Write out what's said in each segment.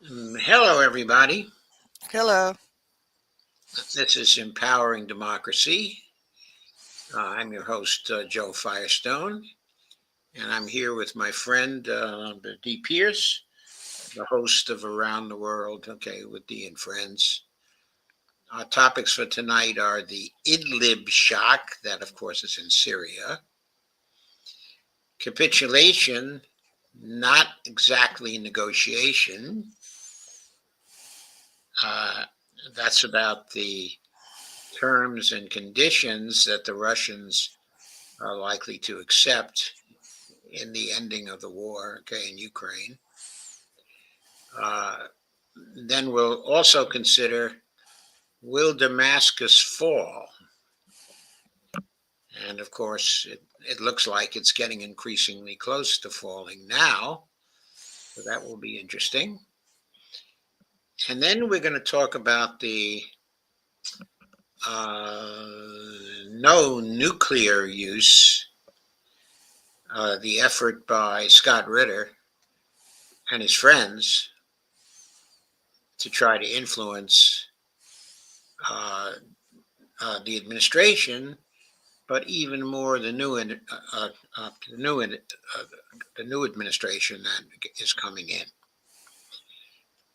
Hello, everybody. Hello. This is Empowering Democracy. I'm your host, Joe Firestone, and I'm here with my friend, D. Pierce, the host of Around the World, okay, with D and Friends. Our topics for tonight are the Idlib Shock, that of course is in Syria, capitulation, not exactly negotiation. Uh, that's about the terms and conditions that the Russians are likely to accept in the ending of the war, okay, in Ukraine. Uh, then we'll also consider, will Damascus fall? And of course, it looks like it's getting increasingly close to falling now. So that will be interesting. And then we're going to talk about the no nuclear use, the effort by Scott Ritter and his friends to try to influence uh, the administration, but even more the new the new administration that is coming in.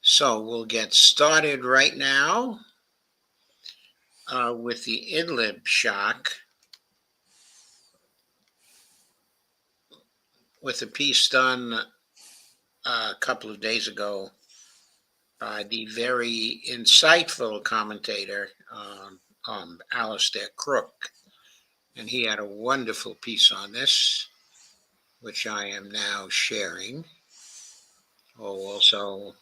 So we'll get started right now with the Idlib shock, with a piece done a couple of days ago by the very insightful commentator Alistair Crook, and he had a wonderful piece on this, which I am now sharing. Oh, also,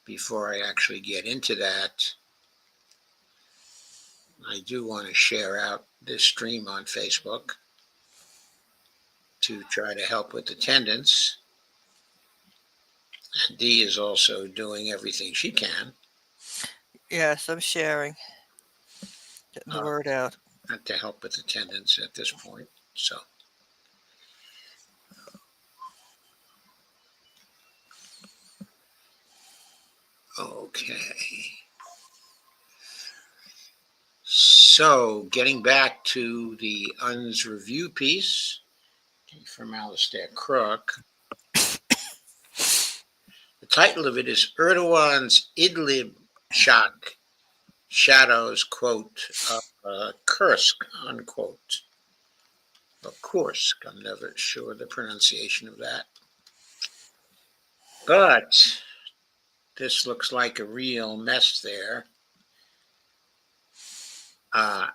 before I actually get into that, I do want to share out this stream on Facebook to try to help with attendance. Dee is also doing everything she can Yes, I'm sharing, getting the uh, word out. to help with attendance at this point. So, okay. So, getting back to the UN's review piece from Alistair Crook, the title of it is Erdogan's Idlib Shock Shadows, quote, Kursk, unquote. Or Kursk, I'm never sure the pronunciation of that. But this looks like a real mess there. Uh,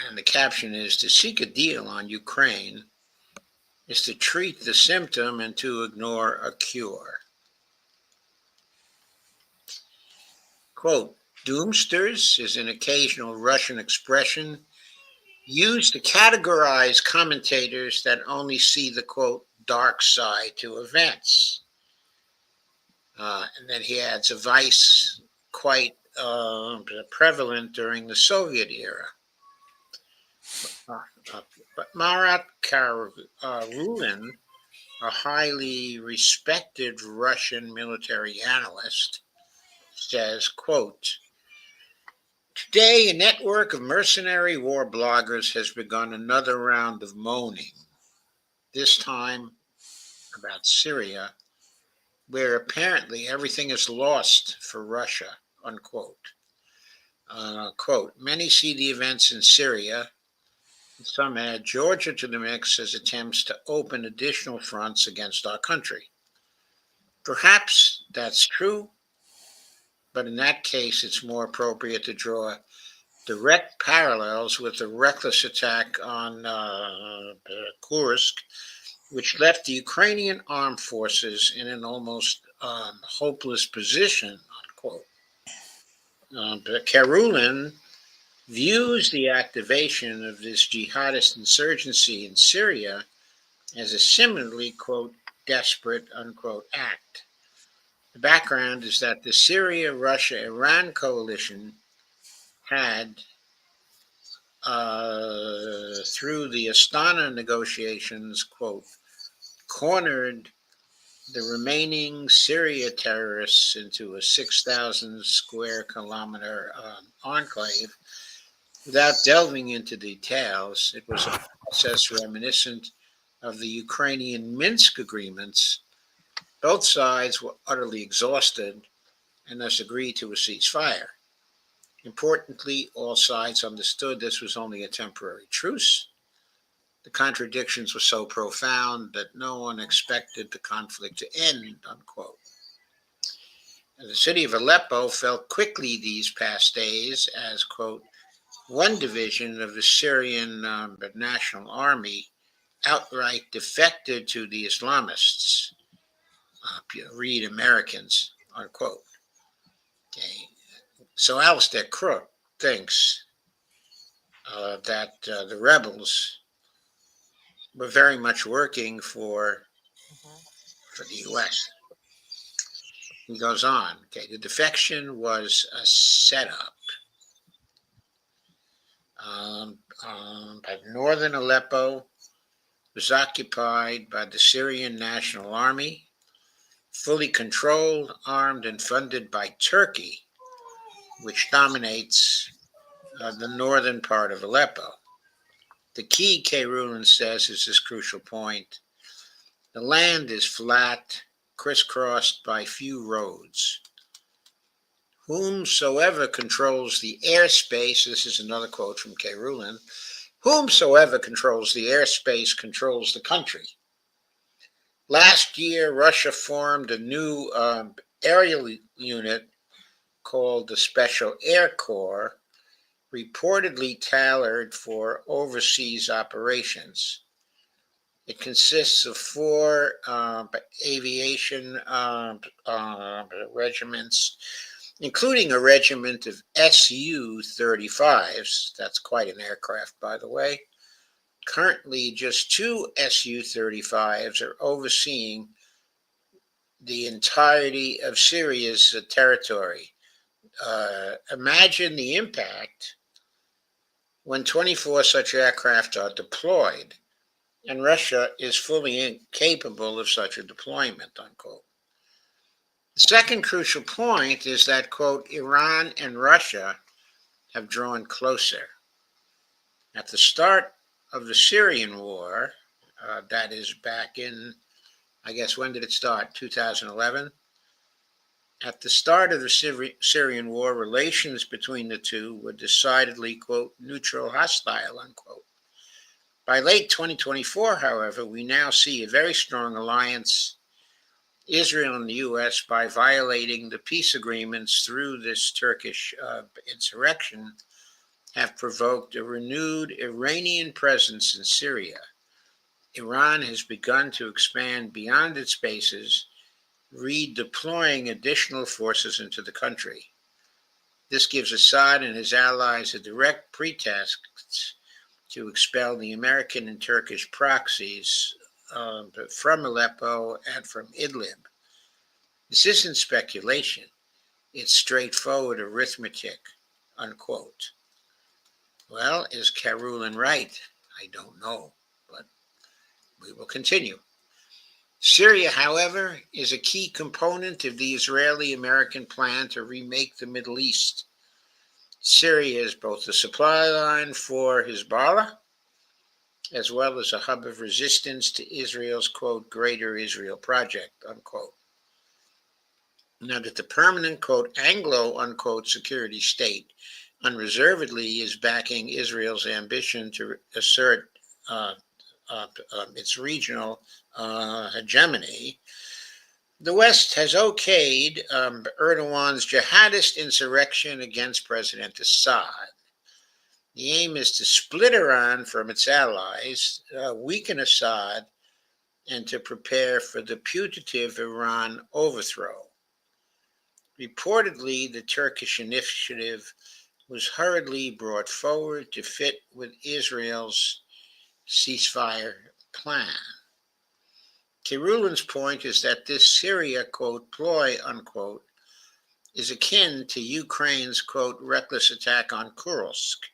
and the caption is, to seek a deal on Ukraine is to treat the symptom and to ignore a cure. Quote, doomsters is an occasional Russian expression used to categorize commentators that only see the, quote, dark side to events. And then he adds a vice quite prevalent during the Soviet era. But Marat Karulin, a highly respected Russian military analyst, says, quote, today a network of mercenary war bloggers has begun another round of moaning, this time about Syria, where apparently everything is lost for Russia, unquote. Quote, many see the events in Syria, and some add Georgia to the mix as attempts to open additional fronts against our country. Perhaps that's true, but in that case, it's more appropriate to draw direct parallels with the reckless attack on Kursk, which left the Ukrainian armed forces in an almost hopeless position, unquote. But Karulin views the activation of this jihadist insurgency in Syria as a similarly, quote, desperate, unquote, act. The background is that the Syria Russia Iran coalition had, through the Astana negotiations, quote, cornered the remaining Syria terrorists into a 6,000 square kilometer enclave. Without delving into details, it was a process reminiscent of the Ukrainian Minsk agreements. Both sides were utterly exhausted and thus agreed to a ceasefire. Importantly, all sides understood this was only a temporary truce. The contradictions were so profound that no one expected the conflict to end, unquote. The city of Aleppo felt quickly these past days as, quote, one division of the Syrian National Army outright defected to the Islamists, read Americans, unquote. Okay. So Alistair Crook thinks that the rebels were very much working for the U.S. He goes on. Okay, the defection was a setup. By northern Aleppo was occupied by the Syrian National Army, fully controlled, armed, and funded by Turkey, which dominates the northern part of Aleppo. The key, K. Rulin says, is this crucial point. The land is flat, crisscrossed by few roads. Whomsoever controls the airspace, this is another quote from K. Rulin, whomsoever controls the airspace controls the country. Last year, Russia formed a new aerial unit called the Special Air Corps, reportedly tailored for overseas operations. It consists of 4 aviation regiments, including a regiment of Su-35s. That's quite an aircraft, by the way. Currently, just 2 Su-35s are overseeing the entirety of Syria's territory. Imagine the impact when 24 such aircraft are deployed, and Russia is fully incapable of such a deployment, unquote. The second crucial point is that, quote, Iran and Russia have drawn closer. At the start of the Syrian war, that is back in, I guess, when did it start? 2011? At the start of the Syrian war, relations between the two were decidedly, quote, neutral, hostile, unquote. By late 2024, however, we now see a very strong alliance, Israel and the U.S., by violating the peace agreements through this Turkish insurrection, have provoked a renewed Iranian presence in Syria. Iran has begun to expand beyond its bases, redeploying additional forces into the country. This gives Assad and his allies a direct pretext to expel the American and Turkish proxies from Aleppo and from Idlib. This isn't speculation. It's straightforward arithmetic, unquote. Well, is Karulin right? I don't know, but we will continue. Syria, however, is a key component of the Israeli-American plan to remake the Middle East. Syria is both a supply line for Hezbollah, as well as a hub of resistance to Israel's, quote, Greater Israel Project, unquote. Now that the permanent, quote, Anglo, unquote, security state unreservedly is backing Israel's ambition to assert its regional hegemony, the West has okayed Erdogan's jihadist insurrection against President Assad. The aim is to split Iran from its allies, weaken Assad, and to prepare for the putative Iran overthrow. Reportedly, the Turkish initiative was hurriedly brought forward to fit with Israel's ceasefire plan. Kirulin's point is that this Syria, quote, ploy, unquote, is akin to Ukraine's, quote, reckless attack on Kursk,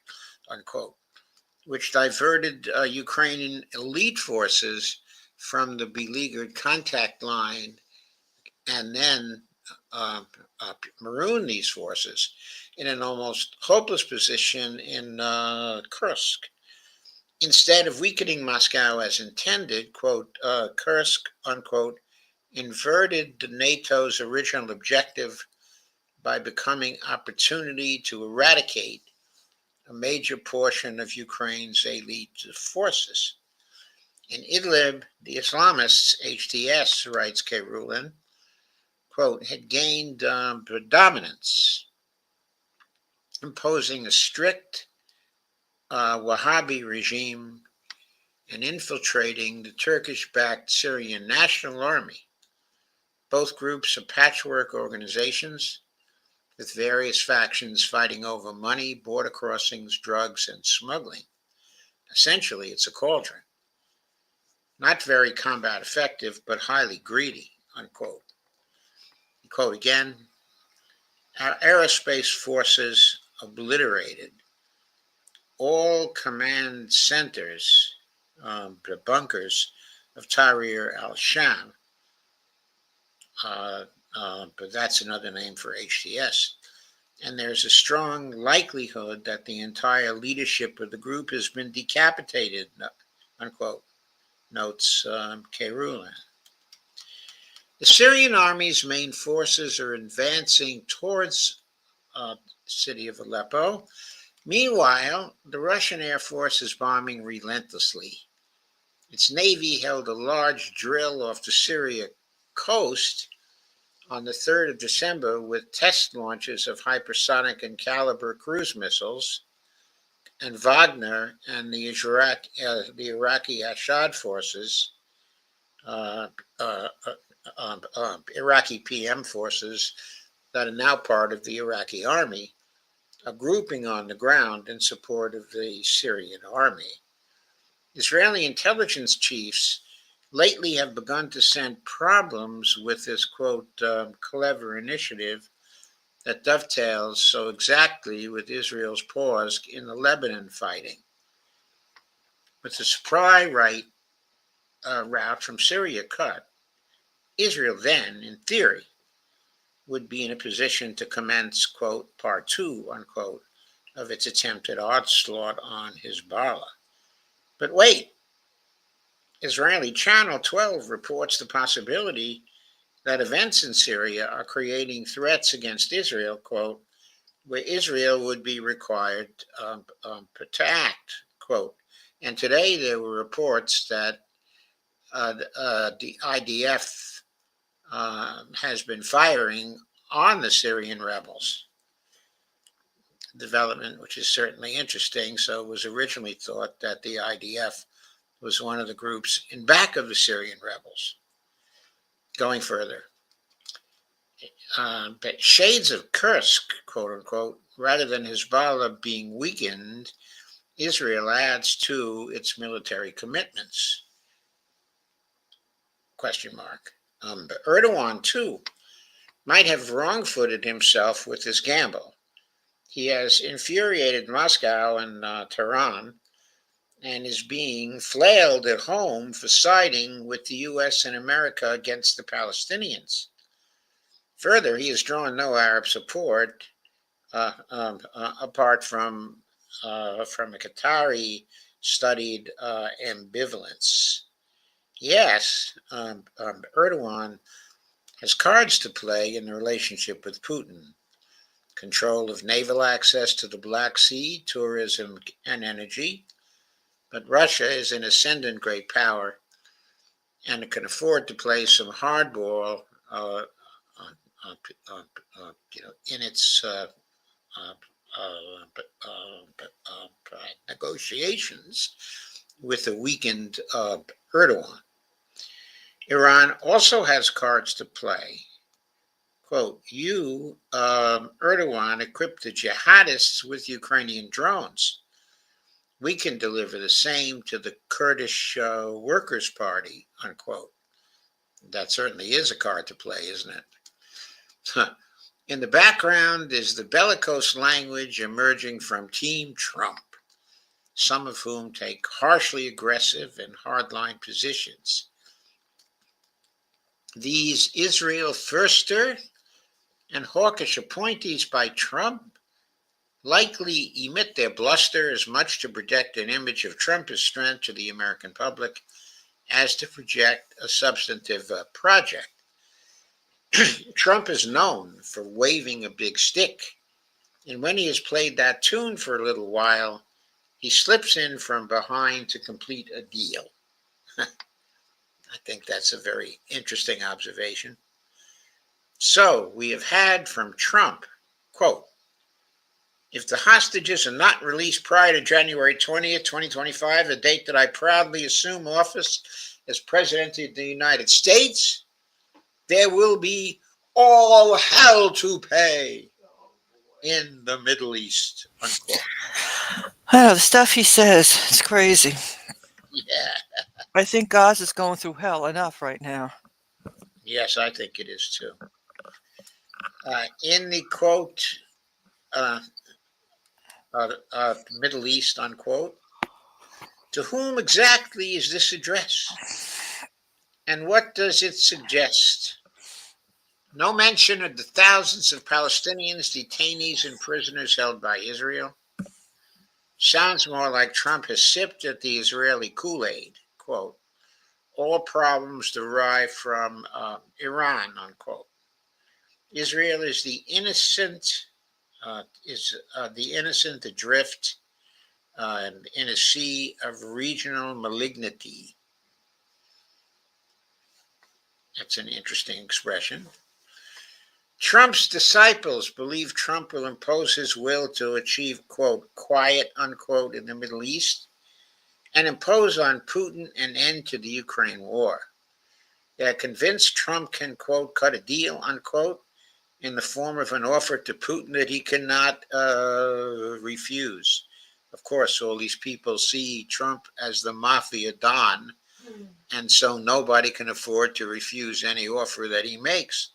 unquote, which diverted Ukrainian elite forces from the beleaguered contact line and then maroon these forces in an almost hopeless position in Kursk. Instead of weakening Moscow as intended, quote, Kursk, unquote, inverted NATO's original objective by becoming opportunity to eradicate a major portion of Ukraine's elite forces. In Idlib, the Islamists, HTS, writes K. Rulin, quote, had gained predominance, imposing a strict Wahhabi regime and infiltrating the Turkish-backed Syrian National Army. Both groups are patchwork organizations with various factions fighting over money, border crossings, drugs, and smuggling. Essentially, it's a cauldron. Not very combat effective, but highly greedy, unquote. Quote again, our aerospace forces obliterated all command centers, the bunkers of Tahrir al-Sham, but that's another name for HTS. And there's a strong likelihood that the entire leadership of the group has been decapitated, unquote, notes K. Rulin. The Syrian army's main forces are advancing towards the city of Aleppo. Meanwhile, the Russian Air Force is bombing relentlessly. Its navy held a large drill off the Syria coast on the 3rd of December with test launches of hypersonic and Caliber cruise missiles, and Wagner and the Iraqi Assad forces, Iraqi PM forces that are now part of the Iraqi army, a grouping on the ground in support of the Syrian army. Israeli intelligence chiefs lately have begun to send problems with this, quote, clever initiative that dovetails so exactly with Israel's pause in the Lebanon fighting. With the supply route from Syria cut, Israel then, in theory, would be in a position to commence, quote, part two, unquote, of its attempted onslaught on Hezbollah. But wait, Israeli Channel 12 reports the possibility that events in Syria are creating threats against Israel, quote, where Israel would be required to act, quote. And today there were reports that the IDF has been firing on the Syrian rebels. Development, which is certainly interesting. So it was originally thought that the IDF was one of the groups in back of the Syrian rebels. Going further, but shades of Kursk, quote unquote, rather than Hezbollah being weakened, Israel adds to its military commitments. Question mark. But Erdogan, too, might have wrong-footed himself with this gamble. He has infuriated Moscow and Tehran and is being flailed at home for siding with the U.S. and America against the Palestinians. Further, he has drawn no Arab support apart from a Qatari studied ambivalence. Yes, Erdogan has cards to play in the relationship with Putin. Control of naval access to the Black Sea, tourism, and energy. But Russia is an ascendant great power and can afford to play some hardball in its negotiations with a weakened Erdogan. Iran also has cards to play. Quote, you, Erdogan, equipped the jihadists with Ukrainian drones. We can deliver the same to the Kurdish Workers' Party, unquote. That certainly is a card to play, isn't it? In the background is the bellicose language emerging from Team Trump, some of whom take harshly aggressive and hardline positions. These Israel firster and hawkish appointees by Trump likely emit their bluster as much to project an image of Trumpist strength to the American public as to project a substantive project. Trump is known for waving a big stick, and when he has played that tune for a little while, he slips in from behind to complete a deal. I think that's a very interesting observation. So we have had from Trump, quote, if the hostages are not released prior to January 20th, 2025, the date that I proudly assume office as President of the United States, there will be all hell to pay in the Middle East, unquote. I know the stuff he says. It's crazy. Yeah, I think Gaza's is going through hell enough right now. yes, I think it is too. In the quote, uh, Middle East, unquote, to whom exactly is this addressed? And what does it suggest? No mention of the thousands of Palestinians, detainees, and prisoners held by Israel. Sounds more like Trump has sipped at the Israeli Kool-Aid, quote, all problems derive from Iran, unquote. Israel is the innocent, adrift in a sea of regional malignity. That's an interesting expression. Trump's disciples believe Trump will impose his will to achieve, quote, quiet, unquote, in the Middle East and impose on Putin an end to the Ukraine war. They're convinced Trump can, quote, cut a deal, unquote, in the form of an offer to Putin that he cannot refuse. Of course, all these people see Trump as the mafia don, and so nobody can afford to refuse any offer that he makes.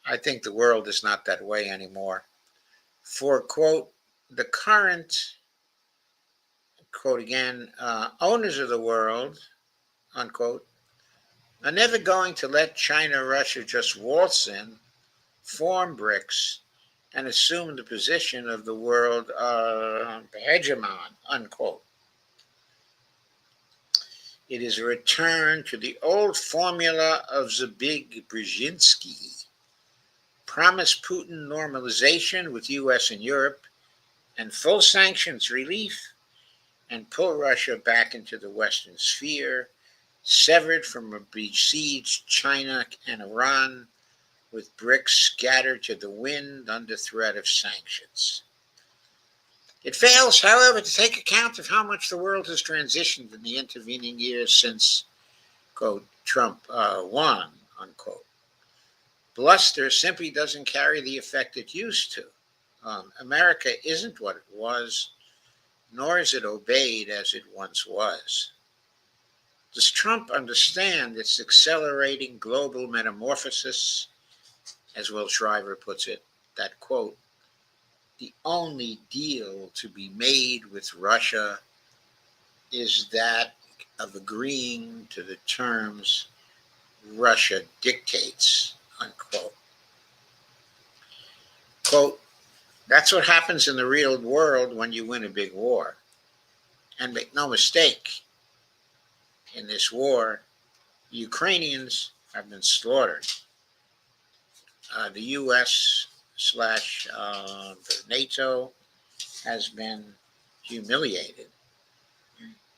I think the world is not that way anymore. For, quote, the current, quote again, owners of the world, unquote, are never going to let China or Russia just waltz in, form BRICS, and assume the position of the world hegemon, unquote. It is a return to the old formula of the big Brzezinski. Promise Putin normalization with US and Europe and full sanctions relief, and pull Russia back into the Western sphere, severed from a besieged China and Iran, with BRICS scattered to the wind under threat of sanctions. It fails, however, to take account of how much the world has transitioned in the intervening years since, quote, Trump won, unquote. Bluster simply doesn't carry the effect it used to. America isn't what it was, nor is it obeyed as it once was. Does Trump understand its accelerating global metamorphosis? As Will Shriver puts it, that, quote, the only deal to be made with Russia is that of agreeing to the terms Russia dictates, unquote. Quote, that's what happens in the real world when you win a big war. And make no mistake, in this war, the Ukrainians have been slaughtered. The U.S. slash NATO has been humiliated.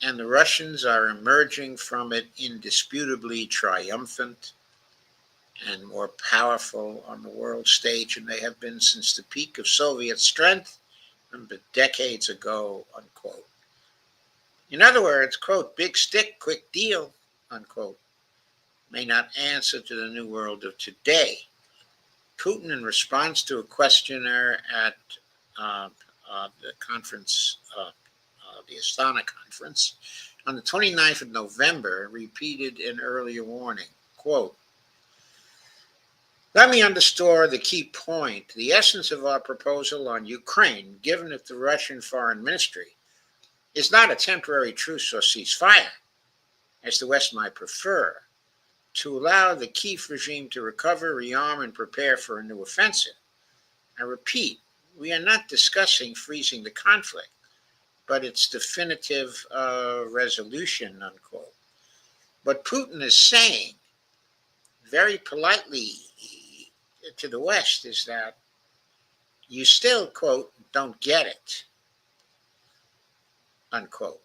And the Russians are emerging from it indisputably triumphant and more powerful on the world stage than they have been since the peak of Soviet strength decades ago, unquote. In other words, quote, big stick, quick deal, unquote, may not answer to the new world of today. Putin, in response to a questionnaire at the conference, the Astana conference, on the 29th of November, repeated an earlier warning, quote, let me underscore the key point. The essence of our proposal on Ukraine, given at the Russian Foreign Ministry, is not a temporary truce or ceasefire, as the West might prefer. to allow the Kiev regime to recover, rearm, and prepare for a new offensive. I repeat, we are not discussing freezing the conflict, but its definitive resolution, unquote. What Putin is saying very politely to the West is that you still, quote, don't get it, unquote.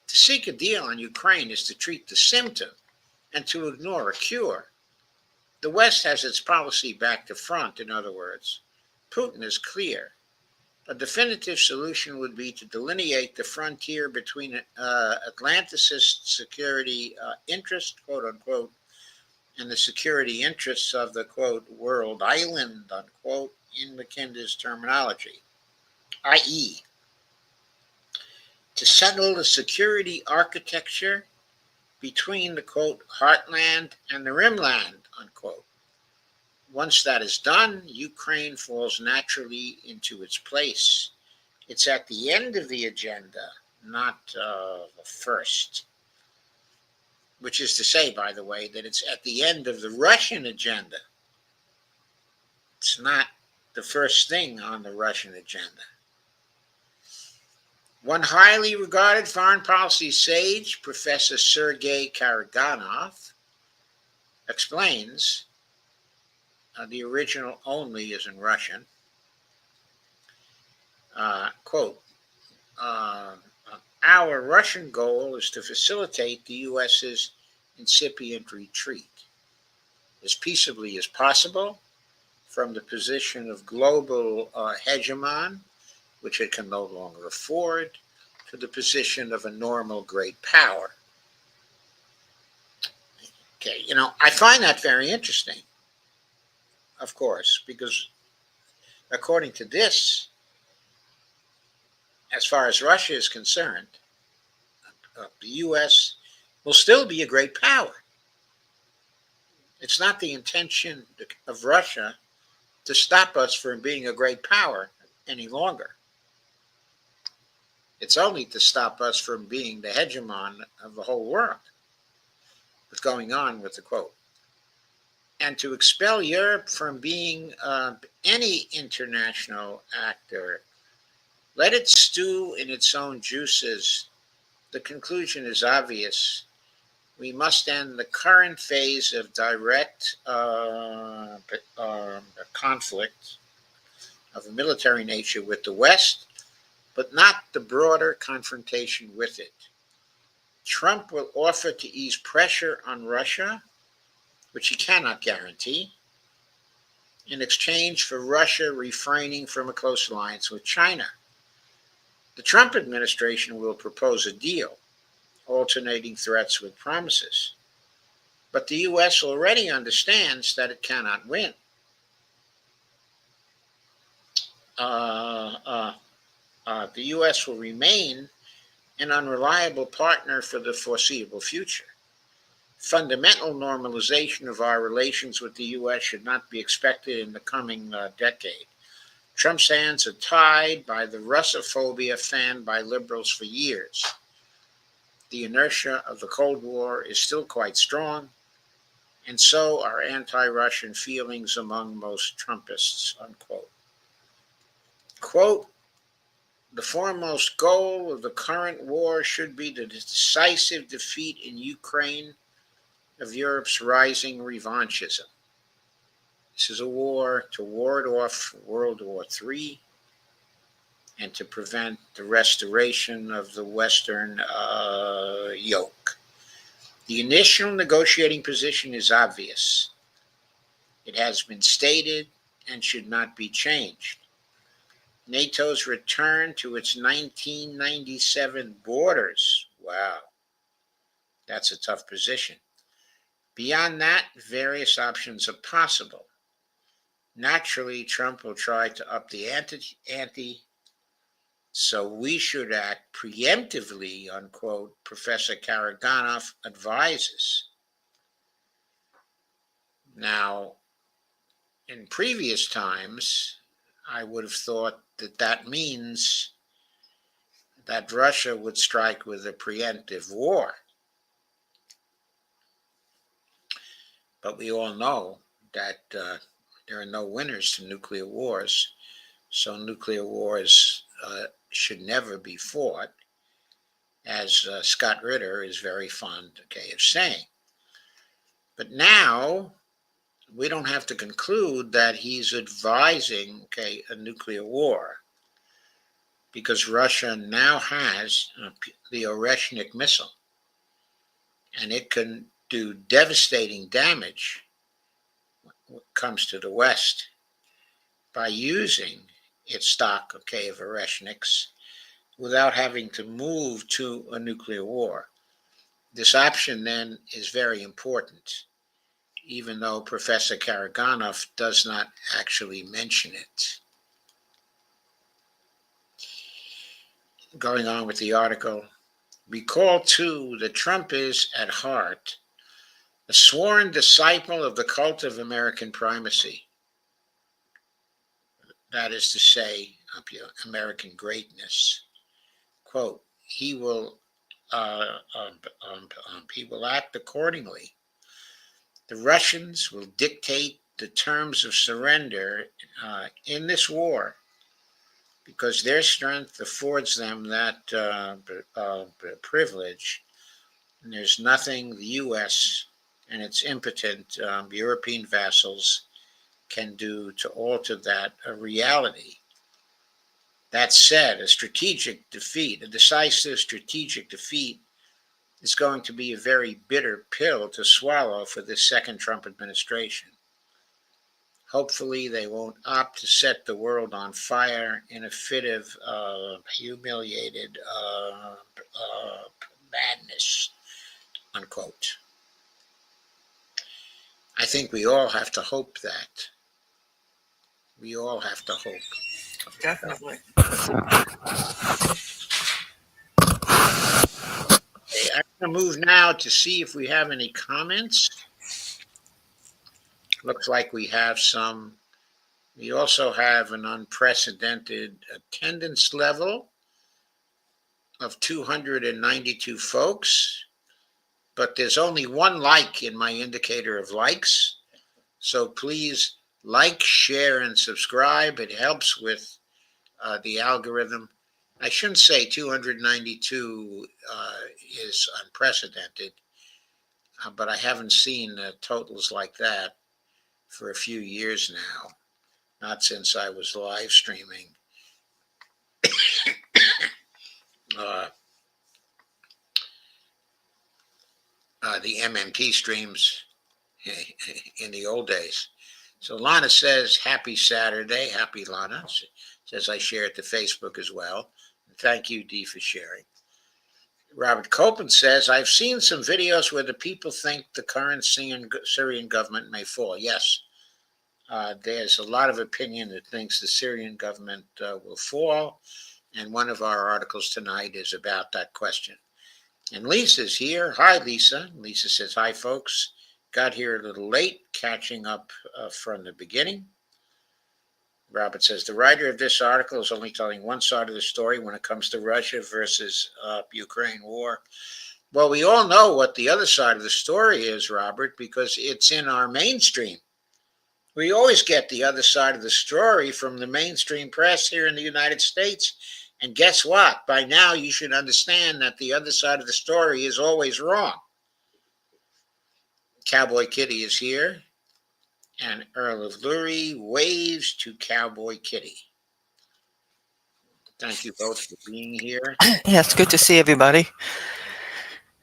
To seek a deal on Ukraine is to treat the symptom and to ignore a cure. The West has its policy back to front, in other words. Putin is clear. A definitive solution would be to delineate the frontier between Atlanticist security interests, quote unquote, and the security interests of the, quote, world island, unquote, in Mackinder's terminology, i.e., to settle the security architecture between the, quote, heartland and the rimland, unquote. Once that is done, Ukraine falls naturally into its place. It's at the end of the agenda, not the first. Which is to say, by the way, that it's at the end of the Russian agenda. It's not the first thing on the Russian agenda. One highly regarded foreign policy sage, Professor Sergei Karaganov, explains, the original only is in Russian, quote, our Russian goal is to facilitate the U.S.'s incipient retreat as peaceably as possible from the position of global hegemon, which it can no longer afford, to the position of a normal great power. Okay, I find that very interesting, of course, because according to this, as far as Russia is concerned, the U.S. will still be a great power. It's not the intention of Russia to stop us from being a great power any longer. It's only to stop us from being the hegemon of the whole world. What's going on with the quote? And to expel Europe from being any international actor, let it stew in its own juices. The conclusion is obvious. We must end the current phase of direct conflict of a military nature with the West, but not the broader confrontation with it. Trump will offer to ease pressure on Russia, which he cannot guarantee, in exchange for Russia refraining from a close alliance with China. The Trump administration will propose a deal, alternating threats with promises. But the U.S. already understands that it cannot win. The U.S. will remain an unreliable partner for the foreseeable future. Fundamental normalization of our relations with the U.S. should not be expected in the coming decade. Trump's hands are tied by the Russophobia fanned by liberals for years. The inertia of the Cold War is still quite strong, and so are anti-Russian feelings among most Trumpists, unquote. Quote, the foremost goal of the current war should be the decisive defeat in Ukraine of Europe's rising revanchism. This is a war to ward off World War III and to prevent the restoration of the Western yoke. The initial negotiating position is obvious. It has been stated and should not be changed. NATO's return to its 1997 borders. Wow, that's a tough position. Beyond that, various options are possible. Naturally, Trump will try to up the ante, so we should act preemptively, unquote, Professor Karaganov advises. Now, in previous times, I would have thought that that means that Russia would strike with a preemptive war. But we all know that there are no winners to nuclear wars. So nuclear wars should never be fought, as Scott Ritter is very fond, of saying. But now we don't have to conclude that he's advising, a nuclear war, because Russia now has the Oreshnik missile, and it can do devastating damage when it comes to the West by using its stock, of Oreshniks without having to move to a nuclear war. This option then is very important, even though Professor Karaganov does not actually mention it. Going on with the article, recall too that Trump is, at heart, a sworn disciple of the cult of American primacy. That is to say, American greatness. Quote, he will act accordingly. The Russians will dictate the terms of surrender in this war because their strength affords them that privilege. And there's nothing the U.S. and its impotent European vassals can do to alter that reality. That said, a decisive strategic defeat, is going to be a very bitter pill to swallow for this second Trump administration. Hopefully, they won't opt to set the world on fire in a fit of humiliated madness, unquote. I think we all have to hope that. We all have to hope. Definitely. Okay, I'm going to move now to see if we have any comments. Looks like we have some. We also have an unprecedented attendance level of 292 folks, but there's only one like in my indicator of likes. So please like, share, and subscribe. It helps with the algorithm. I shouldn't say 292 is unprecedented, but I haven't seen totals like that for a few years now, not since I was live streaming the MMT streams in the old days. So Lana says, happy Saturday. Happy Lana. Says I share it to Facebook as well. Thank you, Dee, for sharing. Robert Copeland says, I've seen some videos where the people think the current Syrian government may fall. Yes, there's a lot of opinion that thinks the Syrian government will fall. And one of our articles tonight is about that question. And Lisa's here. Hi, Lisa. Lisa says, hi, folks. Got here a little late, catching up from the beginning. Robert says, the writer of this article is only telling one side of the story when it comes to Russia versus Ukraine war. Well, we all know what the other side of the story is, Robert, because it's in our mainstream. We always get the other side of the story from the mainstream press here in the United States. And guess what? By now, you should understand that the other side of the story is always wrong. Cowboy Kitty is here, and Earl of Lurie waves to Cowboy Kitty. Thank you both for being here. Yeah, it's good to see everybody.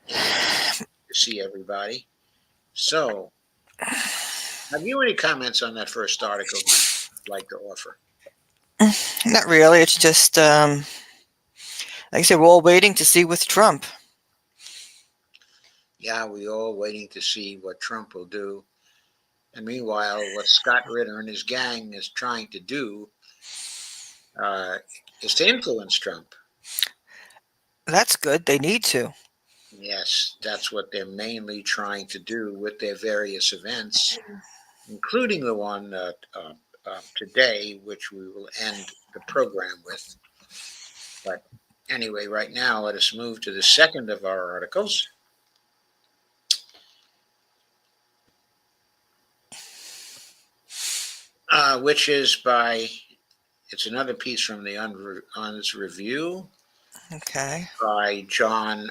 To see everybody. So, have you any comments on that first article you'd like to offer? Not really. It's just, like I said, we're all waiting to see with Trump. Yeah, we're all waiting to see what Trump will do. And meanwhile, what Scott Ritter and his gang is trying to do is to influence Trump. That's good. They need to. Yes, that's what they're mainly trying to do with their various events, including the one today, which we will end the program with. But anyway, right now, let us move to the second of our articles. which is by, it's another piece from the Un's Review Okay. by John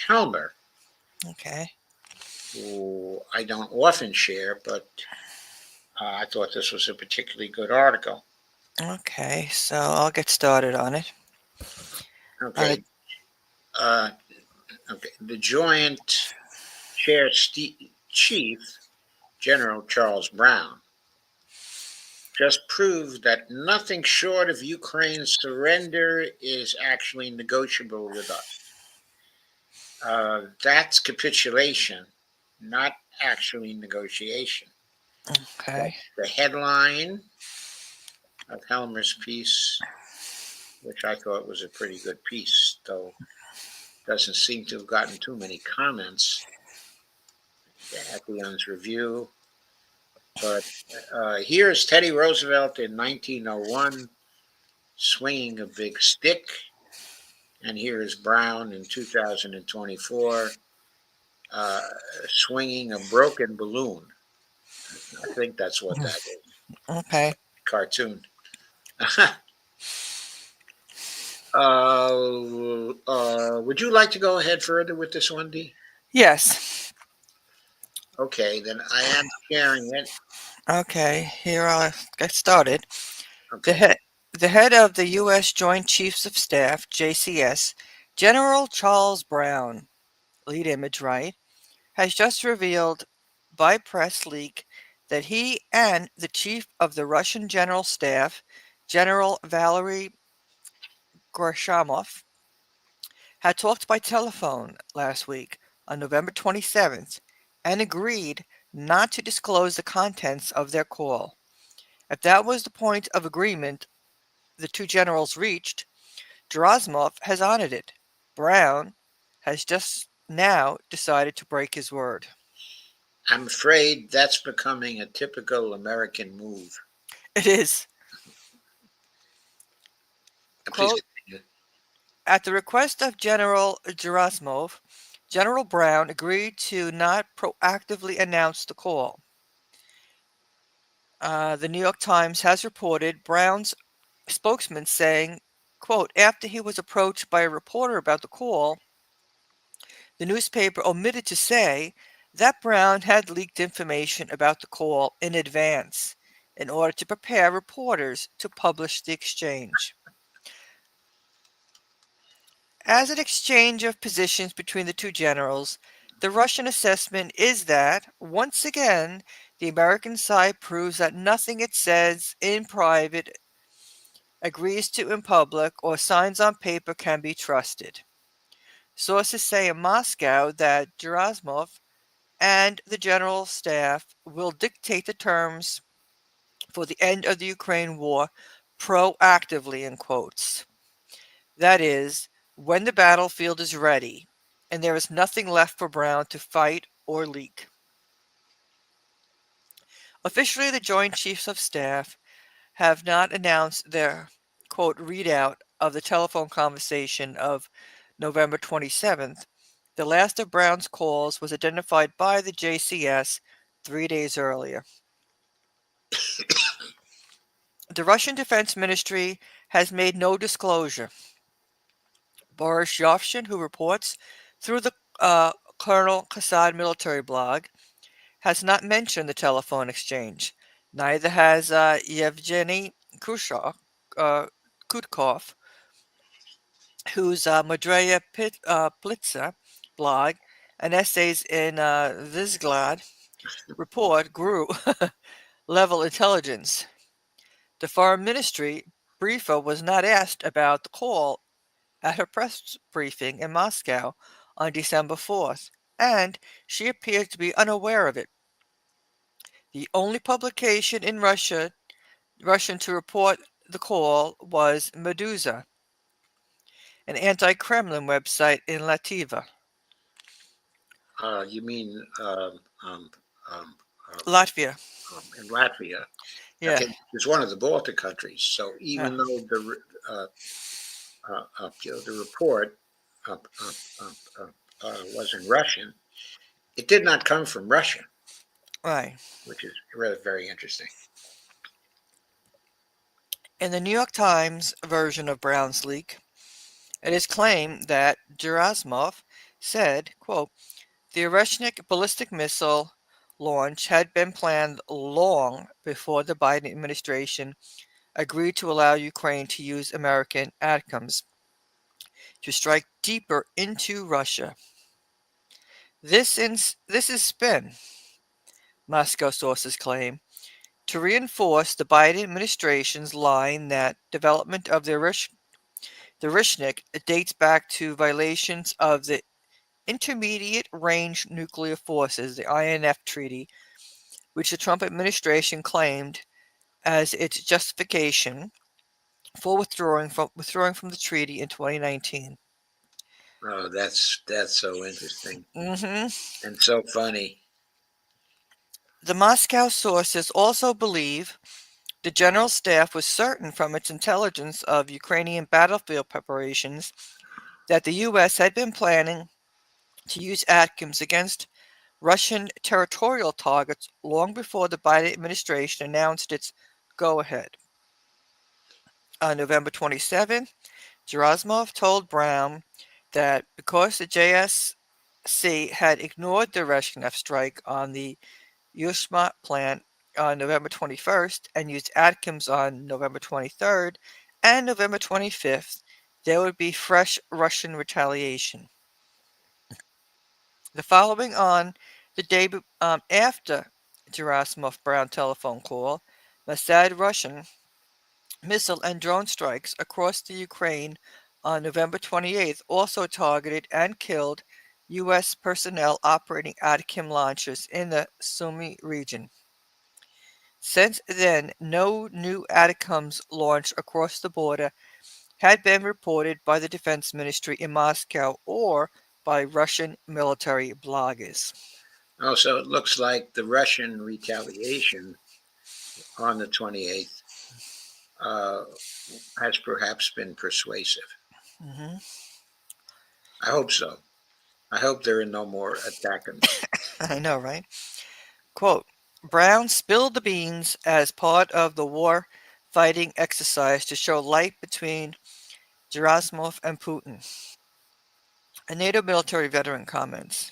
Helmer, Okay. who I don't often share, but I thought this was a particularly good article. Okay. So I'll get started on it. Uh, Okay. Uh, okay. The Joint Chair Chief, General Charles Brown, just proved that nothing short of Ukraine's surrender is actually negotiable with us. That's capitulation, not actually negotiation. okay. That's the headline of Helmer's piece, which I thought was a pretty good piece, though doesn't seem to have gotten too many comments at the Un's Review. But here's Teddy Roosevelt in 1901 swinging a big stick, and here is Brown in 2024 uh, swinging a broken balloon. I think that's what that is. Okay. Cartoon. Would you like to go ahead further with this one, D? Yes. Okay, then I am sharing it. Okay. Here I'll get started. The Okay. head, the head of the U.S. Joint Chiefs of Staff, JCS, General Charles Brown, lead image right, has just revealed by press leak that he and the chief of the Russian General Staff, General Valery Gershamov, had talked by telephone last week on November 27th and agreed not to disclose the contents of their call. If that was the point of agreement the two generals reached, Gerasimov has honored it. Brown has just now decided to break his word. I'm afraid that's becoming a typical American move. It is, Please quote, continue. at the request of General Gerasimov, General Brown agreed to not proactively announce the call. The New York Times has reported Brown's spokesman saying, quote, after he was approached by a reporter about the call, the newspaper omitted to say that Brown had leaked information about the call in advance in order to prepare reporters to publish the exchange. As an exchange of positions between the two generals, the Russian assessment is that, once again, the American side proves that nothing it says in private, agrees to in public, or signs on paper can be trusted. Sources say in Moscow that Gerasimov and the general staff will dictate the terms for the end of the Ukraine war proactively, in quotes. That is, when the battlefield is ready and there is nothing left for Brown to fight or leak. Officially, the Joint Chiefs of Staff have not announced their, quote, readout of the telephone conversation of November 27th. The last of Brown's calls was identified by the JCS 3 days earlier. The Russian Defense Ministry has made no disclosure. Boris Yovshin, who reports through the Colonel Kasad military blog, has not mentioned the telephone exchange. Neither has Yevgeny uh, Kutkov, whose Madreya Plitza blog and essays in Vzglad report grew level intelligence. The Foreign Ministry briefer was not asked about the call at her press briefing in Moscow on December 4th, and she appeared to be unaware of it. The only publication in Russian to report the call was Meduza, an anti-Kremlin website in Latvia. You mean um, uh, Latvia, in Latvia? yeah, Okay, it's one of the Baltic countries. So yeah, even though the report uh, uh, uh, was in Russian, it did not come from Russia, right. which is really very interesting. In the New York Times version of Brown's leak, it is claimed that Gerasimov said, quote, the Oreshnik ballistic missile launch had been planned long before the Biden administration agreed to allow Ukraine to use American ATACMS to strike deeper into Russia. This is spin, Moscow sources claim, to reinforce the Biden administration's line that development of the Rishnik dates back to violations of the Intermediate Range Nuclear Forces, the INF Treaty, which the Trump administration claimed as its justification for withdrawing from the treaty in 2019. Oh, that's so interesting hmm and so funny. The Moscow sources also believe the general staff was certain from its intelligence of Ukrainian battlefield preparations that the U.S. had been planning to use ATACMS against Russian territorial targets long before the Biden administration announced its go-ahead. On November 27, Gerasimov told Brown that because the JSC had ignored the Brezhnev strike on the Yuzhma plant on November 21st and used ATACMS on November 23rd and November 25th, there would be fresh Russian retaliation. The following on the day after Gerasimov Brown telephone call, Mossad Russian missile and drone strikes across the Ukraine on November 28th also targeted and killed U.S. personnel operating ATACMS launchers in the Sumy region. Since then, no new ATACMS launch across the border had been reported by the Defense Ministry in Moscow or by Russian military bloggers. Oh, so it looks like the Russian retaliation on the 28th uh, has perhaps been persuasive. hmm I hope so. I hope there are no more attackums. I know, right? Quote, Brown spilled the beans as part of the war fighting exercise to show light between Gerasimov and Putin. A NATO military veteran comments,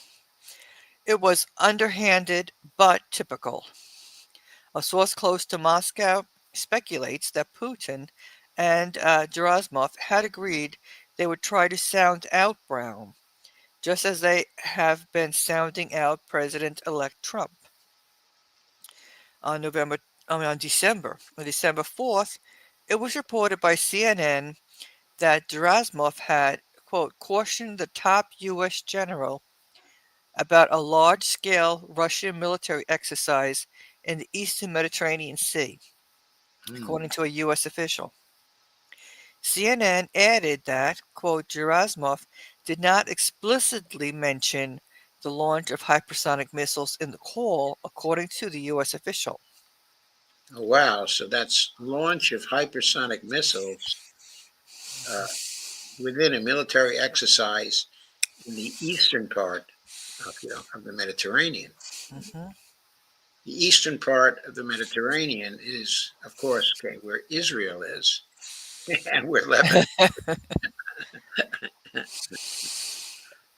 it was underhanded but typical. A source close to Moscow speculates that Putin and Gerasimov had agreed they would try to sound out Brown, just as they have been sounding out President-elect Trump. On December 4th, it was reported by CNN that Gerasimov had, quote, cautioned the top U.S. general about a large-scale Russian military exercise in the eastern Mediterranean Sea, Hmm. according to a U.S. official. CNN added that, quote, Gerasimov did not explicitly mention the launch of hypersonic missiles in the call, according to the U.S. official. Oh, wow. So that's launch of hypersonic missiles uh, within a military exercise in the eastern part of the Mediterranean. hmm The eastern part of the Mediterranean is, of course, okay, where Israel is and where Lebanon.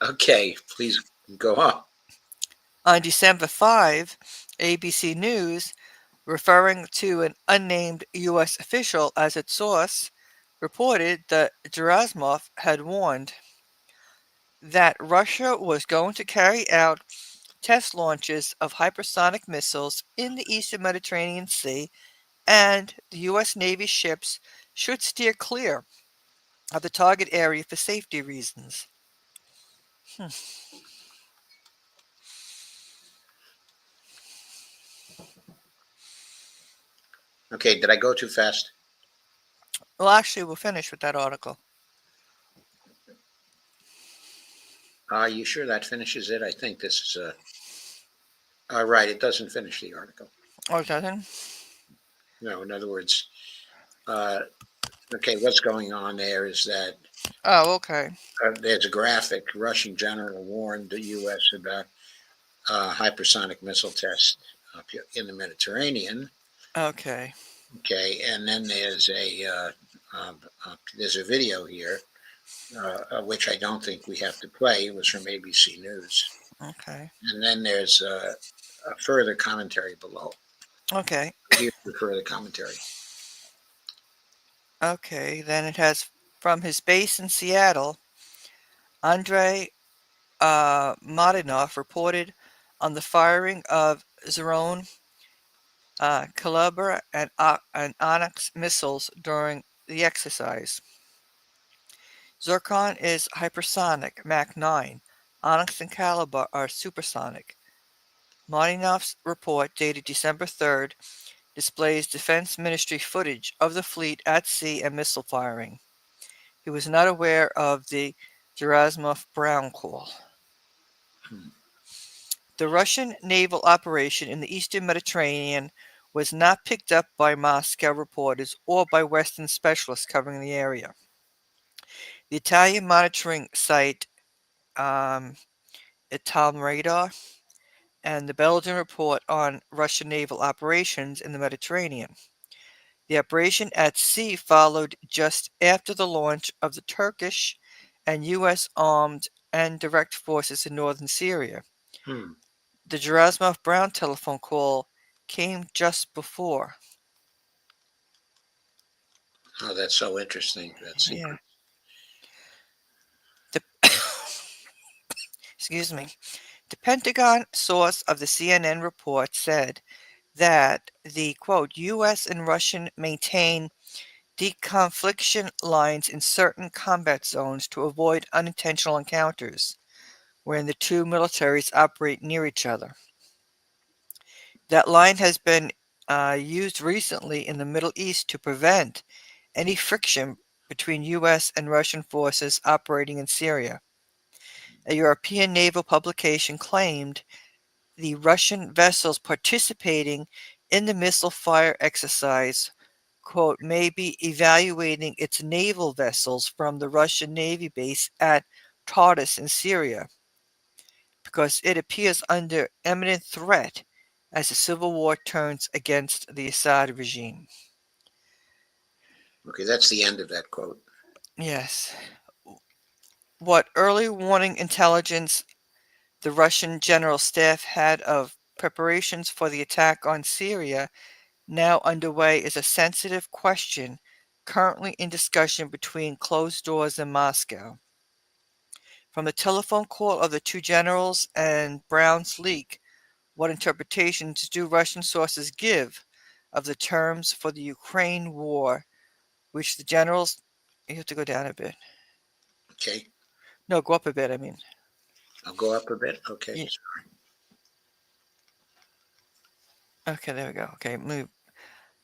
Okay, please go on. On December 5, ABC News, referring to an unnamed U.S. official as its source, reported that Gerasimov had warned that Russia was going to carry out test launches of hypersonic missiles in the eastern Mediterranean Sea, and the U.S. Navy ships should steer clear of the target area for safety reasons. Hmm. Okay, did I go too fast? Well, actually, we'll finish with that article. Are you sure that finishes it? I think this is right. It doesn't finish the article. Oh, it doesn't? No, in other words, uh, okay, what's going on there is that Oh, okay. there's a graphic. Russian general warned the U.S. about hypersonic missile tests up in the Mediterranean. Okay. Okay, and then there's a video here, which I don't think we have to play. It was from ABC News, Okay. and then there's a further commentary below. Okay. Here's the further commentary. Okay. Then it has from his base in Seattle, Andrei Martinov reported on the firing of Zircon, Kalibr, and Onyx missiles during the exercise. Zircon is hypersonic, Mach 9. Onyx and Kalibr are supersonic. Martinov's report, dated December 3rd, displays Defense Ministry footage of the fleet at sea and missile firing. He was not aware of the Gerasimov-Brown call. Hmm. The Russian naval operation in the eastern Mediterranean was not picked up by Moscow reporters or by Western specialists covering the area. The Italian monitoring site Ital Radar and the Belgian report on Russian naval operations in the Mediterranean. The operation at sea followed just after the launch of the Turkish and U.S. armed and direct forces in northern Syria. Hmm. The Gerasimov-Brown telephone call came just before. Oh, that's so interesting. That Yeah. sequence. The, excuse me. The Pentagon source of the CNN report said that the quote U.S. and Russian maintain deconfliction lines in certain combat zones to avoid unintentional encounters, wherein the two militaries operate near each other. That line has been used recently in the Middle East to prevent any friction between U.S. and Russian forces operating in Syria. A European naval publication claimed the Russian vessels participating in the missile fire exercise, quote, may be evaluating its naval vessels from the Russian Navy base at Tartus in Syria, because it appears under imminent threat as the civil war turns against the Assad regime. Okay, that's the end of that quote. Yes. What early warning intelligence the Russian general staff had of preparations for the attack on Syria now underway is a sensitive question currently in discussion between closed doors in Moscow. From the telephone call of the two generals and Brown's leak, what interpretations do Russian sources give of the terms for the Ukraine war, which the generals. You have to go down a bit. Okay, No, go up a bit, I mean. I'll go up a bit. Okay, Yeah, okay, there we go. Okay, let me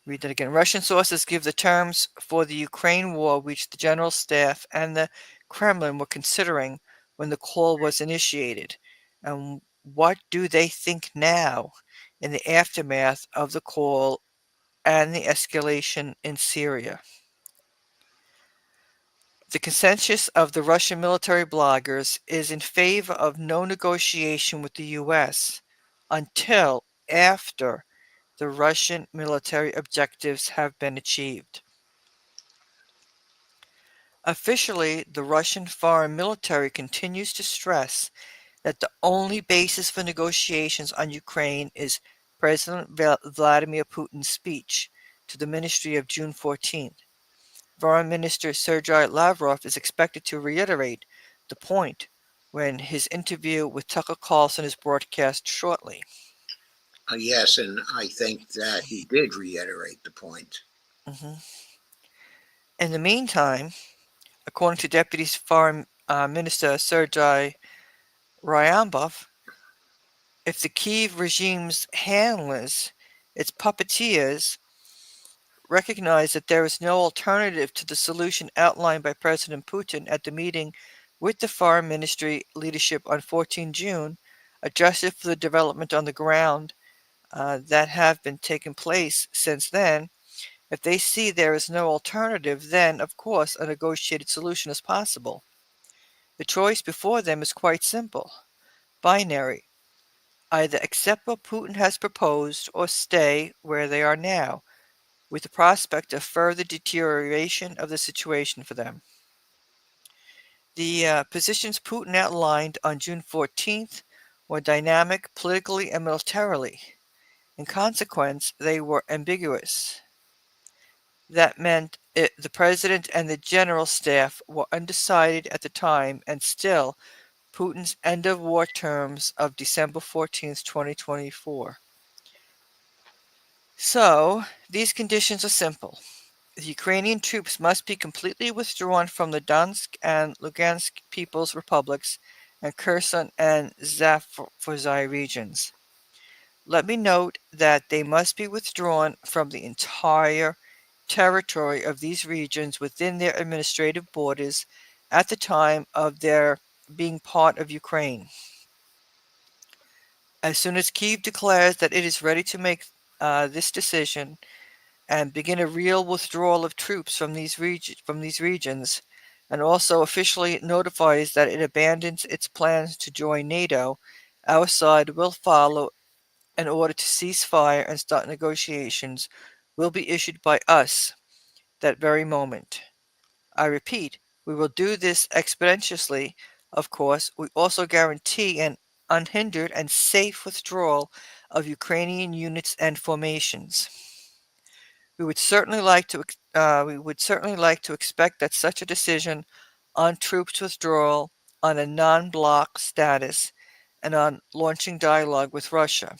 read that again. Russian sources give the terms for the Ukraine war which the general staff and the Kremlin were considering when the call was initiated. And what do they think now in the aftermath of the call and the escalation in Syria? The consensus of the Russian military bloggers is in favor of no negotiation with the U.S. until after the Russian military objectives have been achieved. Officially, the Russian foreign military continues to stress that the only basis for negotiations on Ukraine is President Vladimir Putin's speech to the ministry of June 14th. Foreign Minister Sergei Lavrov is expected to reiterate the point when his interview with Tucker Carlson is broadcast shortly. yes, and I think that he did reiterate the point. Mhm. In the meantime, according to Deputy Foreign Minister Sergei Ryabkov, if the Kiev regime's handlers, its puppeteers, recognize that there is no alternative to the solution outlined by President Putin at the meeting with the Foreign Ministry leadership on 14 June, adjusted for the development on the ground that have been taking place since then, if they see there is no alternative, then, of course, a negotiated solution is possible. The choice before them is quite simple, binary. Either accept what Putin has proposed or stay where they are now, with the prospect of further deterioration of the situation for them. The positions Putin outlined on June 14th were dynamic politically and militarily. In consequence, they were ambiguous. That meant the president and the general staff were undecided at the time, and still Putin's end of war terms of December 14th, 2024. So, these conditions are simple. The Ukrainian troops must be completely withdrawn from the Donetsk and Lugansk People's Republics and Kherson and Zaporizhzhia regions. Let me note that they must be withdrawn from the entire territory of these regions within their administrative borders at the time of their being part of Ukraine. As soon as Kyiv declares that it is ready to make this decision and begin a real withdrawal of troops from these regions, and also officially notifies that it abandons its plans to join NATO, our side will follow. An order to cease fire and start negotiations will be issued by us that very moment. I repeat, we will do this expeditiously. Of course, we also guarantee an unhindered and safe withdrawal of Ukrainian units and formations. We would certainly like to expect that such a decision on troops withdrawal, on a non-bloc status, and on launching dialogue with Russia,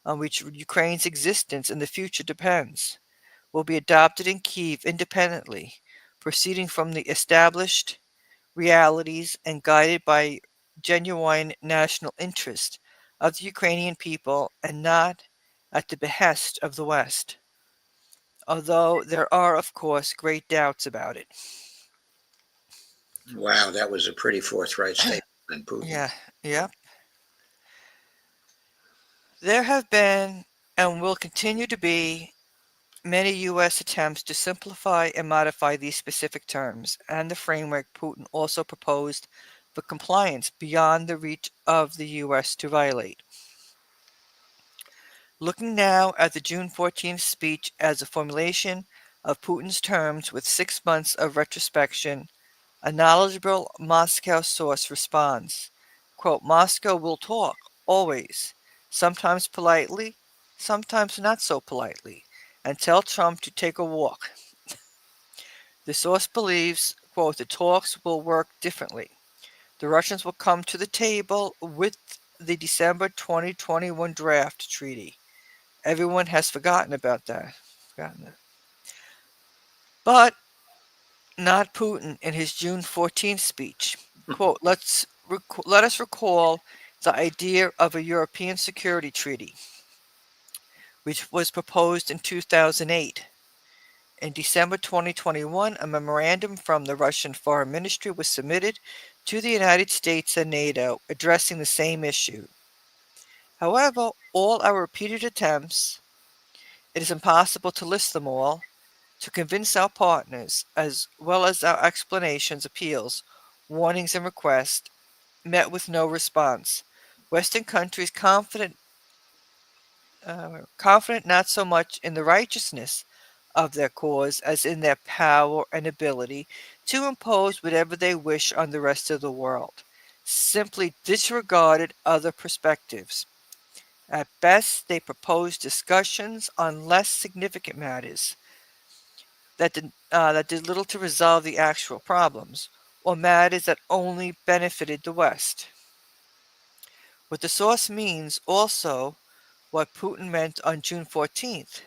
on which Ukraine's existence in the future depends, will be adopted in Kyiv independently, proceeding from the established realities and guided by genuine national interest of the Ukrainian people and not at the behest of the West, although there are, of course, great doubts about it. Wow, that was a pretty forthright statement on Putin. Yeah, yeah. There have been and will continue to be many U.S. attempts to simplify and modify these specific terms and the framework Putin also proposed for compliance beyond the reach of the U.S. to violate. Looking now at the June 14th speech as a formulation of Putin's terms with 6 months of retrospection, a knowledgeable Moscow source responds, quote, Moscow will talk, always, sometimes politely, sometimes not so politely, and tell Trump to take a walk. The source believes, quote, the talks will work differently. The Russians will come to the table with the December 2021 draft treaty. Everyone has forgotten about that. But not Putin in his June 14th speech. Quote, let us recall the idea of a European security treaty, which was proposed in 2008. In December 2021, a memorandum from the Russian Foreign Ministry was submitted to the United States and NATO addressing the same issue. However, all our repeated attempts, it is impossible to list them all, to convince our partners, as well as our explanations, appeals, warnings, and requests, met with no response. Western countries confident not so much in the righteousness of their cause as in their power and ability to impose whatever they wish on the rest of the world, simply disregarded other perspectives. At best, they proposed discussions on less significant matters that did little to resolve the actual problems, or matters that only benefited the West. What the source means also what Putin meant on June 14th,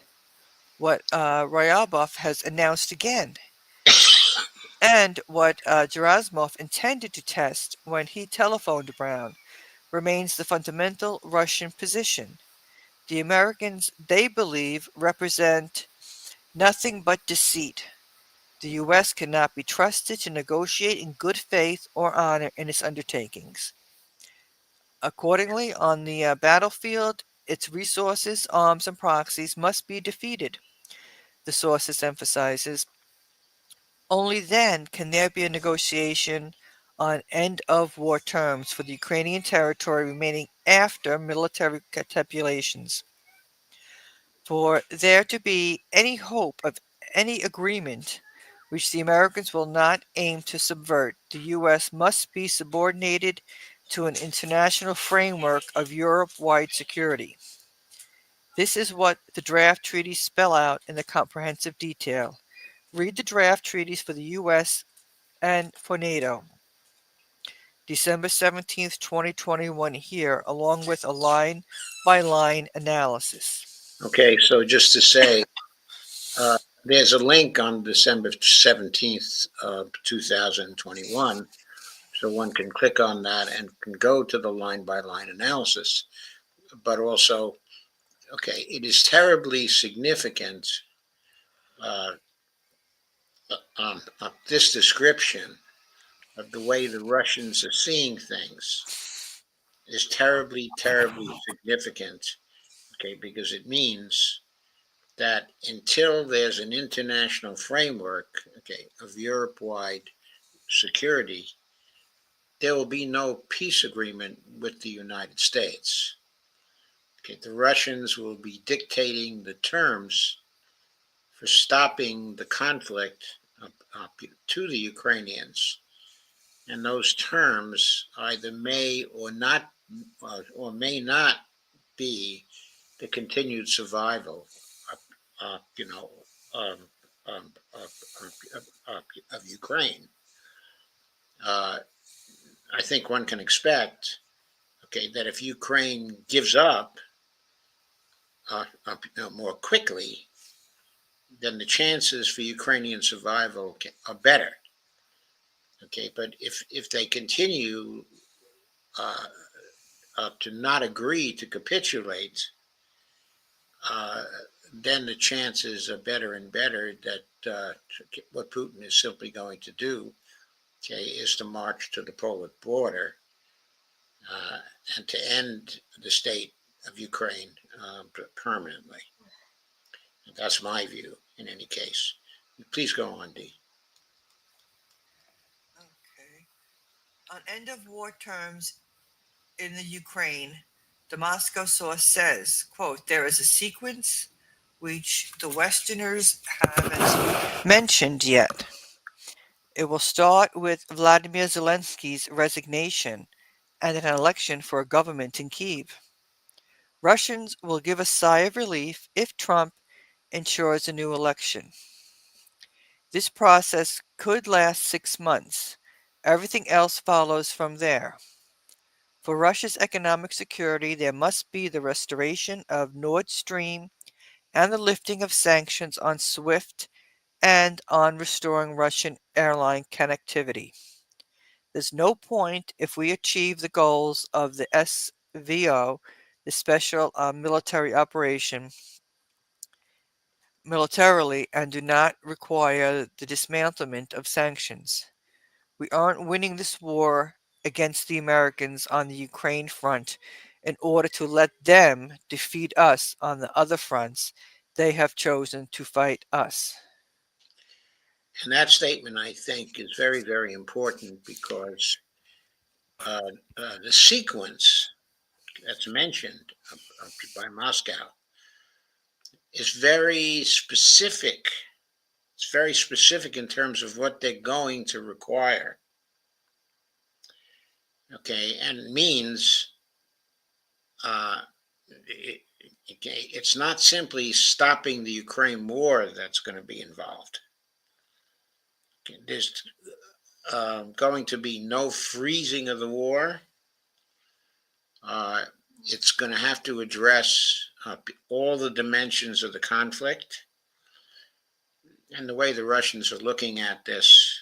what Ryabov has announced again, and what Gerasimov intended to test when he telephoned Brown, remains the fundamental Russian position. The Americans, they believe, represent nothing but deceit. The U.S. cannot be trusted to negotiate in good faith or honor in its undertakings. Accordingly, on the battlefield, its resources, arms, and proxies must be defeated, the sources emphasizes. Only then can there be a negotiation on end of war terms for the Ukrainian territory remaining after military capitulations. For there to be any hope of any agreement which the Americans will not aim to subvert, the U.S. must be subordinated to an international framework of Europe-wide security. This is what the draft treaties spell out in the comprehensive detail. Read the draft treaties for the U.S. and for NATO. December 17th, 2021 here, along with a line-by-line analysis. Okay, so just to say, there's a link on December 17th, 2021. So one can click on that and can go to the line-by-line analysis. But also, okay, it is terribly significant, this description of the way the Russians are seeing things is terribly, terribly significant, okay, because it means that until there's an international framework, okay, of Europe-wide security, there will be no peace agreement with the United States. Okay, the Russians will be dictating the terms for stopping the conflict to the Ukrainians, and those terms either may or may not be the continued survival, uh, you know, um, um, of Ukraine. Uh, I think one can expect, okay, that if Ukraine gives up more quickly, then the chances for Ukrainian survival are better. Okay, but if they continue uh, to not agree to capitulate, uh, then the chances are better and better that what Putin is simply going to do, okay, is to march to the Polish border uh, and to end the state of Ukraine permanently. That's my view in any case. Please go on, Dee. Okay. On end of war terms in the Ukraine, the Moscow source says, quote, there is a sequence which the Westerners haven't mentioned yet. It will start with Vladimir Zelensky's resignation and an election for a government in Kiev. Russians will give a sigh of relief if Trump ensures a new election. This process could last 6 months. Everything else follows from there. For Russia's economic security, there must be the restoration of Nord Stream and the lifting of sanctions on SWIFT and on restoring Russian airline connectivity. There's no point if we achieve the goals of the SVO, the Special Military Operation, militarily and do not require the dismantlement of sanctions. We aren't winning this war against the Americans on the Ukraine front in order to let them defeat us on the other fronts they have chosen to fight us. And that statement, I think, is very, very important because the sequence that's mentioned by Moscow is very specific. It's very specific in terms of what they're going to require. Okay, and means uh, it, okay, it's not simply stopping the Ukraine war that's going to be involved. Okay, there's going to be no freezing of the war. Uh, it's going to have to address all the dimensions of the conflict. And the way the Russians are looking at this,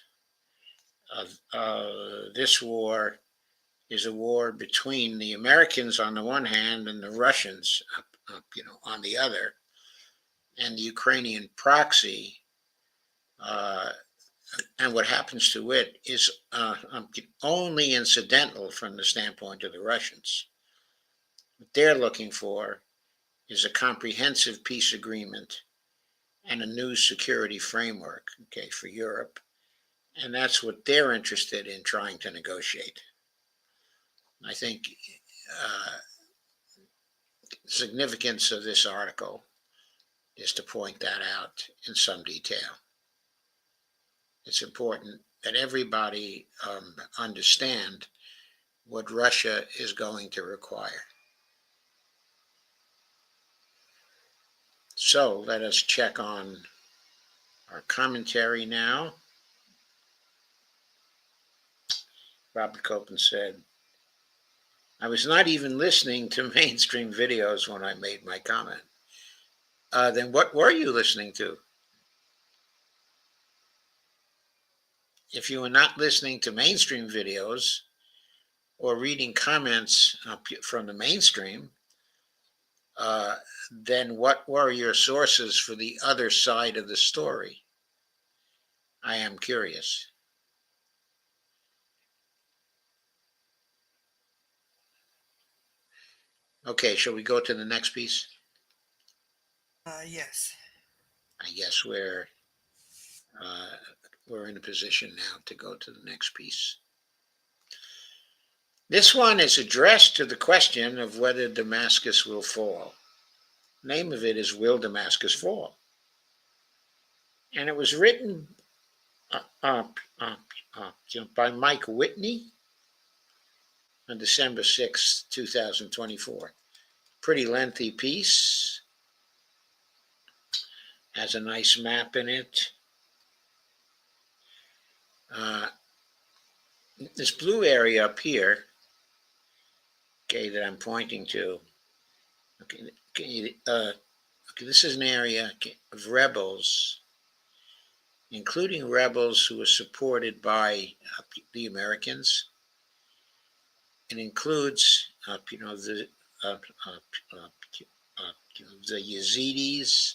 this war is a war between the Americans on the one hand and the Russians, on the other. And the Ukrainian proxy, uh, and what happens to it is only incidental from the standpoint of the Russians. What they're looking for is a comprehensive peace agreement and a new security framework, okay, for Europe. And that's what they're interested in trying to negotiate. I think uh, significance of this article is to point that out in some detail. It's important that everybody understand what Russia is going to require. So let us check on our commentary now. Robert Copeland said, I was not even listening to mainstream videos when I made my comment. Then what were you listening to? If you were not listening to mainstream videos or reading comments from the mainstream, then what were your sources for the other side of the story? I am curious. Okay, shall we go to the next piece? Yes. I guess we're in a position now to go to the next piece. This one is addressed to the question of whether Damascus will fall. The name of it is Will Damascus Fall? And it was written by Mike Whitney on December 6, 2024. Pretty lengthy piece. Has a nice map in it. This blue area up here, okay, that I'm pointing to, okay, this is an area of rebels, including rebels who are supported by the Americans. It includes, the Yazidis,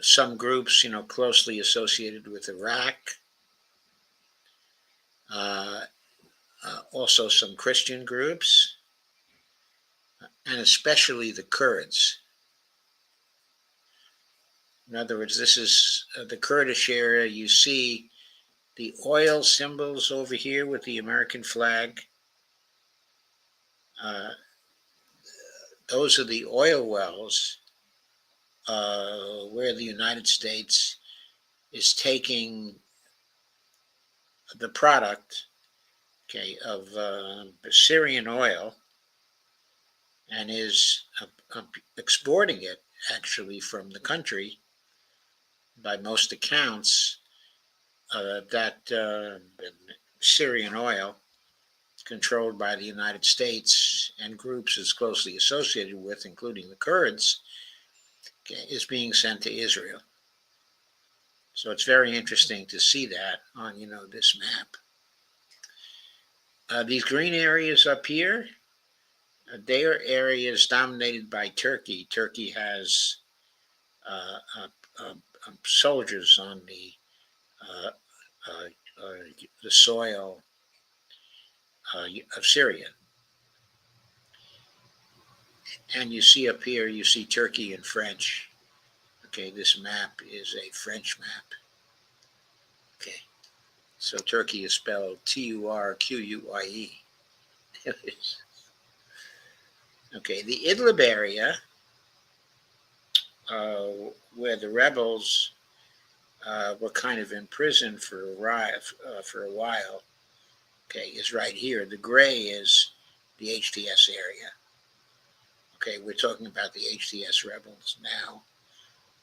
some groups, closely associated with Iraq, also some Christian groups, and especially the Kurds. In other words, this is the Kurdish area. You see the oil symbols over here with the American flag. Those are the oil wells where the United States is taking the product, okay, of Syrian oil and is exporting it actually from the country. By most accounts, that Syrian oil, controlled by the United States and groups it's closely associated with, including the Kurds, okay, is being sent to Israel. So it's very interesting to see that on, this map. These green areas up here, they are areas dominated by Turkey. Turkey has soldiers on the soil of Syria. And you see up here, you see Turkey in French. Okay, this map is a French map. Okay, so Turkey is spelled Turquie. Okay, the Idlib area, where the rebels were kind of imprisoned for a while, okay, is right here. The gray is the HTS area. Okay, we're talking about the HTS rebels now.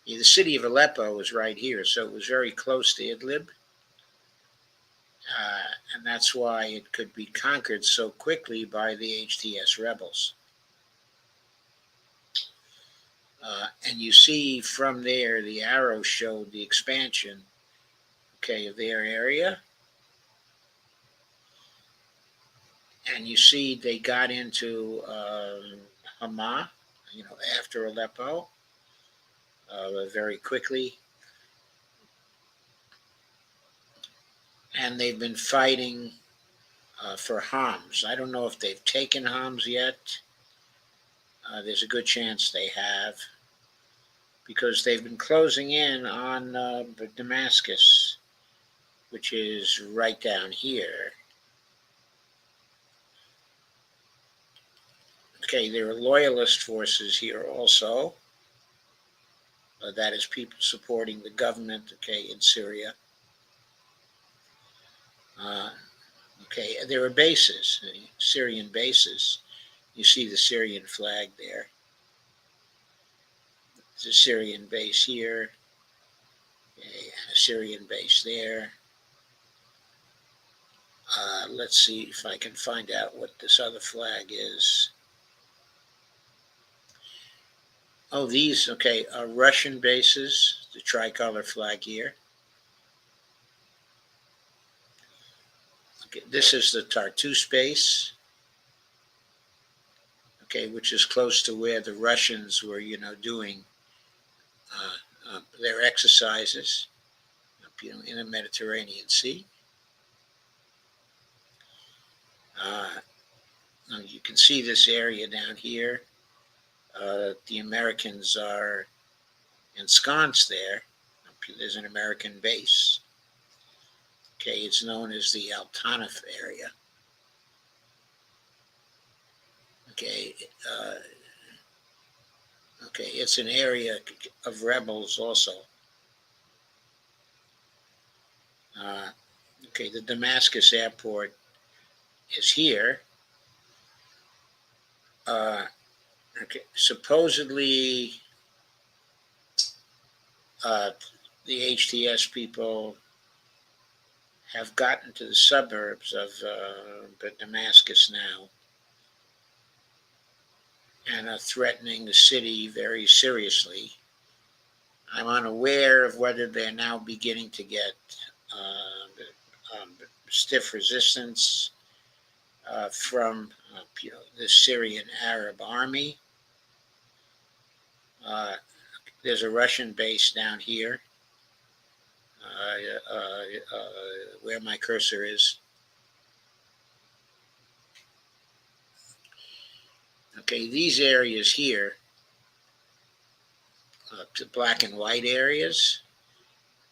The city of Aleppo is right here, so it was very close to Idlib. And that's why it could be conquered so quickly by the HTS rebels. And you see from there, the arrow showed the expansion, okay, of their area. And you see they got into Hama, after Aleppo, very quickly. And they've been fighting for Homs. I don't know if they've taken Homs yet. There's a good chance they have, because they've been closing in on Damascus, which is right down here. Okay, there are loyalist forces here also. That is people supporting the government, okay, in Syria. Okay, there are bases, Syrian bases. You see the Syrian flag there. There's a Syrian base here, a Syrian base there. Let's see if I can find out what this other flag is. Oh, these, okay, are Russian bases, the tricolor flag here. Okay, this is the Tartus base, okay, which is close to where the Russians were, doing their exercises, in the Mediterranean Sea. Now you can see this area down here. The Americans are ensconced there. There's an American base. Okay, it's known as the Al Tanif area. Okay, okay, it's an area of rebels also. Okay, the Damascus airport is here. Okay, supposedly the HTS people have gotten to the suburbs of Damascus now and are threatening the city very seriously. I'm unaware of whether they're now beginning to get stiff resistance from the Syrian Arab army. There's a Russian base down here where my cursor is. Okay, these areas here, the black and white areas,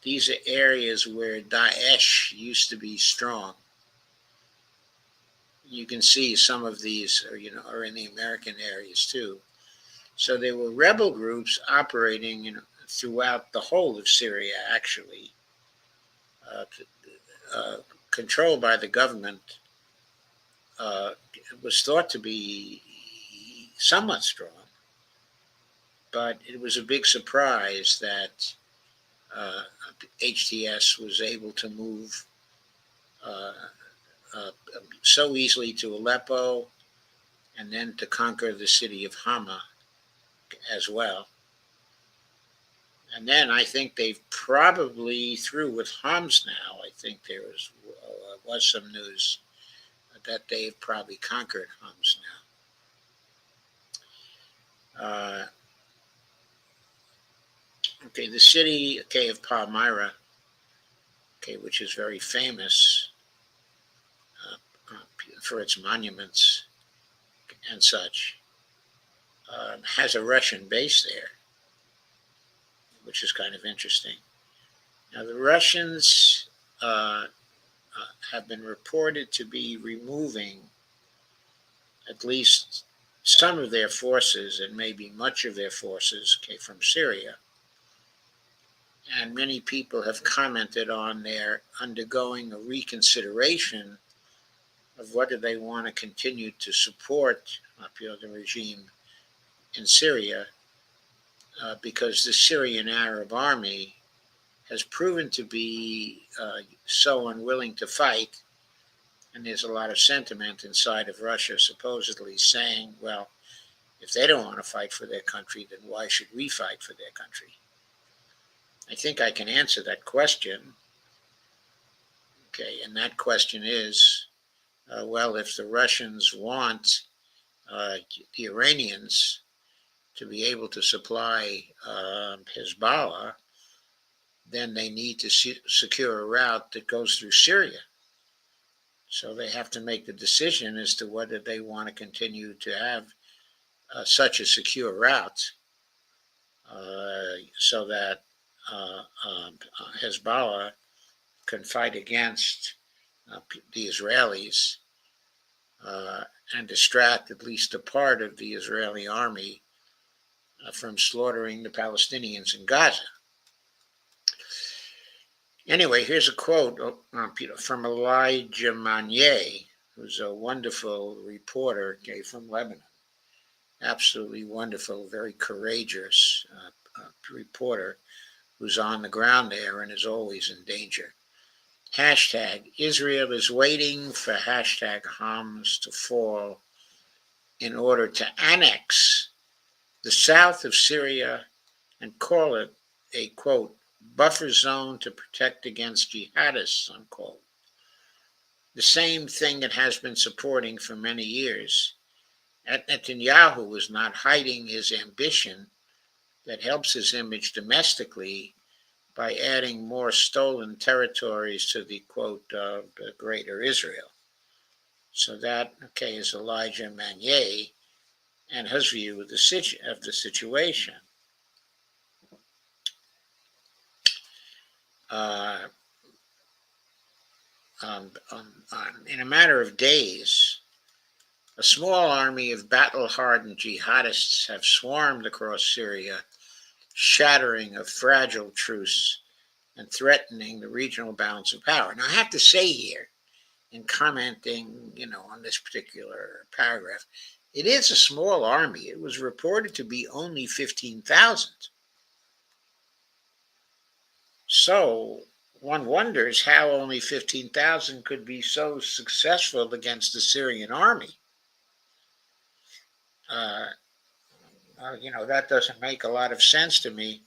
these are areas where Daesh used to be strong. You can see some of these are in the American areas too. So there were rebel groups operating throughout the whole of Syria, actually, controlled by the government. It was thought to be somewhat strong, but it was a big surprise that HTS was able to move so easily to Aleppo and then to conquer the city of Hama as well. And then I think they've probably through with Homs now. I think there was some news that they've probably conquered Homs now. Okay, the city, of Palmyra, which is very famous for its monuments and such, has a Russian base there, which is kind of interesting. Now, the Russians have been reported to be removing at least some of their forces and maybe much of their forces from Syria. And many people have commented on their undergoing a reconsideration of whether they want to continue to support the regime in Syria because the Syrian Arab army has proven to be so unwilling to fight. And there's a lot of sentiment inside of Russia supposedly saying, well, if they don't want to fight for their country, then why should we fight for their country? I think I can answer that question. Okay, and that question is, well, if the Russians want the Iranians to be able to supply Hezbollah, then they need to secure a route that goes through Syria. So they have to make the decision as to whether they want to continue to have such a secure route so that Hezbollah can fight against the Israelis and distract at least a part of the Israeli army from slaughtering the Palestinians in Gaza. Anyway, here's a quote from Elijah Manier, who's a wonderful reporter from Lebanon. Absolutely wonderful, very courageous reporter who's on the ground there and is always in danger. Hashtag Israel is waiting for hashtag Hamas to fall in order to annex the south of Syria and call it a, quote, buffer zone to protect against jihadists, unquote. The same thing it has been supporting for many years. Netanyahu is not hiding his ambition that helps his image domestically by adding more stolen territories to the, quote, greater Israel. So that, okay, is Elijah Manier and his view of the situation. In a matter of days, a small army of battle-hardened jihadists have swarmed across Syria, shattering a fragile truce and threatening the regional balance of power. Now, I have to say here, in commenting, on this particular paragraph, it is a small army. It was reported to be only 15,000. So one wonders how only 15,000 could be so successful against the Syrian army. That doesn't make a lot of sense to me.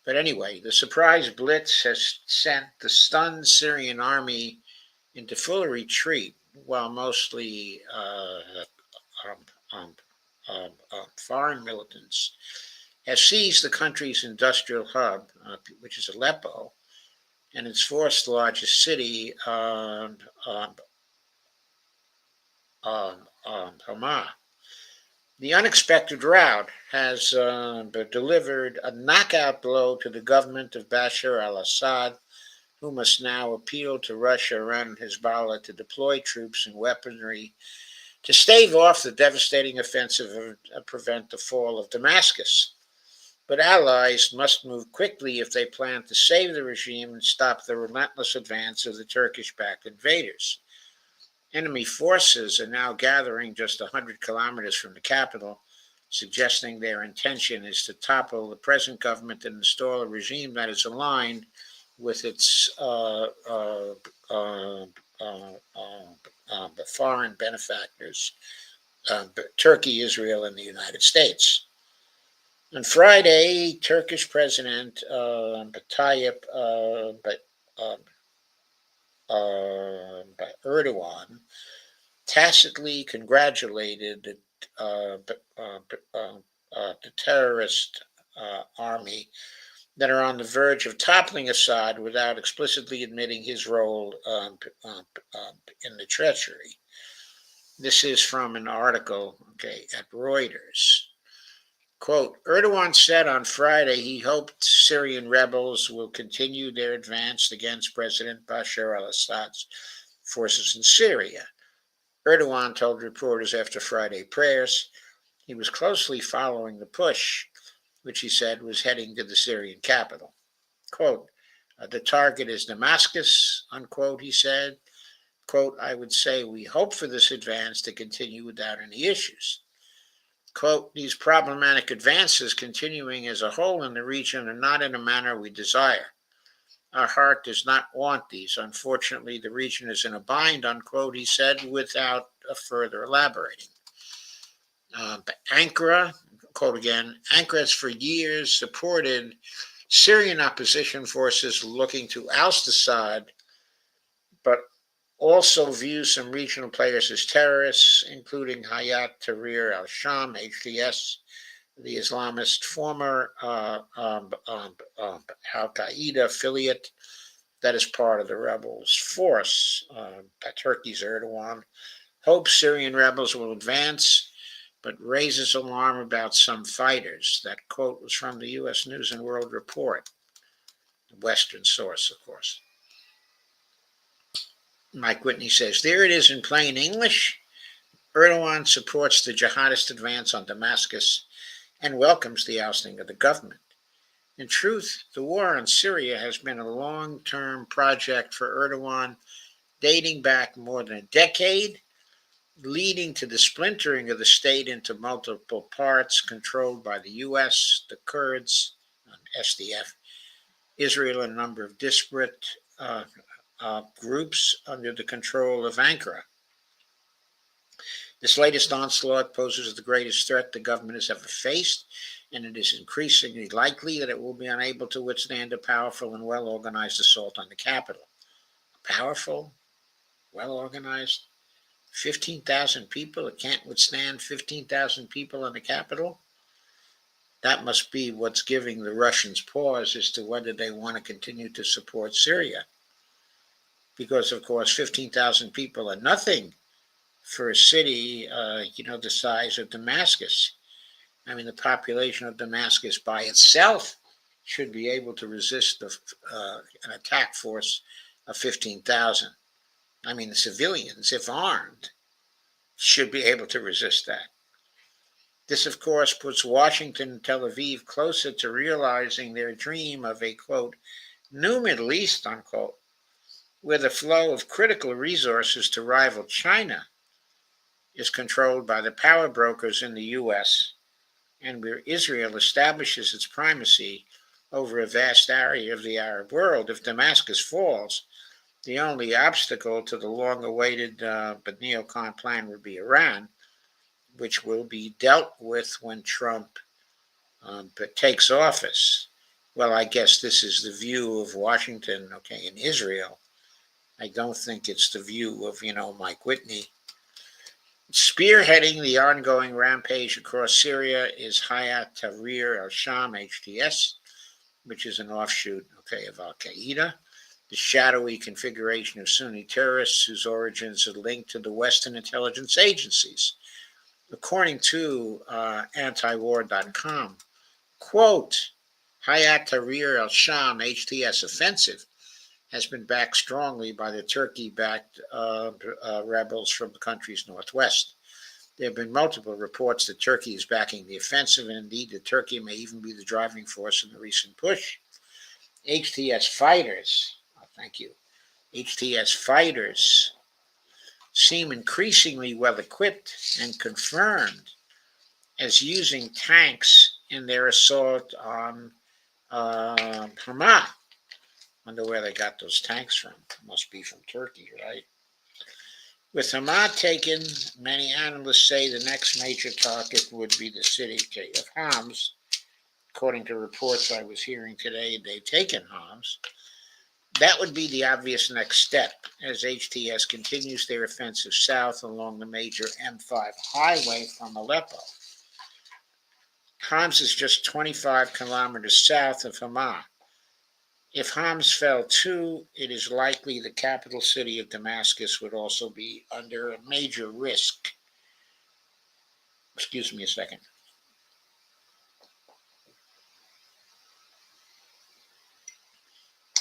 But anyway, the surprise blitz has sent the stunned Syrian army into full retreat, while mostly foreign militants have seized the country's industrial hub, which is Aleppo, and its fourth largest city, Hama. The unexpected rout has delivered a knockout blow to the government of Bashar al-Assad, who must now appeal to Russia, Iran, and Hezbollah to deploy troops and weaponry to stave off the devastating offensive and prevent the fall of Damascus. But allies must move quickly if they plan to save the regime and stop the relentless advance of the Turkish-backed invaders. Enemy forces are now gathering just 100 kilometers from the capital, suggesting their intention is to topple the present government and install a regime that is aligned with its foreign benefactors, Turkey, Israel, and the United States. On Friday, Turkish President Tayyip Erdogan tacitly congratulated the terrorist army that are on the verge of toppling Assad without explicitly admitting his role in the treachery. This is from an article, at Reuters. Quote, Erdogan said on Friday he hoped Syrian rebels will continue their advance against President Bashar al-Assad's forces in Syria. Erdogan told reporters after Friday prayers he was closely following the push, which he said was heading to the Syrian capital. Quote, the target is Damascus, unquote, he said. Quote, I would say we hope for this advance to continue without any issues. Quote, these problematic advances continuing as a whole in the region are not in a manner we desire. Our heart does not want these. Unfortunately, the region is in a bind, unquote, he said, without further elaborating. Ankara, quote again, Ankara has for years supported Syrian opposition forces looking to oust Assad, but also views some regional players as terrorists, including Hayat Tahrir al-Sham, HTS, the Islamist former Al-Qaeda affiliate that is part of the rebels' force. Turkey's Erdogan hopes Syrian rebels will advance, but raises alarm about some fighters. That quote was from the U.S. News and World Report, a Western source, of course. Mike Whitney says, there it is in plain English. Erdogan supports the jihadist advance on Damascus and welcomes the ousting of the government. In truth, the war on Syria has been a long-term project for Erdogan dating back more than a decade, leading to the splintering of the state into multiple parts controlled by the U.S., the Kurds, SDF, Israel, and a number of disparate groups under the control of Ankara. This latest onslaught poses the greatest threat the government has ever faced, and it is increasingly likely that it will be unable to withstand a powerful and well-organized assault on the capital. Powerful, well-organized, 15,000 people? It can't withstand 15,000 people in the capital? That must be what's giving the Russians pause as to whether they want to continue to support Syria. Because, of course, 15,000 people are nothing for a city, the size of Damascus. I mean, the population of Damascus by itself should be able to resist an attack force of 15,000. I mean, the civilians, if armed, should be able to resist that. This, of course, puts Washington and Tel Aviv closer to realizing their dream of a, quote, new Middle East, unquote, where the flow of critical resources to rival China is controlled by the power brokers in the U.S., and where Israel establishes its primacy over a vast area of the Arab world. If Damascus falls, the only obstacle to the long-awaited but neocon plan would be Iran, which will be dealt with when Trump takes office. Well, I guess this is the view of Washington, in Israel. I don't think it's the view of, Mike Whitney. Spearheading the ongoing rampage across Syria is Hayat Tahrir al-Sham, HTS, which is an offshoot, of al-Qaeda, the shadowy configuration of Sunni terrorists whose origins are linked to the Western intelligence agencies. According to antiwar.com, quote, Hayat Tahrir al-Sham, HTS offensive has been backed strongly by the Turkey-backed rebels from the country's northwest. There have been multiple reports that Turkey is backing the offensive, and indeed that Turkey may even be the driving force in the recent push. HTS fighters seem increasingly well-equipped and confirmed as using tanks in their assault on Hama. Wonder where they got those tanks from. Must be from Turkey, right? With Hama taken, many analysts say the next major target would be the city of Homs. According to reports I was hearing today, they've taken Homs. That would be the obvious next step as HTS continues their offensive south along the major M5 highway from Aleppo. Homs is just 25 kilometers south of Hama. If Homs fell too, it is likely the capital city of Damascus would also be under a major risk. Excuse me a second.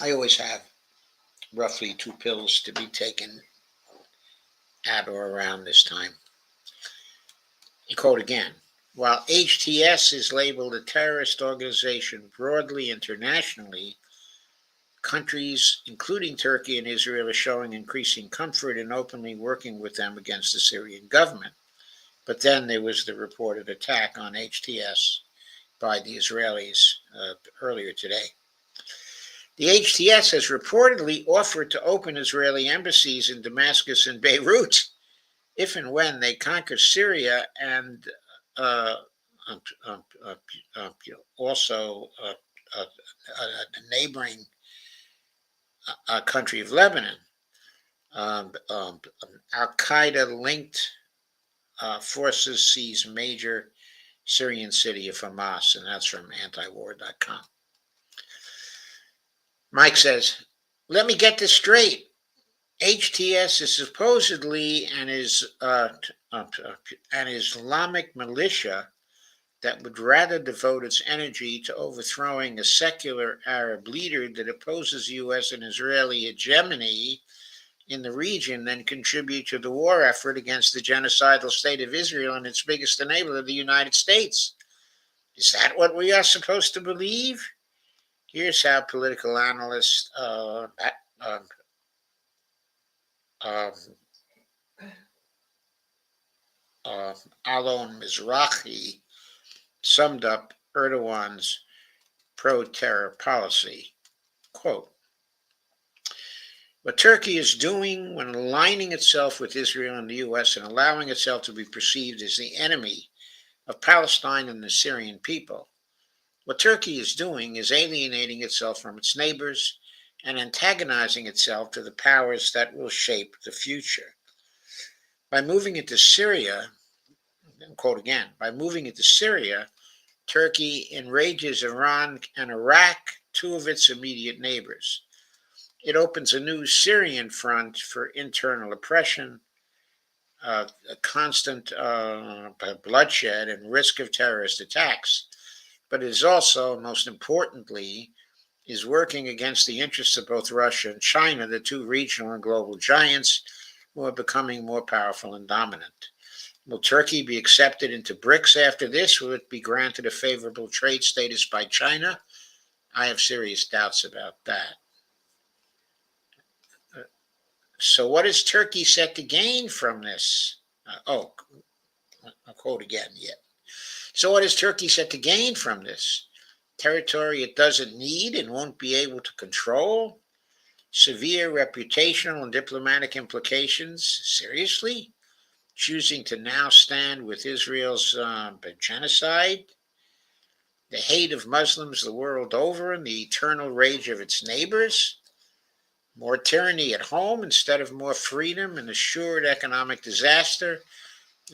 I always have roughly 2 pills to be taken at or around this time. I quote again. While HTS is labeled a terrorist organization broadly internationally, countries, including Turkey and Israel, are showing increasing comfort in openly working with them against the Syrian government. But then there was the reported attack on HTS by the Israelis earlier today. The HTS has reportedly offered to open Israeli embassies in Damascus and Beirut if and when they conquer Syria and also the neighboring country of Lebanon. Al-Qaeda-linked forces seize major Syrian city of Hamas, and that's from antiwar.com. Mike says, let me get this straight. HTS is supposedly an Islamic militia that would rather devote its energy to overthrowing a secular Arab leader that opposes U.S. and Israeli hegemony in the region than contribute to the war effort against the genocidal state of Israel and its biggest enabler, the United States. Is that what we are supposed to believe? Here's how political analyst um, um, Alon Mizrahi summed up Erdogan's pro-terror policy. Quote, what Turkey is doing when aligning itself with Israel and the U.S. and allowing itself to be perceived as the enemy of Palestine and the Syrian people, what Turkey is doing is alienating itself from its neighbors and antagonizing itself to the powers that will shape the future. By moving into Syria, quote again, by moving into Syria, Turkey enrages Iran and Iraq, two of its immediate neighbors. It opens a new Syrian front for internal oppression, a constant bloodshed, and risk of terrorist attacks. But it is also, most importantly, is working against the interests of both Russia and China, the two regional and global giants who are becoming more powerful and dominant. Will Turkey be accepted into BRICS after this? Will it be granted a favorable trade status by China? I have serious doubts about that. So what is Turkey set to gain from this? I'll quote again yet. So what is Turkey set to gain from this? Territory it doesn't need and won't be able to control? Severe reputational and diplomatic implications? Seriously? Choosing to now stand with Israel's genocide? The hate of Muslims the world over and the eternal rage of its neighbors? More tyranny at home instead of more freedom and assured economic disaster?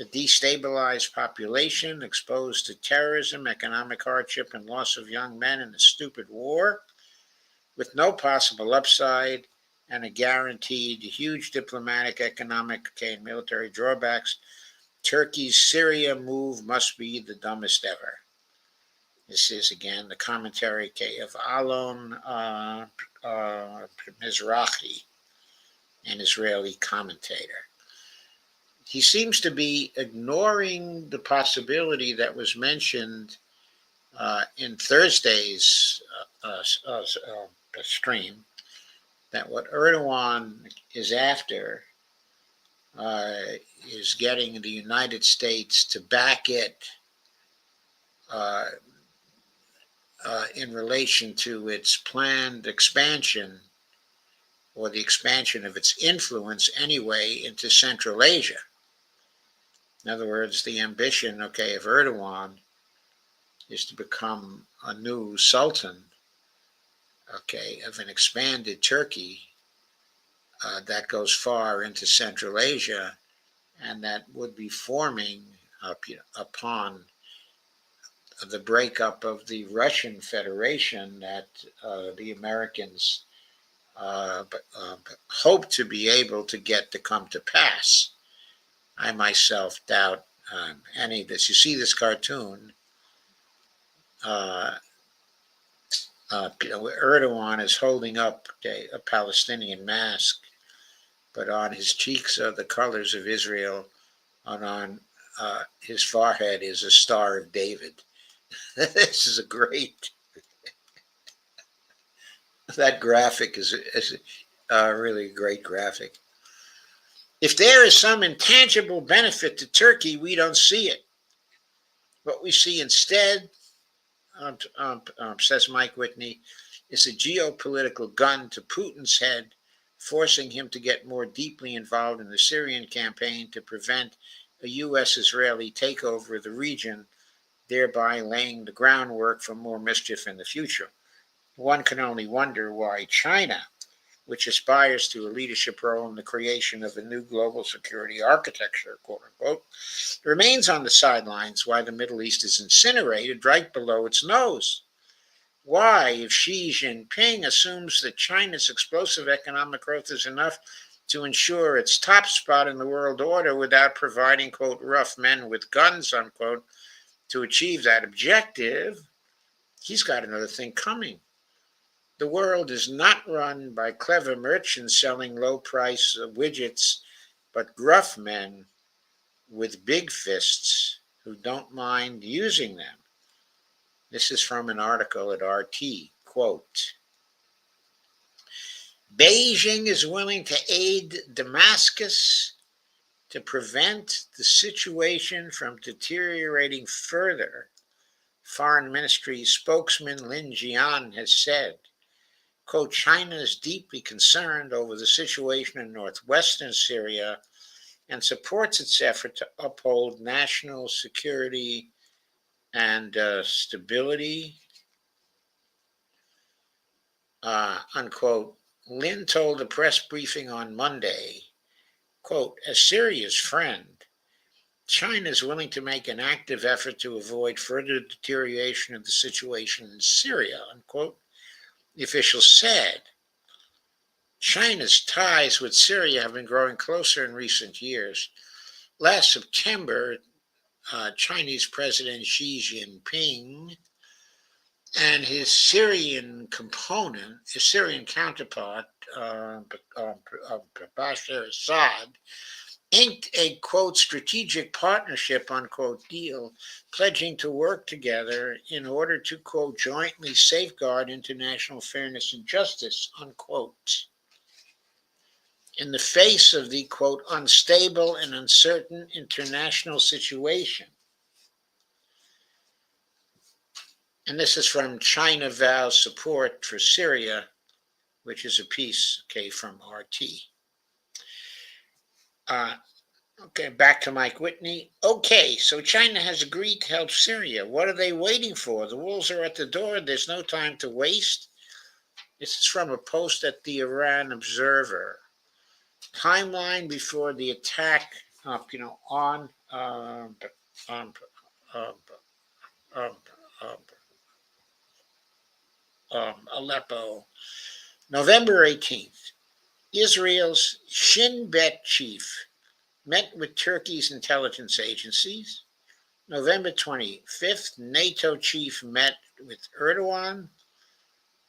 A destabilized population exposed to terrorism, economic hardship, and loss of young men in a stupid war? With no possible upside and a guaranteed huge diplomatic, economic, and military drawbacks, Turkey's Syria move must be the dumbest ever. This is, again, the commentary of Alon Mizrahi, an Israeli commentator. He seems to be ignoring the possibility that was mentioned in Thursday's stream, that what Erdogan is after is getting the United States to back it in relation to its planned expansion, or the expansion of its influence anyway, into Central Asia. In other words, the ambition, of Erdogan is to become a new sultan, of an expanded Turkey that goes far into Central Asia, and that would be forming upon the breakup of the Russian Federation that the Americans hope to be able to get to come to pass. I myself doubt any of this. You see this cartoon, Erdogan is holding up a Palestinian mask, but on his cheeks are the colors of Israel, and on his forehead is a Star of David. This is a great, that graphic is really a great graphic. If there is some intangible benefit to Turkey, we don't see it. What we see instead, says Mike Whitney, is a geopolitical gun to Putin's head, forcing him to get more deeply involved in the Syrian campaign to prevent a U.S.-Israeli takeover of the region, thereby laying the groundwork for more mischief in the future. One can only wonder why China, which aspires to a leadership role in the creation of a new global security architecture, quote unquote, remains on the sidelines while the Middle East is incinerated right below its nose. Why, if Xi Jinping assumes that China's explosive economic growth is enough to ensure its top spot in the world order without providing, quote, rough men with guns, unquote, to achieve that objective, he's got another thing coming. The world is not run by clever merchants selling low price widgets, but gruff men with big fists who don't mind using them. This is from an article at RT. Quote, Beijing is willing to aid Damascus to prevent the situation from deteriorating further, Foreign Ministry spokesman Lin Jian has said. Quote, China is deeply concerned over the situation in northwestern Syria and supports its effort to uphold national security and stability, unquote. Lin told a press briefing on Monday, quote, as Syria's friend, China is willing to make an active effort to avoid further deterioration of the situation in Syria, unquote. The official said, China's ties with Syria have been growing closer in recent years. Last September, Chinese President Xi Jinping and his Syrian counterpart, Bashar Assad, inked a, quote, strategic partnership, unquote, deal, pledging to work together in order to, quote, jointly safeguard international fairness and justice, unquote. In the face of the, quote, unstable and uncertain international situation. And this is from China vows support for Syria, which is a piece, okay, from RT. Okay, back to Mike Whitney. Okay, so China has agreed to help Syria. What are they waiting for? The wolves are at the door. There's no time to waste. This is from a post at the Iran Observer. Timeline before the attack, on um, um, um, Aleppo. November 18th, Israel's Shin Bet chief met with Turkey's intelligence agencies. November 25th, NATO chief met with Erdogan.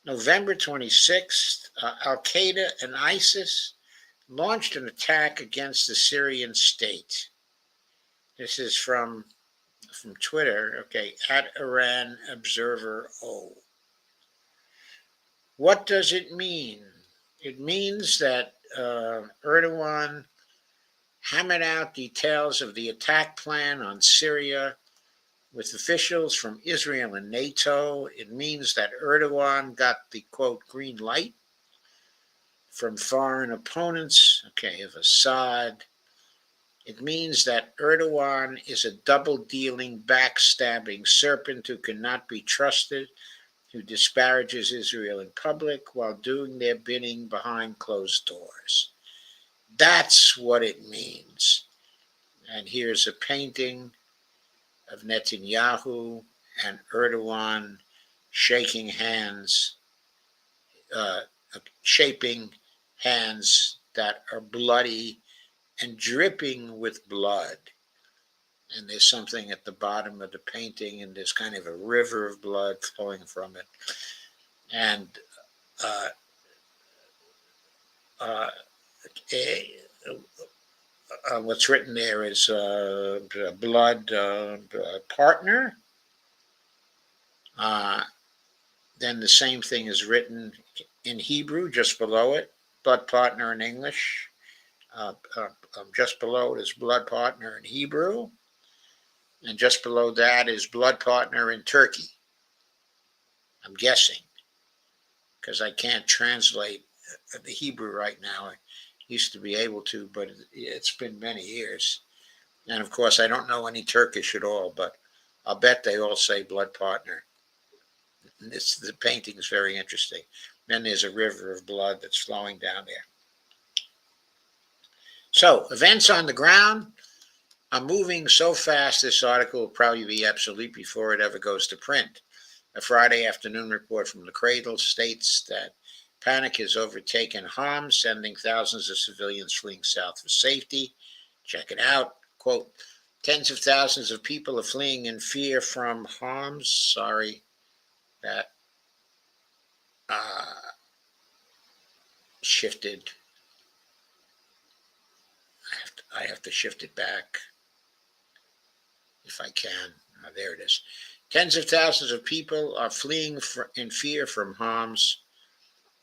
November 26th, Al Qaeda and ISIS launched an attack against the Syrian state. This is from Twitter, okay, at Iran Observer O. What does it mean? It means that Erdogan hammered out details of the attack plan on Syria with officials from Israel and NATO. It means that Erdogan got the, quote, green light from foreign opponents, okay, of Assad. It means that Erdogan is a double-dealing, backstabbing serpent who cannot be trusted, who disparages Israel in public while doing their bidding behind closed doors. That's what it means. And here's a painting of Netanyahu and Erdogan shaking hands, uh, shaping hands that are bloody and dripping with blood. And there's something at the bottom of the painting, and there's kind of a river of blood flowing from it. And what's written there is blood partner. Then the same thing is written in Hebrew just below it, blood partner in English. Just below it is blood partner in Hebrew. And just below that is blood partner in Turkey. I'm guessing, because I can't translate the Hebrew right now. I used to be able to, but it's been many years. And of course, I don't know any Turkish at all, but I'll bet they all say blood partner. The painting is very interesting. Then there's a river of blood that's flowing down there. So, events on the ground. I'm moving so fast, this article will probably be obsolete before it ever goes to print. A Friday afternoon report from the Cradle states that panic has overtaken Homs, sending thousands of civilians fleeing south for safety. Check it out. Quote, tens of thousands of people are fleeing in fear from Homs. Sorry, that shifted. I have to shift it back if I can. There it is. Tens of thousands of people are fleeing in fear from Homs,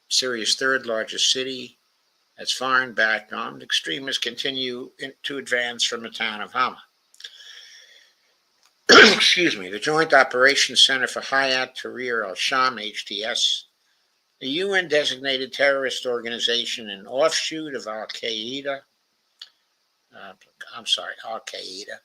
Syria's third largest city. As foreign-backed armed extremists continue to advance from the town of Hama. Excuse me. The Joint Operations Center for Hayat Tahrir al-Sham, HTS, a UN-designated terrorist organization and offshoot of Al-Qaeda, Al-Qaeda,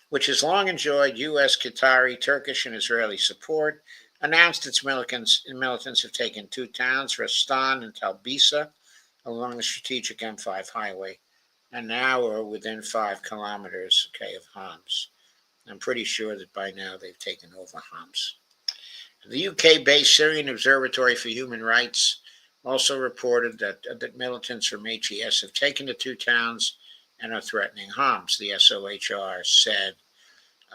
which has long enjoyed U.S., Qatari, Turkish, and Israeli support, announced its militants have taken two towns, Rastan and Talbisa, along the strategic M5 highway, and now are within 5 kilometers of Homs. I'm pretty sure that by now they've taken over Homs. The UK-based Syrian Observatory for Human Rights also reported that militants from HES have taken the two towns and are threatening Homs. The SOHR said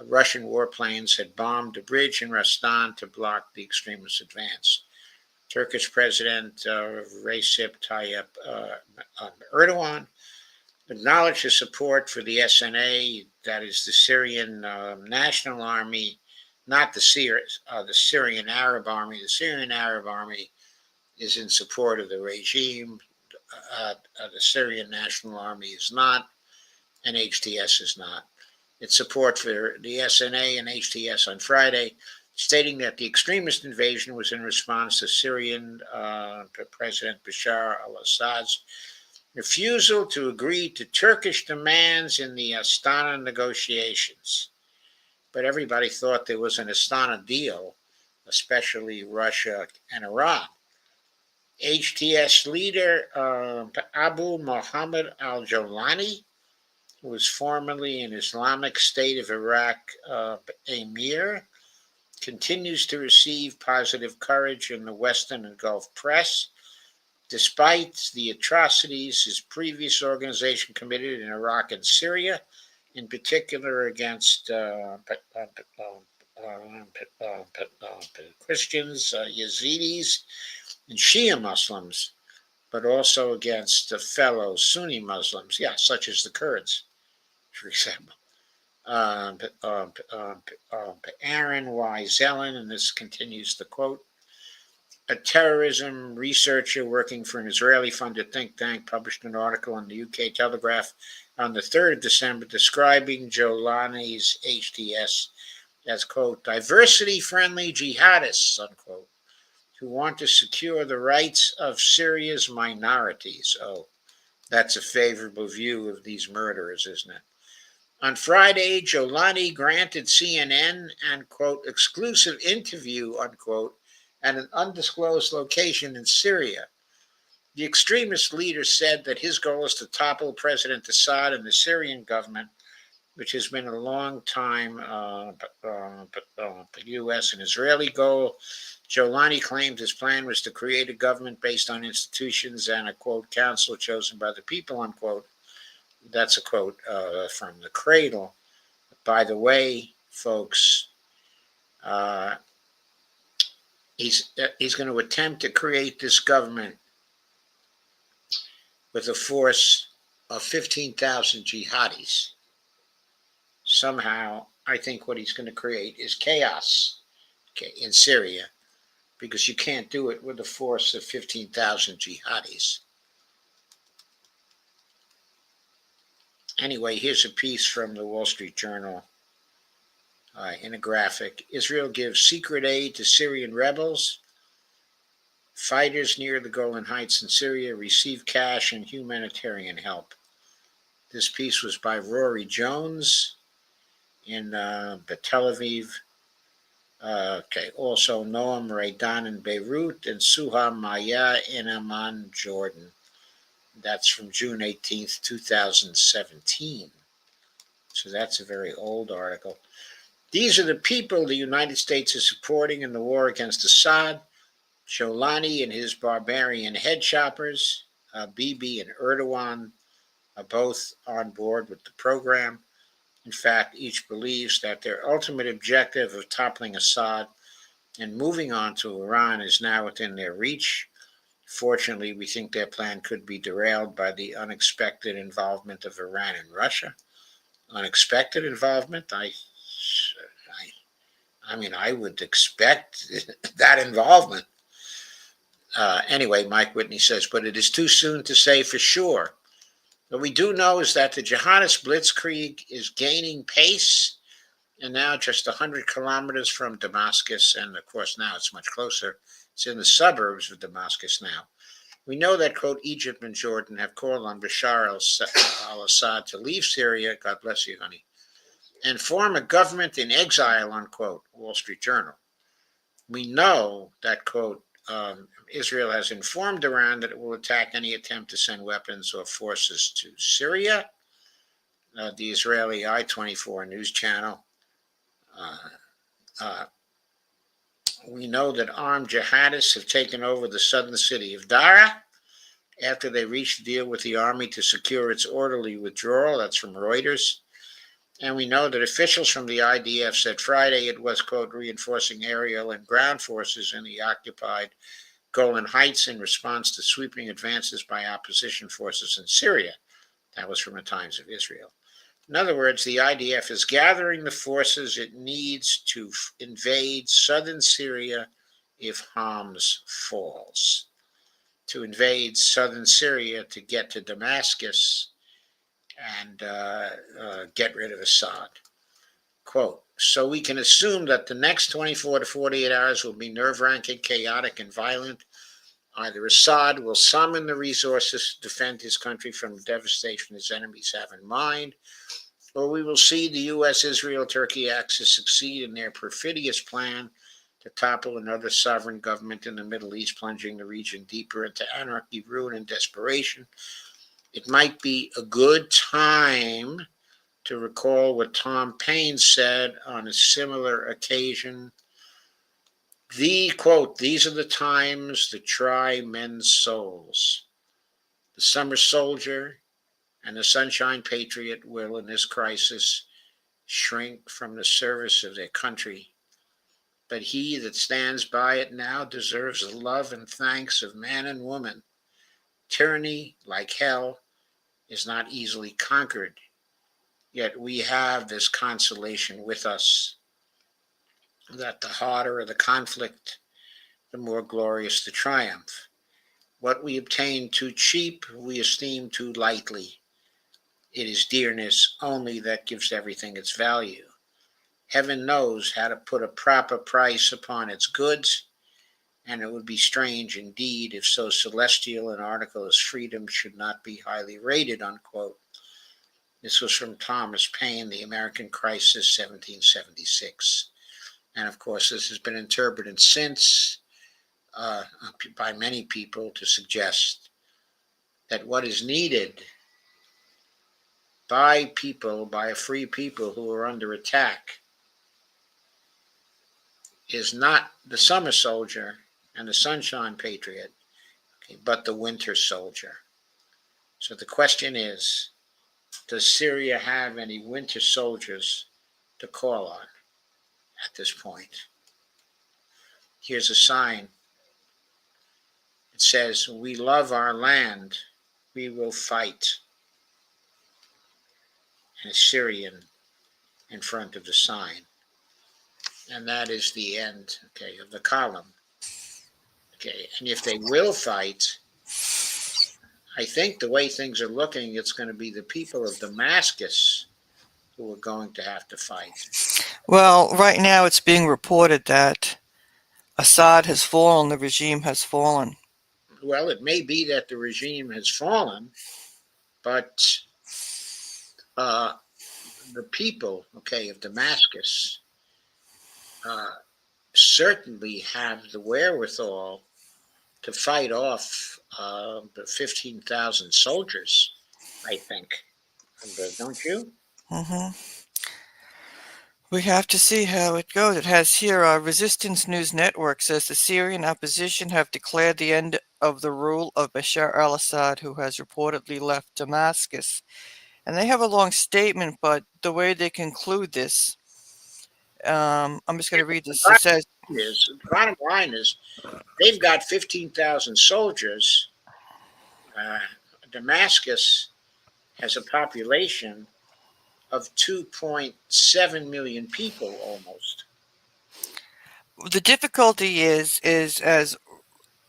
Russian warplanes had bombed a bridge in Rastan to block the extremists' advance. Turkish President Recep Tayyip Erdogan acknowledged his support for the SNA, that is the Syrian National Army, not the Syrian Arab Army. The Syrian Arab Army is in support of the regime. The Syrian National Army is not, and HTS is not. Its support for the SNA and HTS on Friday, stating that the extremist invasion was in response to Syrian President Bashar al-Assad's refusal to agree to Turkish demands in the Astana negotiations. But everybody thought there was an Astana deal, especially Russia and Iran. HTS leader Abu Muhammad al-Jolani, who was formerly an Islamic State of Iraq emir, continues to receive positive coverage in the Western and Gulf press, despite the atrocities his previous organization committed in Iraq and Syria, in particular against Christians, Yazidis, and Shia Muslims, but also against fellow Sunni Muslims, such as the Kurds, for example. Aaron Y. Zelen, and this continues the quote, a terrorism researcher working for an Israeli-funded think tank, published an article in the UK Telegraph on the 3rd of December describing Jolani's HTS as, quote, diversity-friendly jihadists, unquote, who want to secure the rights of Syria's minorities. Oh, that's a favorable view of these murderers, isn't it? On Friday, Jolani granted CNN an, quote, exclusive interview, unquote, at an undisclosed location in Syria. The extremist leader said that his goal is to topple President Assad and the Syrian government, which has been a long time U.S. and Israeli goal. Jolani claimed his plan was to create a government based on institutions and a, quote, council chosen by the people, unquote. That's a quote from the Cradle. By the way, folks, he's going to attempt to create this government with a force of 15,000 jihadis. Somehow, I think what he's going to create is chaos in Syria, because you can't do it with a force of 15,000 jihadis. Anyway, here's a piece from the Wall Street Journal in a graphic. Israel gives secret aid to Syrian rebels. Fighters near the Golan Heights in Syria receive cash and humanitarian help. This piece was by Rory Jones in Tel Aviv. Also Noam Raidan in Beirut and Suha Maya in Amman, Jordan. That's from June 18th, 2017. So that's a very old article. These are the people the United States is supporting in the war against Assad. Jolani and his barbarian head choppers, Bibi and Erdogan, are both on board with the program. In fact, each believes that their ultimate objective of toppling Assad and moving on to Iran is now within their reach. Fortunately, we think their plan could be derailed by the unexpected involvement of Iran and Russia. Unexpected involvement? I mean, I would expect that involvement. Anyway, Mike Whitney says, but it is too soon to say for sure. What we do know is that the jihadist blitzkrieg is gaining pace, and now just 100 kilometers from Damascus, and of course now it's much closer. It's in the suburbs of Damascus now. We know that, quote, Egypt and Jordan have called on Bashar al-Assad to leave Syria, God bless you, honey, and form a government in exile, unquote, Wall Street Journal. We know that, quote, Israel has informed Iran that it will attack any attempt to send weapons or forces to Syria. The Israeli I-24 news channel. We know that armed jihadists have taken over the southern city of Dara after they reached a deal with the army to secure its orderly withdrawal. That's from Reuters. And we know that officials from the IDF said Friday it was, quote, reinforcing aerial and ground forces in the occupied Golan Heights in response to sweeping advances by opposition forces in Syria. That was from the Times of Israel. In other words, the IDF is gathering the forces it needs to invade southern Syria if Homs falls. To invade southern Syria to get to Damascus and get rid of Assad. Quote, so we can assume that the next 24 to 48 hours will be nerve-wracking, chaotic, and violent. Either Assad will summon the resources to defend his country from the devastation his enemies have in mind, or we will see the U.S., Israel, Turkey axis succeed in their perfidious plan to topple another sovereign government in the Middle East, plunging the region deeper into anarchy, ruin, and desperation. It might be a good time to recall what Tom Paine said on a similar occasion. Quote, these are the times that try men's souls. The summer soldier and the sunshine patriot will, in this crisis, shrink from the service of their country. But he that stands by it now deserves the love and thanks of man and woman. Tyranny, like hell, is not easily conquered. Yet we have this consolation with us that the harder the conflict, the more glorious the triumph. What we obtain too cheap, we esteem too lightly. It is dearness only that gives everything its value. Heaven knows how to put a proper price upon its goods, and it would be strange indeed if so celestial an article as freedom should not be highly rated, unquote. This was from Thomas Paine, The American Crisis, 1776. And of course, this has been interpreted since by many people to suggest that what is needed by people, by a free people who are under attack, is not the summer soldier and the sunshine patriot, okay, but the winter soldier. So the question is, does Syria have any winter soldiers to call on at this point? Here's a sign. It says, we love our land, we will fight. And a Syrian in front of the sign. And that is the end, okay, of the column. Okay, and if they will fight, I think the way things are looking, it's going to be the people of Damascus who are going to have to fight. Well, right now it's being reported that Assad has fallen, the regime has fallen. Well, it may be that the regime has fallen, but the people, okay, of Damascus certainly have the wherewithal to fight off the 15,000 soldiers, I think. Don't you? Mm-hmm. We have to see how it goes. It has here, Resistance News Network says the Syrian opposition have declared the end of the rule of Bashar al-Assad, who has reportedly left Damascus. And they have a long statement, but the way they conclude this, I'm just going to read this. It says, is, the bottom line is, they've got 15,000 soldiers. Uh, Damascus has a population of 2.7 million people almost. The difficulty is as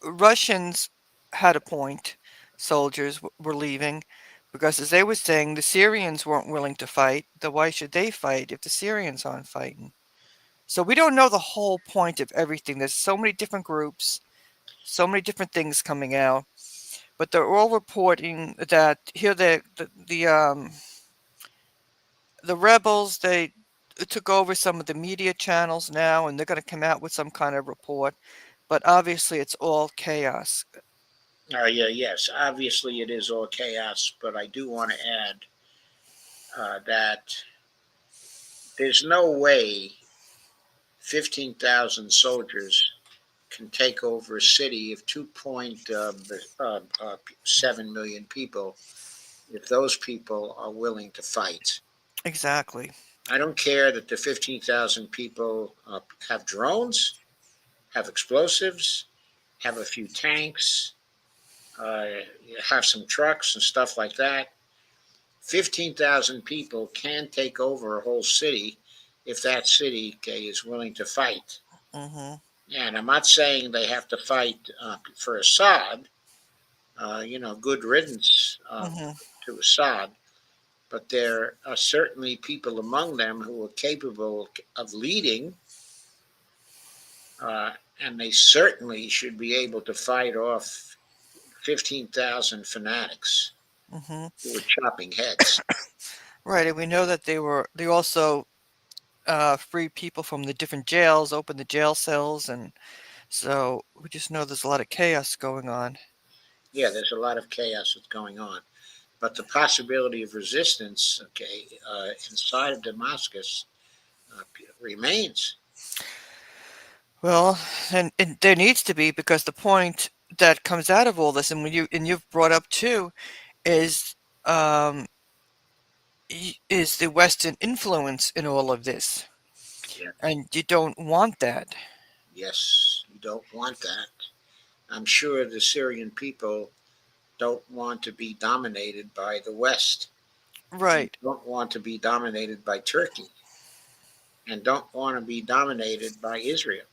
Russians had a point, soldiers were leaving because, as they were saying, the Syrians weren't willing to fight. Then why should they fight if the Syrians aren't fighting? So we don't know the whole point of everything. There's so many different groups, so many different things coming out, but they're all reporting that here the rebels, they took over some of the media channels now, and they're going to come out with some kind of report. But obviously, it's all chaos. Yeah, yes, obviously it is all chaos, but I do want to add that there's no way 15,000 soldiers can take over a city of 2.7 million people if those people are willing to fight. Exactly. I don't care that the 15,000 people have drones, have explosives, have a few tanks, uh, have some trucks and stuff like that. 15,000 people can take over a whole city if that city, okay, is willing to fight. Mm-hmm. And I'm not saying they have to fight for Assad. Good riddance Mm-hmm. to Assad. But there are certainly people among them who are capable of leading, and they certainly should be able to fight off 15,000 fanatics Mm-hmm. who are chopping heads. Right, and we know that they also freed people from the different jails, opened the jail cells, and so we just know there's a lot of chaos going on. Yeah, there's a lot of chaos that's going on. But the possibility of resistance, okay, inside of Damascus uh, remains. Well, and there needs to be, because the point that comes out of all this, and you've brought up too, is um, is the Western influence in all of this, Yeah. and you don't want that. Yes, you don't want that. I'm sure the Syrian people don't want to be dominated by the West, and Right. don't want to be dominated by Turkey, and don't want to be dominated by Israel.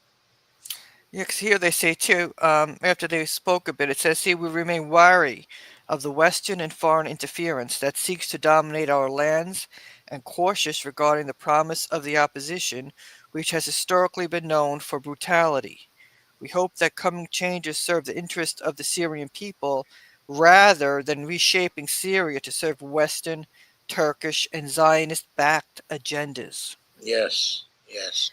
Yeah, 'cause here they say too, after they spoke a bit, it says here we remain wary of the Western and foreign interference that seeks to dominate our lands and cautious regarding the promise of the opposition, which has historically been known for brutality. We hope that coming changes serve the interest of the Syrian people rather than reshaping Syria to serve Western, Turkish, and Zionist backed agendas. Yes, yes,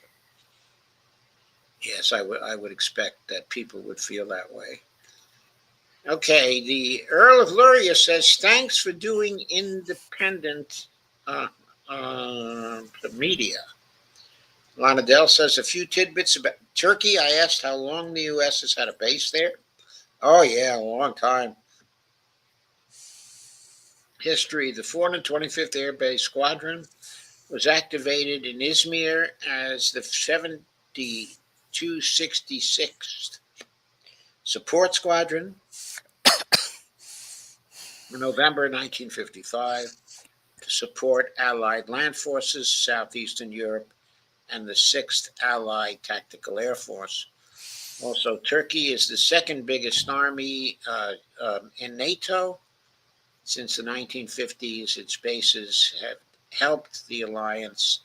yes. I would expect that people would feel that way. Okay, the Earl of Luria says thanks for doing independent uh, media. Lana Dell says a few tidbits about Turkey. I asked how long the U.S. has had a base there. Oh, yeah, a long time. History: the 425th Air Base Squadron was activated in Izmir as the 7266th Support Squadron in November 1955 to support Allied land forces, Southeastern Europe, and the 6th Allied Tactical Air Force. Also, Turkey is the second biggest army in NATO. Since the 1950s, its bases have helped the alliance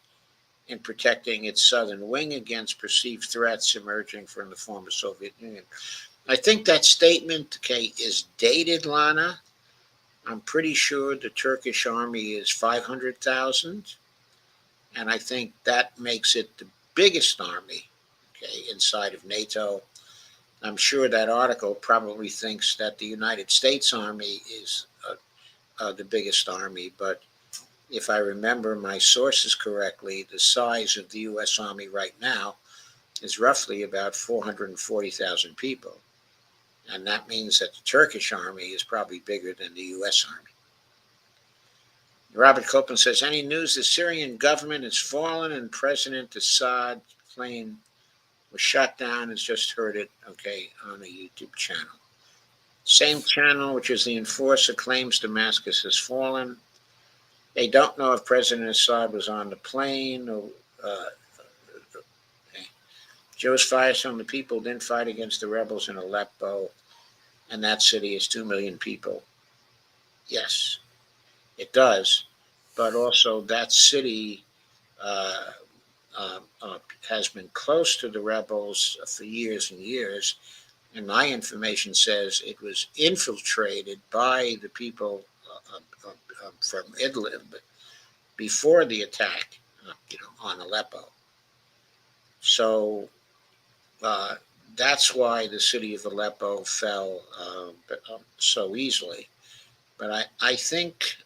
in protecting its southern wing against perceived threats emerging from the former Soviet Union. I think that statement, okay, is dated, Lana. I'm pretty sure the Turkish army is 500,000, and I think that makes it the biggest army, okay, inside of NATO. I'm sure that article probably thinks that the United States Army is the biggest army, but if I remember my sources correctly, the size of the U.S. Army right now is roughly about 440,000 people. And that means that the Turkish army is probably bigger than the U.S. Army. Robert Copeland says, any news the Syrian government has fallen and President Assad claimed was shot down. Has just heard it, okay, on a YouTube channel. Same channel, which is the enforcer, claims Damascus has fallen. They don't know if President Assad was on the plane or. Okay. Joe's Firestone, the people didn't fight against the rebels in Aleppo, and that city is 2 million people. Yes, it does. But also, that city uh, has been close to the rebels for years and years. And my information says it was infiltrated by the people from Idlib before the attack, on Aleppo. So uh, that's why the city of Aleppo fell so easily. But I think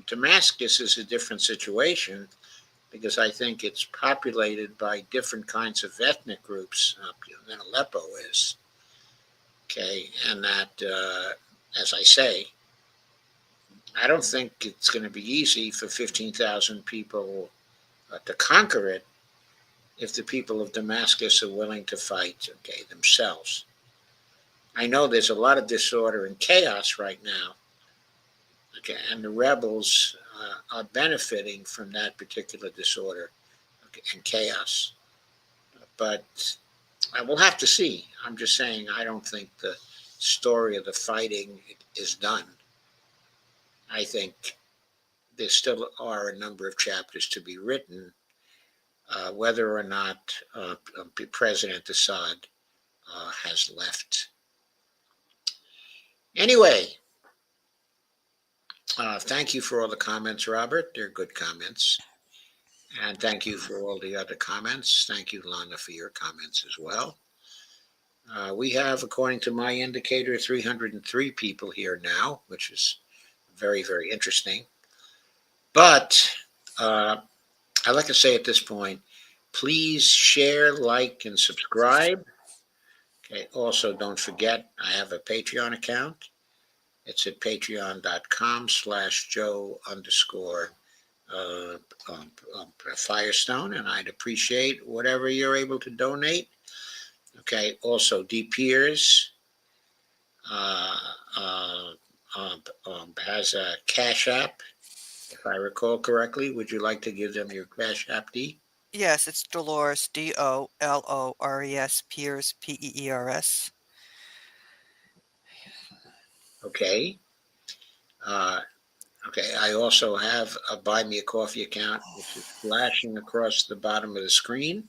Damascus is a different situation because I think it's populated by different kinds of ethnic groups than Aleppo is. Okay, and that, as I say, I don't think it's going to be easy for 15,000 people to conquer it if the people of Damascus are willing to fight, okay, themselves. I know there's a lot of disorder and chaos right now, okay, and the rebels are benefiting from that particular disorder, okay, and chaos. But I will have to see. I'm just saying I don't think the story of the fighting is done. I think there still are a number of chapters to be written, whether or not President Assad has left. Anyway, thank you for all the comments, Robert. They're good comments. And thank you for all the other comments. Thank you, Lana, for your comments as well. We have, according to my indicator, 303 people here now, which is very, very interesting. But I'd like to say at this point, please share, like, and subscribe. Okay. Also, don't forget, I have a Patreon account. It's at patreon.com/Joe underscore Firestone, and I'd appreciate whatever you're able to donate. Okay. Also, DPeers has a Cash App, if I recall correctly. Would you like to give them your Cash App, D? Yes, it's Dolores, Dolores, Peers, Peers. Okay. Okay. I also have a Buy Me a Coffee account, which is flashing across the bottom of the screen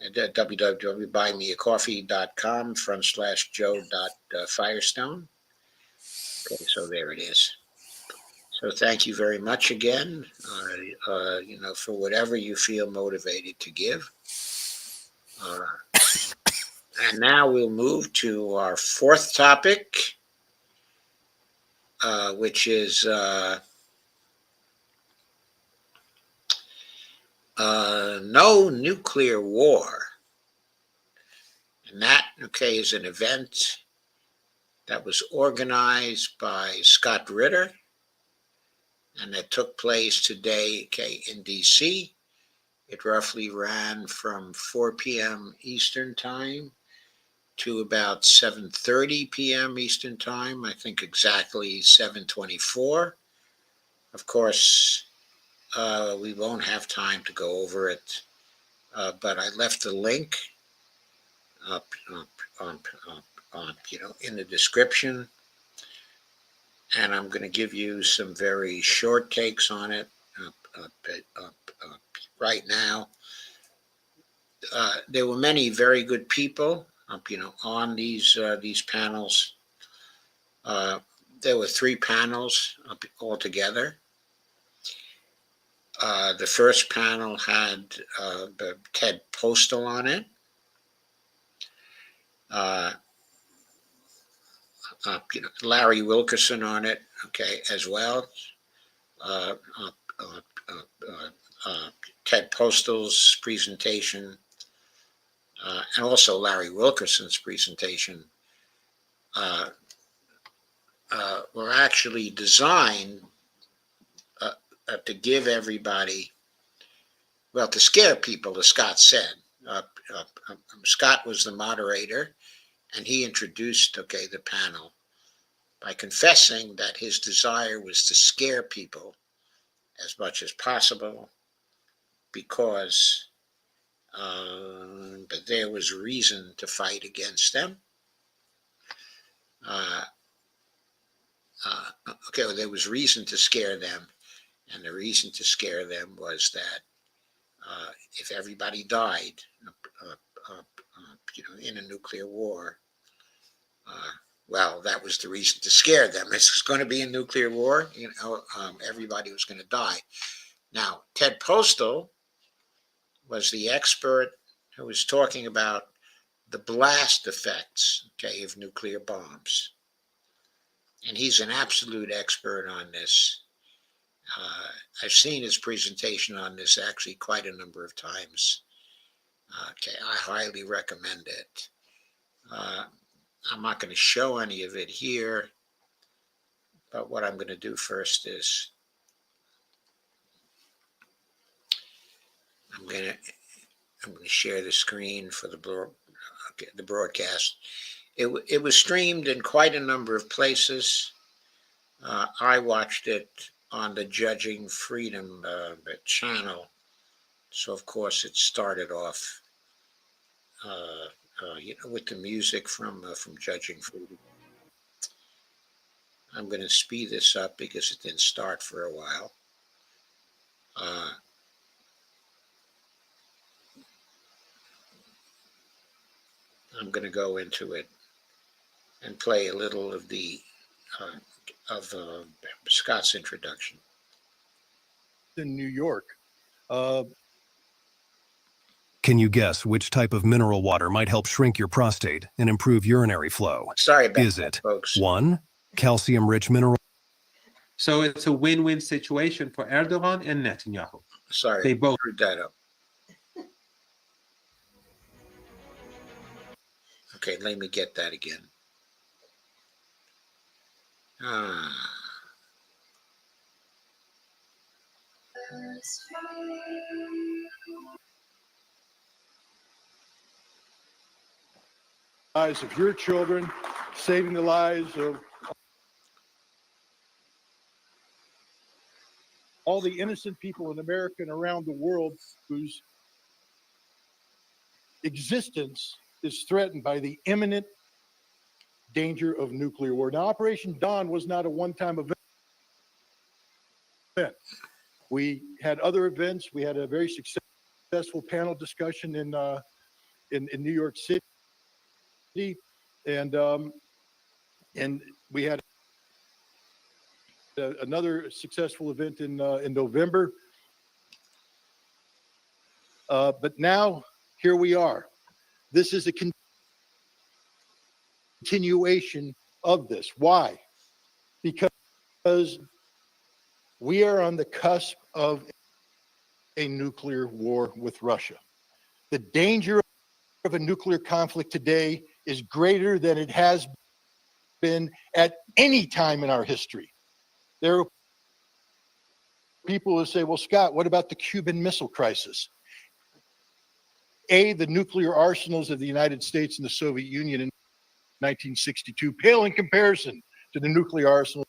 at www.buymeacoffee.com/Joe.Firestone. Okay, so there it is. So thank you very much again, for whatever you feel motivated to give. And now we'll move to our fourth topic, which is no nuclear war. And that, okay, is an event that was organized by Scott Ritter, and that took place today, okay, in D.C. It roughly ran from 4 p.m. Eastern Time to about 7:30 p.m. Eastern Time. I think exactly 7:24. Of course, we won't have time to go over it, but I left the link up, in the description, and I'm going to give you some very short takes on it right now. There were many very good people, on these panels. There were 3 panels altogether. The first panel had Ted Postal on it. Larry Wilkerson on it, okay, as well. Ted Postal's presentation, and also Larry Wilkerson's presentation, were actually designed to give everybody, well, to scare people, as Scott said. Scott was the moderator, and he introduced, the panel by confessing that his desire was to scare people as much as possible because but there was reason to fight against them. There was reason to scare them, and the reason to scare them was that if everybody died, in a nuclear war, well, that was the reason to scare them. It's going to be a nuclear war. Everybody was going to die. Now, Ted Postal was the expert who was talking about the blast effects, of nuclear bombs. And he's an absolute expert on this. I've seen his presentation on this actually quite a number of times. I highly recommend it. I'm not going to show any of it here, but what I'm going to do first is I'm going to share the screen for the broadcast. It was streamed in quite a number of places. I watched it on the Judging Freedom channel, so of course it started off with the music from Judging Freedom. I'm going to speed this up because it didn't start for a while. I'm going to go into it and play a little of Scott's introduction. In New York. Can you guess which type of mineral water might help shrink your prostate and improve urinary flow? Sorry about Is that, it folks. 1, calcium-rich mineral? So it's a win-win situation for Erdogan and Netanyahu. Sorry, They both screwed that up. Okay, let me get that again. Lives of your children, saving the lives of all the innocent people in America and around the world whose existence is threatened by the imminent danger of nuclear war. Now, Operation Dawn was not a one-time event. We had other events. We had a very successful panel discussion in New York City, and we had another successful event in November. But now here we are. This is a continuation of this. Why? Because we are on the cusp of a nuclear war with Russia. The danger of a nuclear conflict today is greater than it has been at any time in our history. There are people who say, well, Scott, what about the Cuban Missile Crisis? The nuclear arsenals of the United States and the Soviet Union in 1962 pale in comparison to the nuclear arsenals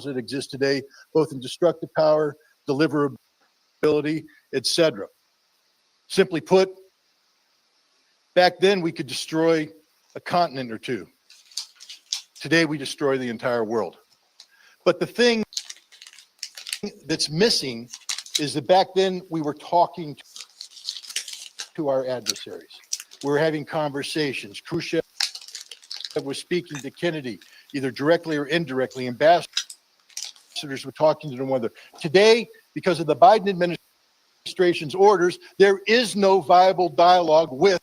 that exist today, both in destructive power, deliverability, etc. Simply put, back then we could destroy a continent or two. Today we destroy the entire world. But the thing that's missing is that back then we were talking to our adversaries. We were having conversations. Khrushchev was speaking to Kennedy, either directly or indirectly. Ambassadors were talking to one another. Today, because of the Biden administration's orders, there is no viable dialogue with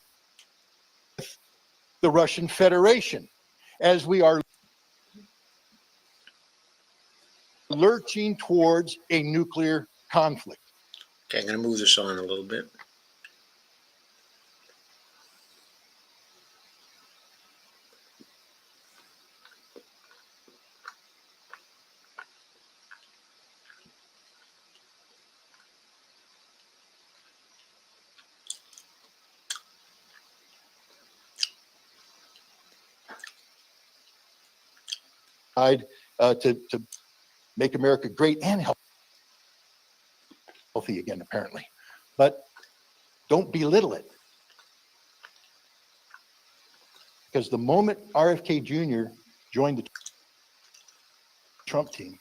the Russian Federation, as we are lurching towards a nuclear conflict. Okay, I'm going to move this on a little bit. to make America great and healthy again, apparently. But don't belittle it. Because the moment RFK Jr. joined the Trump team,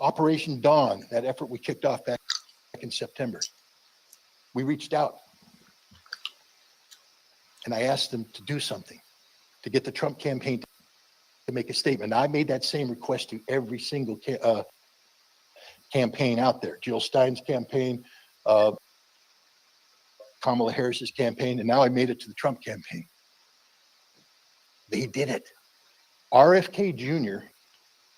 Operation Dawn, that effort we kicked off back in September, we reached out and I asked them to do something to get the Trump campaign to make a statement. I made that same request to every single campaign out there. Jill Stein's campaign, Kamala Harris's campaign, and now I made it to the Trump campaign. They did it. RFK Jr.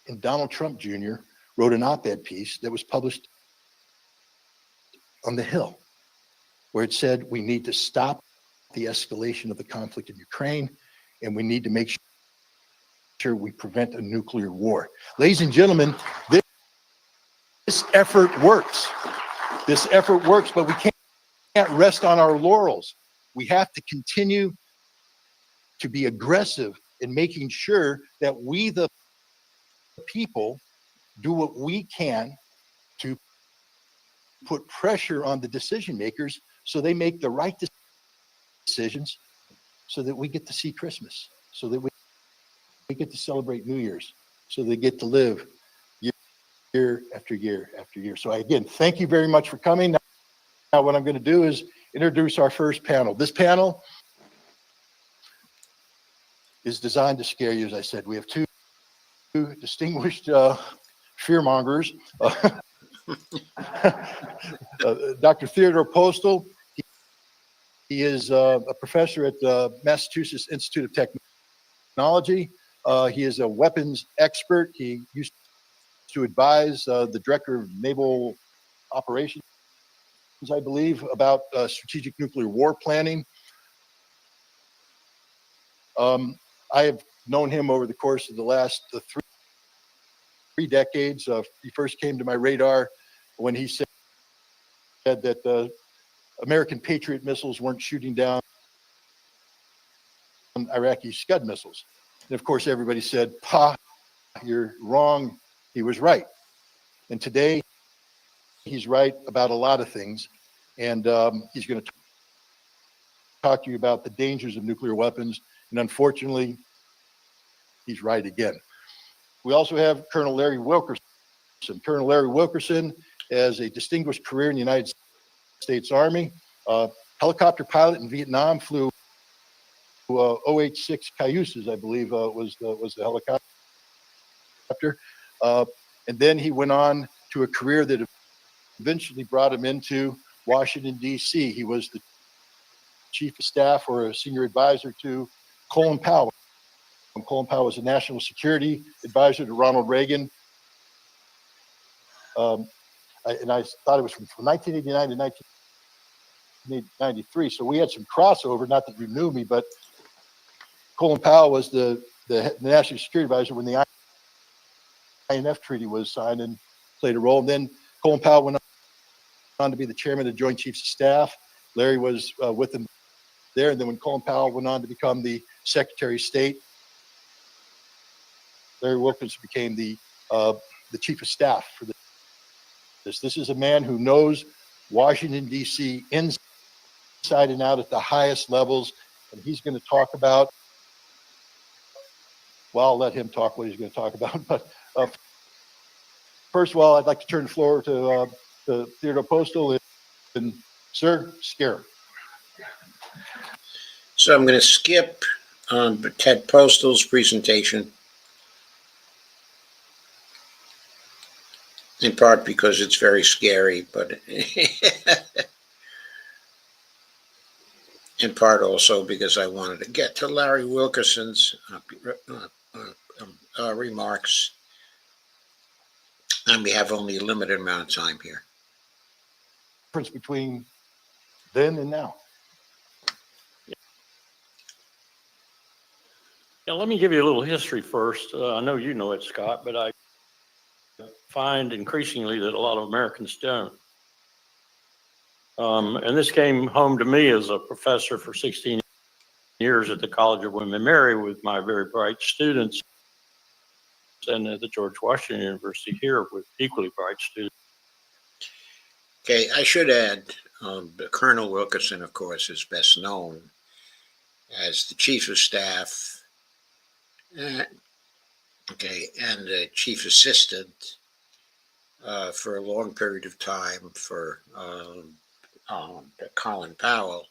and Donald Trump Jr. wrote an op-ed piece that was published on The Hill, where it said we need to stop the escalation of the conflict in Ukraine, and we need to make sure we prevent a nuclear war. Ladies and gentlemen, this effort works. This effort works, but we can't rest on our laurels. We have to continue to be aggressive in making sure that we, the people, do what we can to put pressure on the decision makers so they make the right decisions so that we get to see Christmas, so that we get to celebrate New Year's, so they get to live year after year after year. So again, thank you very much for coming. Now what I'm going to do is introduce our first panel. This panel is designed to scare you, as I said. We have two distinguished fearmongers. Dr. Theodore Postal, he is a professor at the Massachusetts Institute of Technology. He is a weapons expert. He used to advise the director of naval operations, I believe, about strategic nuclear war planning. I have known him over the course of the last three decades. He first came to my radar when he said that American Patriot missiles weren't shooting down Iraqi Scud missiles. And of course, everybody said, "Pa, you're wrong." He was right. And today, he's right about a lot of things. And he's going to talk to you about the dangers of nuclear weapons. And unfortunately, he's right again. We also have Colonel Larry Wilkerson. Colonel Larry Wilkerson has a distinguished career in the United States Army. Helicopter pilot in Vietnam, flew OH-6 Cayuses, I believe was the helicopter. And then he went on to a career that eventually brought him into Washington, D.C. He was the chief of staff or a senior advisor to Colin Powell. And Colin Powell was a national security advisor to Ronald Reagan. And I thought it was from 1989 to 1993. So we had some crossover, not that you knew me, but Colin Powell was the national security advisor when the INF treaty was signed and played a role. And then Colin Powell went on to be the chairman of the Joint Chiefs of Staff. Larry was with him there. And then when Colin Powell went on to become the Secretary of State, Larry Wilkins became the chief of staff for this. This is a man who knows Washington, D.C. inside and out at the highest levels. And he's going to talk about, well, I'll let him talk what he's going to talk about. But first of all, I'd like to turn the floor to Theodore Postal. And sir, scare him. So I'm going to skip Ted Postal's presentation, in part because it's very scary, but in part also because I wanted to get to Larry Wilkerson's remarks, and we have only a limited amount of time here. Difference between then and now. Yeah, let me give you a little history first. I know you know it, Scott, but I find increasingly that a lot of Americans don't. And this came home to me as a professor for 16 years at the College of William and Mary with my very bright students. and at the George Washington University here with equally bright students. Okay, I should add, Colonel Wilkerson, of course, is best known as the Chief of Staff, and the Chief Assistant for a long period of time for Colin Powell.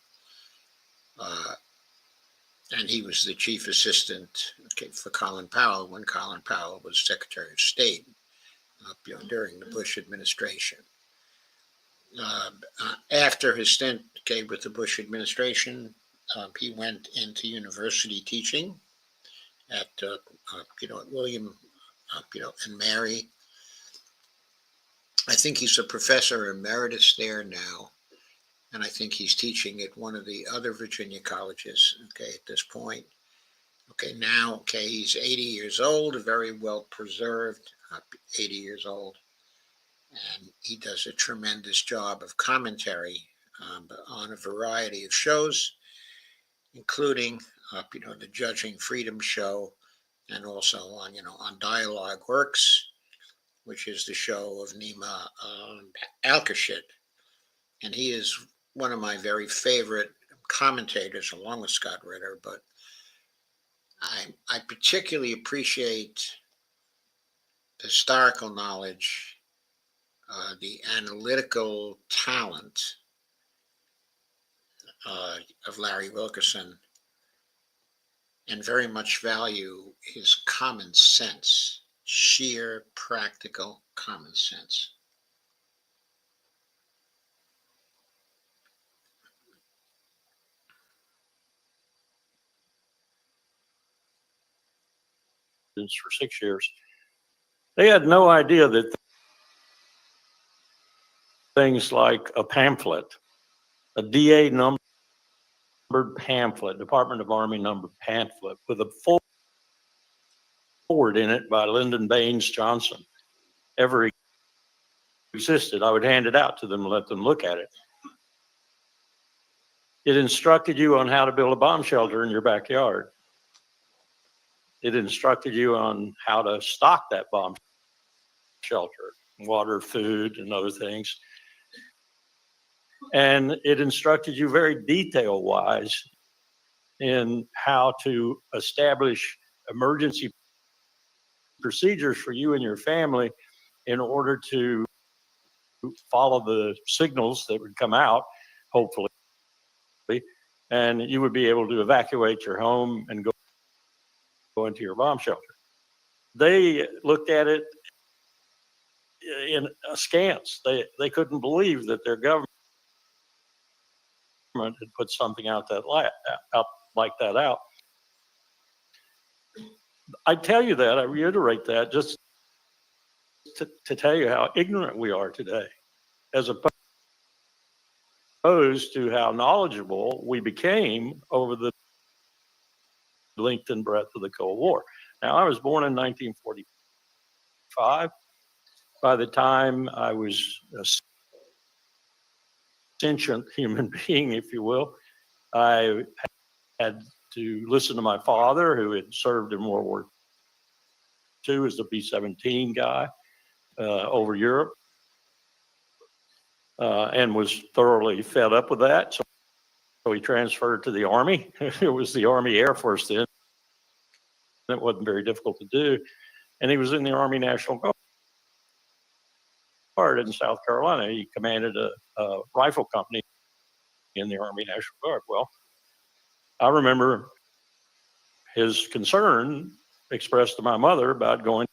And he was the chief assistant for Colin Powell when Colin Powell was Secretary of State during the Bush administration. After his stint with the Bush administration, he went into university teaching at William and Mary. I think he's a professor emeritus there now, and I think he's teaching at one of the other Virginia colleges. At this point. Now, he's 80 years old, very well preserved, 80 years old, and he does a tremendous job of commentary on a variety of shows, including, the Judging Freedom show, and also on Dialogue Works, which is the show of Nima Alkashid, and he is one of my very favorite commentators, along with Scott Ritter. But I particularly appreciate the historical knowledge, the analytical talent of Larry Wilkerson, and very much value his common sense, sheer practical common sense. For 6 years. They had no idea that things like a pamphlet, a DA numbered pamphlet, Department of Army numbered pamphlet with a forward in it by Lyndon Baines Johnson ever existed. I would hand it out to them and let them look at it. It instructed you on how to build a bomb shelter in your backyard. It instructed you on how to stock that bomb shelter, water, food, and other things. And it instructed you very detail-wise in how to establish emergency procedures for you and your family in order to follow the signals that would come out, hopefully, and you would be able to evacuate your home and go into your bomb shelter. They looked at it in askance. They couldn't believe that their government had put something out like that out. I tell you that, I reiterate that just to tell you how ignorant we are today, as opposed to how knowledgeable we became over the length and breadth of the Cold War. Now, I was born in 1945. By the time I was a sentient human being, if you will, I had to listen to my father, who had served in World War II as the B-17 guy over Europe, and was thoroughly fed up with that. So he transferred to the Army. It was the Army Air Force then. It wasn't very difficult to do. And he was in the Army National Guard in South Carolina. He commanded a rifle company in the Army National Guard. Well, I remember his concern expressed to my mother about going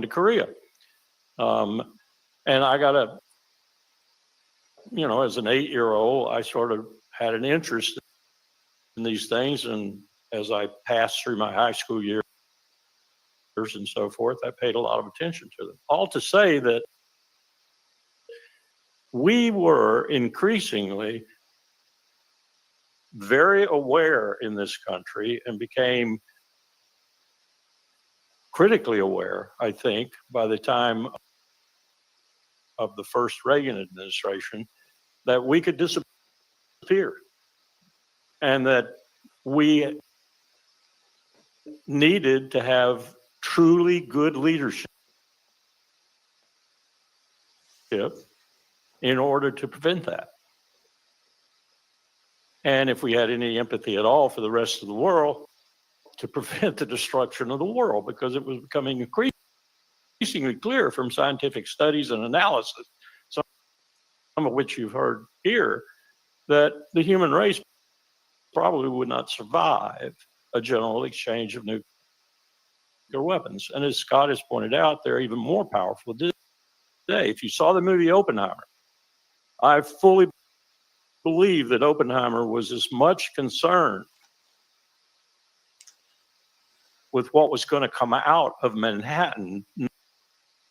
to Korea. And I got as an 8-year-old, I sort of had an interest in these things. And as I passed through my high school years and so forth, I paid a lot of attention to them. All to say that we were increasingly very aware in this country and became critically aware, I think, by the time of the first Reagan administration, that we could disappear and that we needed to have truly good leadership in order to prevent that. And if we had any empathy at all for the rest of the world, to prevent the destruction of the world, because it was becoming increasingly clear from scientific studies and analysis, some of which you've heard here, that the human race probably would not survive a general exchange of nuclear weapons. And as Scott has pointed out, they're even more powerful today. If you saw the movie Oppenheimer, I fully believe that Oppenheimer was as much concerned with what was going to come out of Manhattan,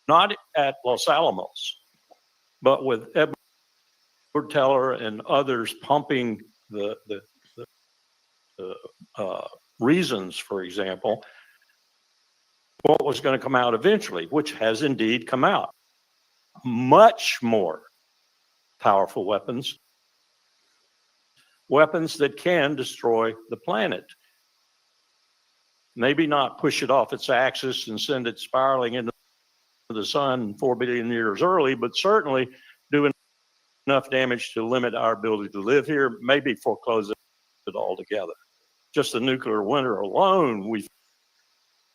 not at Los Alamos, but with Edward Teller and others pumping the reasons, for example, what was going to come out eventually, which has indeed come out. Much more powerful weapons that can destroy the planet. Maybe not push it off its axis and send it spiraling into the sun 4 billion years early, but certainly do enough damage to limit our ability to live here, maybe foreclose it altogether. Just the nuclear winter alone, we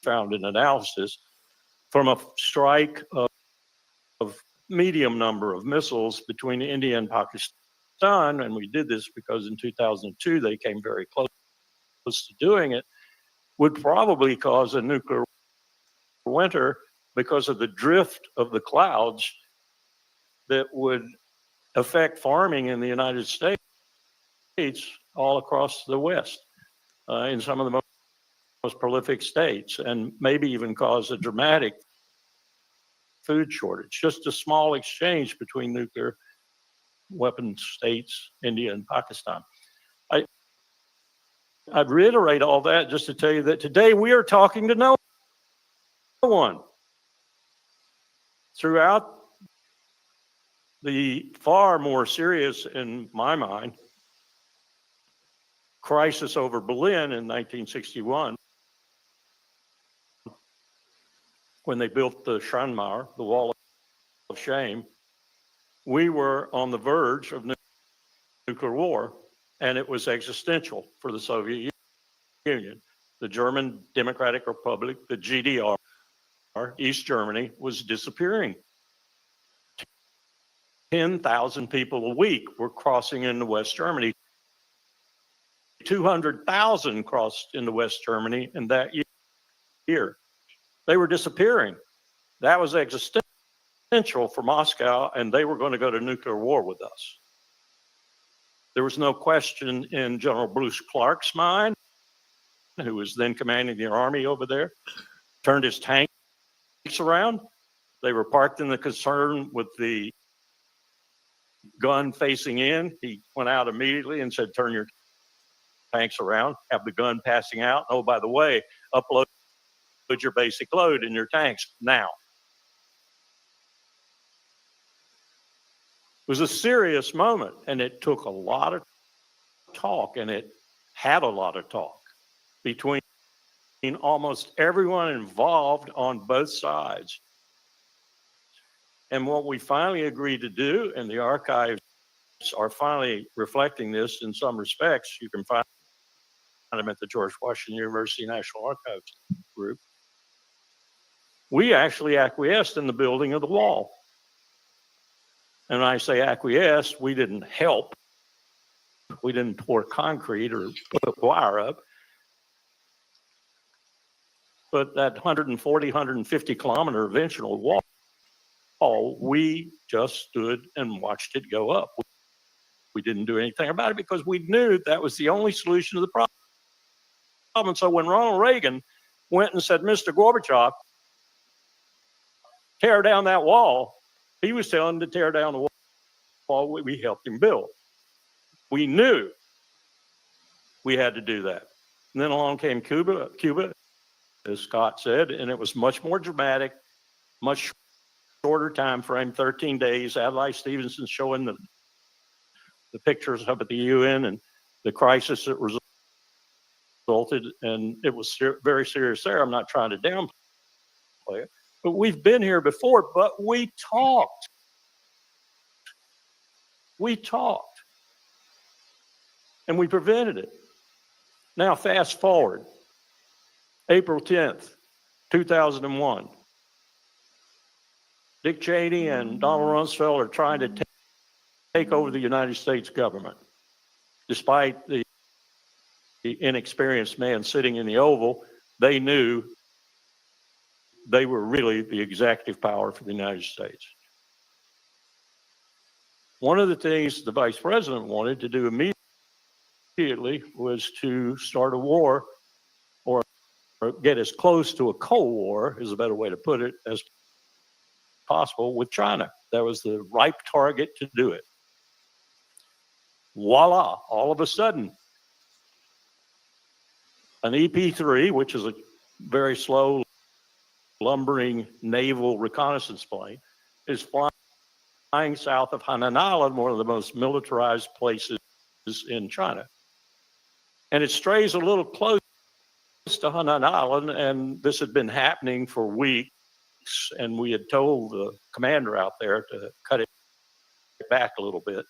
found an analysis from a strike of medium number of missiles between India and Pakistan, and we did this because in 2002 they came very close to doing it, would probably cause a nuclear winter because of the drift of the clouds that would affect farming in the United States all across the West, in some of the most prolific states, and maybe even cause a dramatic food shortage. Just a small exchange between nuclear weapon states, India and Pakistan. I'd reiterate all that just to tell you that today we are talking to no one. Throughout the far more serious, in my mind, crisis over Berlin in 1961, when they built the Schranmauer, the Wall of Shame, we were on the verge of nuclear war, and it was existential for the Soviet Union. The German Democratic Republic, the GDR, East Germany, was disappearing. 10,000 people a week were crossing into West Germany. 200,000 crossed into West Germany in that year. They were disappearing. That was existential for Moscow, and they were going to go to nuclear war with us. There was no question in General Bruce Clark's mind, who was then commanding the army over there, turned his tanks around. They were parked in the concern with the gun facing in. He went out immediately and said, turn your tanks around, have the gun passing out. Oh, by the way, upload your basic load in your tanks now. It was a serious moment, and it took a lot of talk, and it had a lot of talk between almost everyone involved on both sides. And what we finally agreed to do, and the archives are finally reflecting this in some respects, you can find them at the George Washington University National Archives group, we actually acquiesced in the building of the wall. And when I say acquiesced, we didn't help. We didn't pour concrete or put wire up. But that 140, 150 kilometer eventual wall, we just stood and watched it go up. We didn't do anything about it because we knew that was the only solution to the problem. And so when Ronald Reagan went and said, Mr. Gorbachev, tear down that wall, he was telling him to tear down the wall we helped him build. We knew we had to do that. And then along came Cuba, as Scott said, and it was much more dramatic, much shorter time frame, 13 days. Adlai Stevenson showing the pictures up at the UN and the crisis that resulted, and it was very serious there. I'm not trying to downplay player. But we've been here before, but we talked. We talked. And we prevented it. Now, fast forward, April 10th, 2001. Dick Cheney and Donald Rumsfeld are trying to take over the United States government. Despite the inexperienced man sitting in the Oval, they knew they were really the executive power for the United States. One of the things the vice president wanted to do immediately was to start a war, or get as close to a Cold War, is a better way to put it, as possible with China. That was the ripe target to do it. Voila, all of a sudden, an EP-3, which is a very slow, lumbering naval reconnaissance plane, is flying south of Hainan Island, one of the most militarized places in China. And it strays a little close to Hainan Island, and this had been happening for weeks, and we had told the commander out there to cut it back a little bit.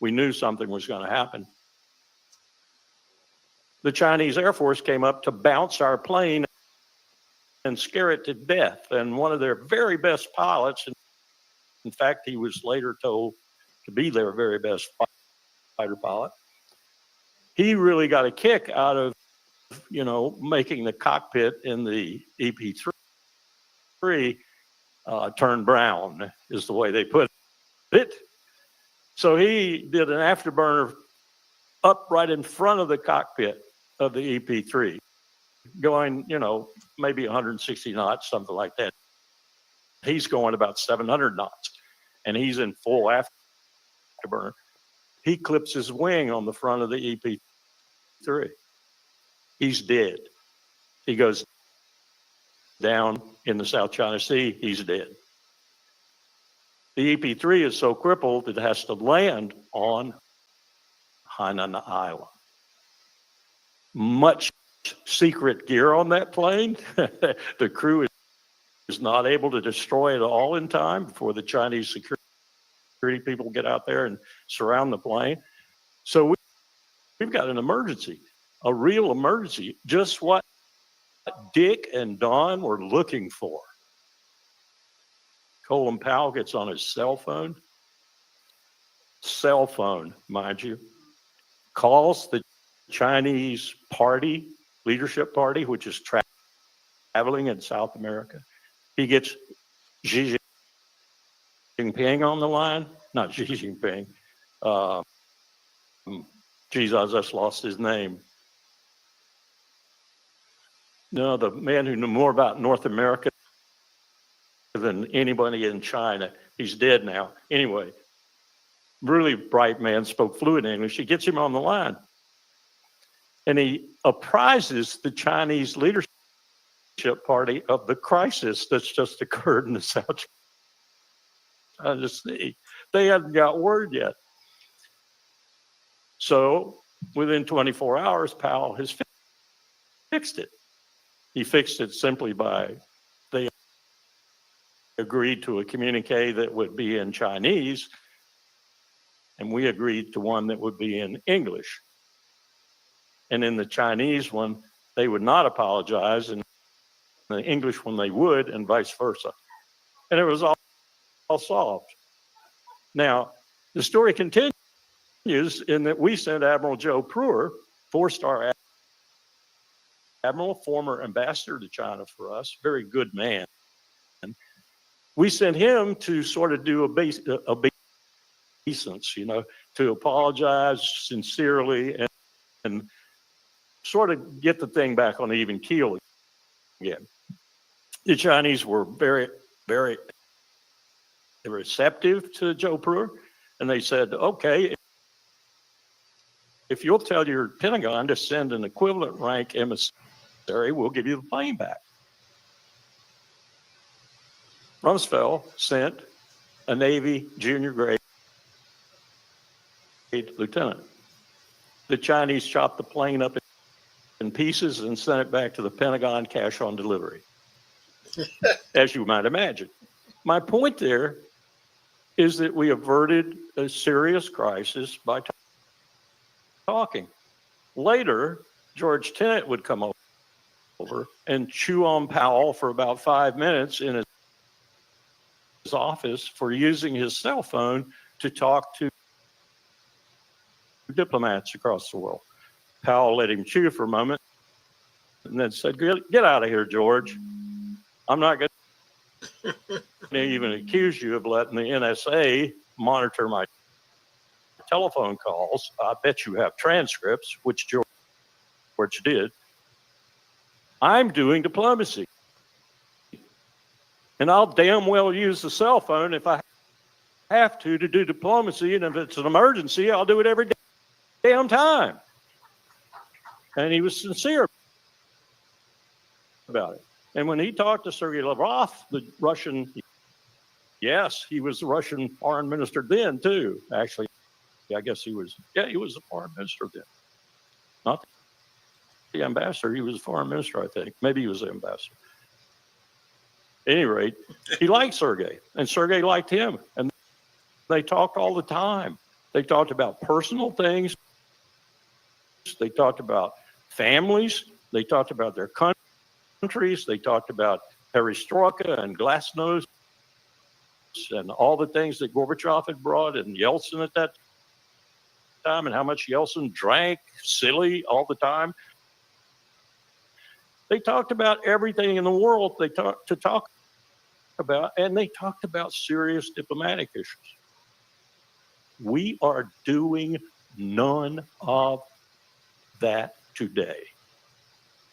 We knew something was going to happen. The Chinese Air Force came up to bounce our plane and scare it to death. And one of their very best pilots, in fact, he was later told to be their very best fighter pilot, he really got a kick out of, making the cockpit in the EP-3 turn brown, is the way they put it. So he did an afterburner up right in front of the cockpit of the EP-3, going, maybe 160 knots, something like that. He's going about 700 knots, and he's in full afterburner. He clips his wing on the front of the EP-3. He's dead. He goes down in the South China Sea. He's dead. The EP-3 is so crippled it has to land on Hainan Island. Much secret gear on that plane. The crew is not able to destroy it all in time before the Chinese security people get out there and surround the plane. So we've got an emergency, a real emergency, just what Dick and Don were looking for. Colin Powell gets on his cell phone, mind you, calls the Chinese leadership party, which is traveling in South America. He gets Xi Jinping on the line, not Xi Jinping. Geez, I just lost his name. No, the man who knew more about North America than anybody in China. He's dead now. Anyway, really bright man, spoke fluent English. He gets him on the line. And he apprises the Chinese leadership party of the crisis that's just occurred in the South China Sea. They haven't got word yet. So within 24 hours, Powell has fixed it. He fixed it simply by they agreed to a communique that would be in Chinese, and we agreed to one that would be in English. And in the Chinese one, they would not apologize, and in the English one, they would, and vice versa. And it was all solved. Now, the story continues in that we sent Admiral Joe Pruer, four-star admiral, former ambassador to China for us, very good man. We sent him to sort of do obeisance, to apologize sincerely and sort of get the thing back on an even keel again. The Chinese were very, very receptive to Joe Pruer, and they said, okay, if you'll tell your Pentagon to send an equivalent rank emissary, we'll give you the plane back. Rumsfeld sent a Navy junior grade lieutenant. The Chinese chopped the plane up in pieces and sent it back to the Pentagon cash on delivery. as you might imagine. My point there is that we averted a serious crisis by talking. Later, George Tenet would come over and chew on Powell for about 5 minutes in his office for using his cell phone to talk to diplomats across the world. Powell let him chew for a moment and then said, get out of here, George. I'm not going to even accuse you of letting the NSA monitor my telephone calls. I bet you have transcripts, which George did. I'm doing diplomacy. And I'll damn well use the cell phone if I have to do diplomacy. And if it's an emergency, I'll do it every damn time. And he was sincere about it. And when he talked to Sergei Lavrov, the Russian, yes, he was the Russian foreign minister then too. Actually, I guess he was the foreign minister then. Not the ambassador, he was the foreign minister, I think. Maybe he was the ambassador. At any rate, he liked Sergei, and Sergei liked him. And they talked all the time. They talked about personal things. They talked about families. They talked about their countries. They talked about perestroika and glasnost and all the things that Gorbachev had brought and Yeltsin at that time and how much Yeltsin drank silly all the time. They talked about everything in the world they talked about, and they talked about serious diplomatic issues. We are doing none of that today.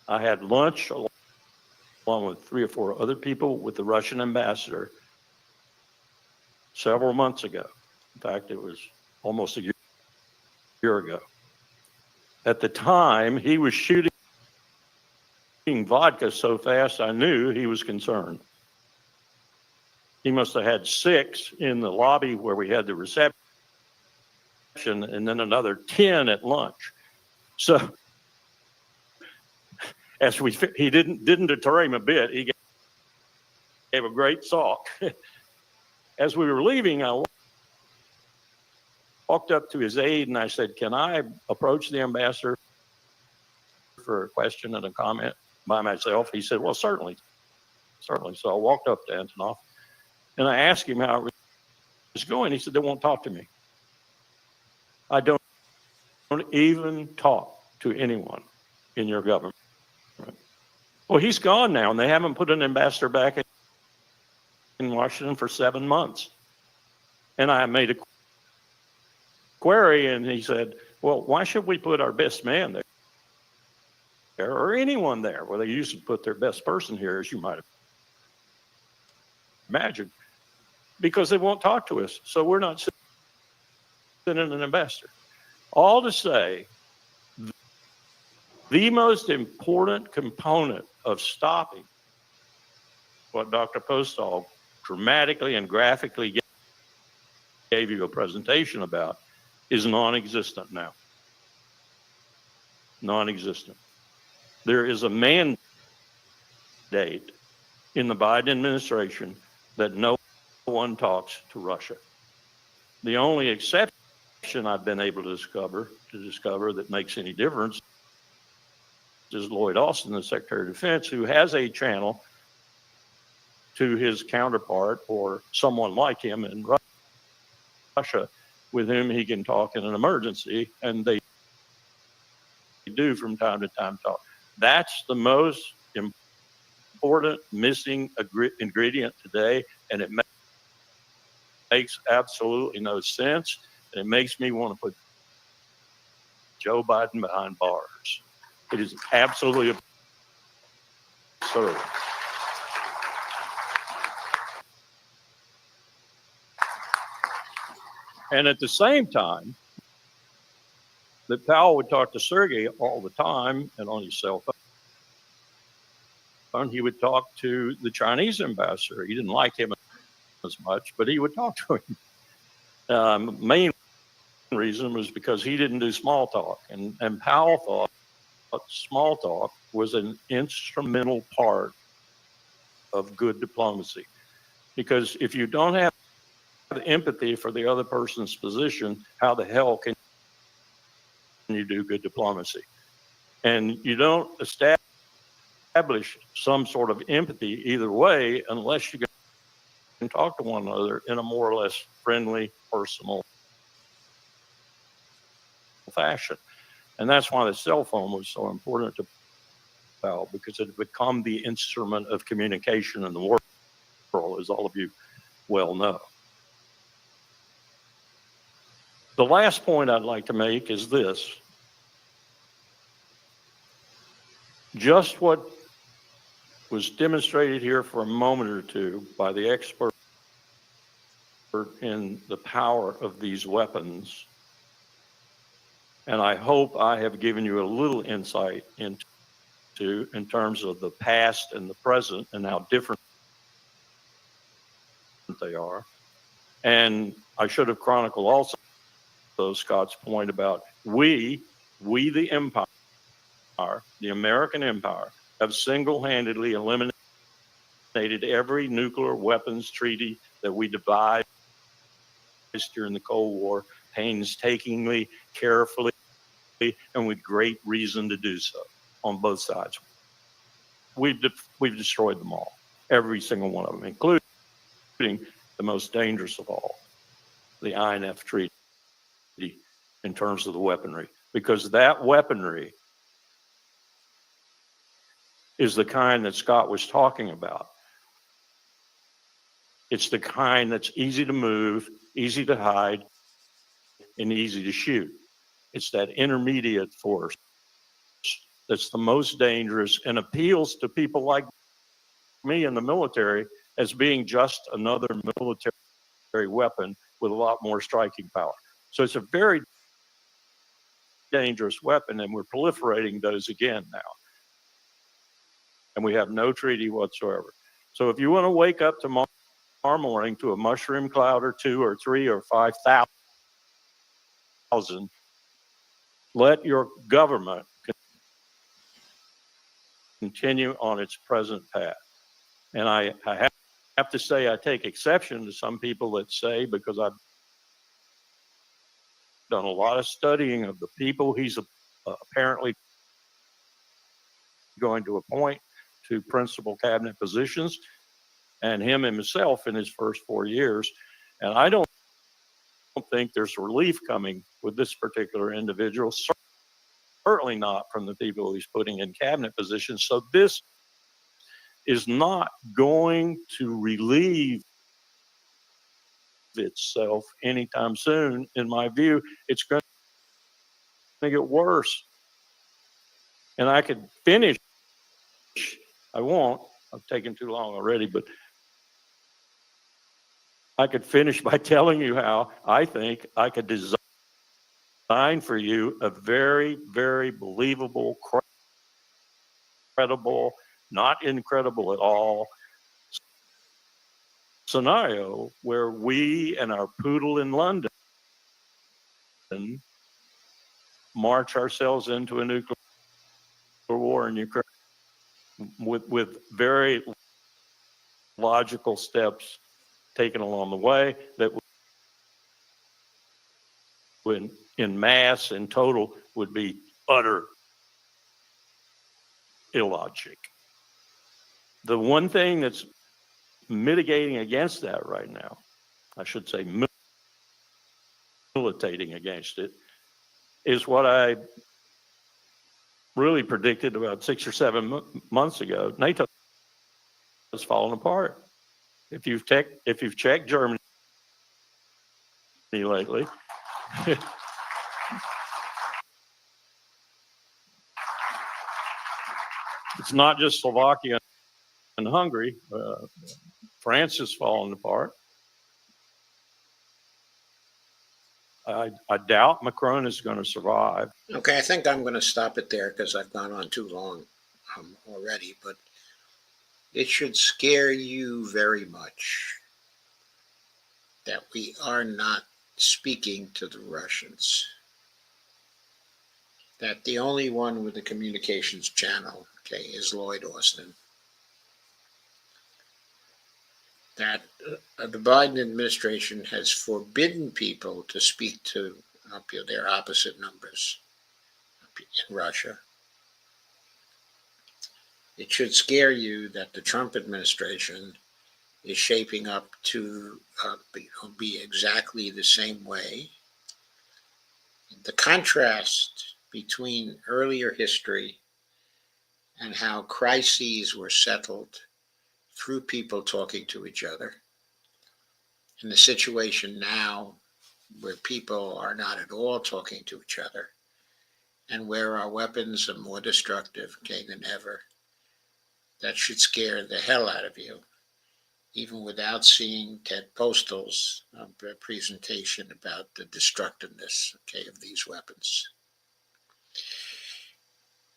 I had lunch along with 3 or 4 other people with the Russian ambassador several months ago. In fact, it was almost a year ago. At the time, he was shooting vodka so fast I knew he was concerned. He must have had 6 in the lobby where we had the reception and then another 10 at lunch. So as he didn't deter him a bit. He gave a great talk. As we were leaving, I walked up to his aide and I said, "Can I approach the ambassador for a question and a comment by myself?" He said, "Well, certainly. So I walked up to Antonov and I asked him how it was going. He said, "They won't talk to me. I don't even talk to anyone in your government." Well, he's gone now, and they haven't put an ambassador back in Washington for 7 months. And I made a query, and he said, "Well, why should we put our best man there or anyone there?" Well, they usually put their best person here, as you might imagine, because they won't talk to us. So we're not sending an ambassador. All to say, the most important component of stopping what Dr. Postol dramatically and graphically gave you a presentation about is non-existent now. Non-existent. There is a mandate in the Biden administration that no one talks to Russia. The only exception I've been able to discover that makes any difference is Lloyd Austin, the Secretary of Defense, who has a channel to his counterpart or someone like him in Russia with whom he can talk in an emergency, and they do from time to time talk. That's the most important missing ingredient today, and it makes absolutely no sense, and it makes me want to put Joe Biden behind bars. It is absolutely absurd. And at the same time, that Powell would talk to Sergei all the time and on his cell phone. He would talk to the Chinese ambassador. He didn't like him as much, but he would talk to him. Main reason was because he didn't do small talk. And Powell thought small talk was an instrumental part of good diplomacy. Because if you don't have empathy for the other person's position, how the hell can you do good diplomacy? And you don't establish some sort of empathy either way unless you can talk to one another in a more or less friendly, personal fashion. And that's why the cell phone was so important to Powell, because it had become the instrument of communication in the world, as all of you well know. The last point I'd like to make is this. Just what was demonstrated here for a moment or two by the expert in the power of these weapons, and I hope I have given you a little insight into in terms of the past and the present and how different they are. And I should have chronicled also Scott's point about we the empire, the American empire, have single-handedly eliminated every nuclear weapons treaty that we devised during the Cold War, painstakingly, carefully, and with great reason to do so on both sides. We've destroyed them all, every single one of them, including the most dangerous of all, the INF Treaty, in terms of the weaponry, because that weaponry is the kind that Scott was talking about. It's the kind that's easy to move, easy to hide, and easy to shoot. It's that intermediate force that's the most dangerous and appeals to people like me in the military as being just another military weapon with a lot more striking power. So it's a very dangerous weapon, and we're proliferating those again now. And we have no treaty whatsoever. So if you want to wake up tomorrow morning to a mushroom cloud or 2 or 3 or 5,000, let your government continue on its present path. And I have to say, I take exception to some people that say, because I've done a lot of studying of the people he's apparently going to appoint to principal cabinet positions, and him himself in his first 4 years. And I don't think there's relief coming with this particular individual, certainly not from the people he's putting in cabinet positions. So this is not going to relieve itself anytime soon. In my view, it's going to get worse. And I could finish, I won't, I've taken too long already, but I could finish by telling you how I think I could design for you a very, very believable, credible, not incredible at all scenario where we and our poodle in London march ourselves into a nuclear war in Ukraine with very logical steps taken along the way that would, in mass and total, would be utter illogic. The one thing that's mitigating against that right now, I should say militating against it, is what I really predicted about 6 or 7 months ago. NATO is falling apart. If you've checked Germany lately, it's not just Slovakia and Hungary. France is falling apart. I doubt Macron is going to survive. Okay, I think I'm going to stop it there because I've gone on too long already, but it should scare you very much that we are not speaking to the Russians. That the only one with the communications channel, okay, is Lloyd Austin. that the Biden administration has forbidden people to speak to their opposite numbers in Russia. It should scare you that the Trump administration is shaping up to be exactly the same way. The contrast between earlier history and how crises were settled through people talking to each other, and the situation now where people are not at all talking to each other, and where our weapons are more destructive than ever, that should scare the hell out of you, even without seeing Ted Postal's presentation about the destructiveness of these weapons.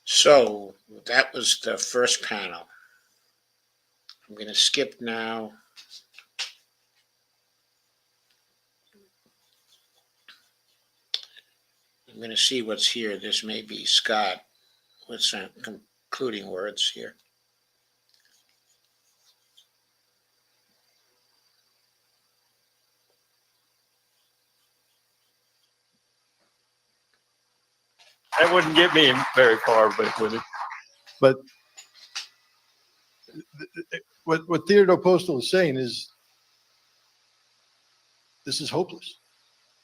So that was the first panel. I'm going to skip now. I'm going to see what's here. This may be Scott with some concluding words here. That wouldn't get me very far, but would it? But what Theodore Postal is saying is this is hopeless,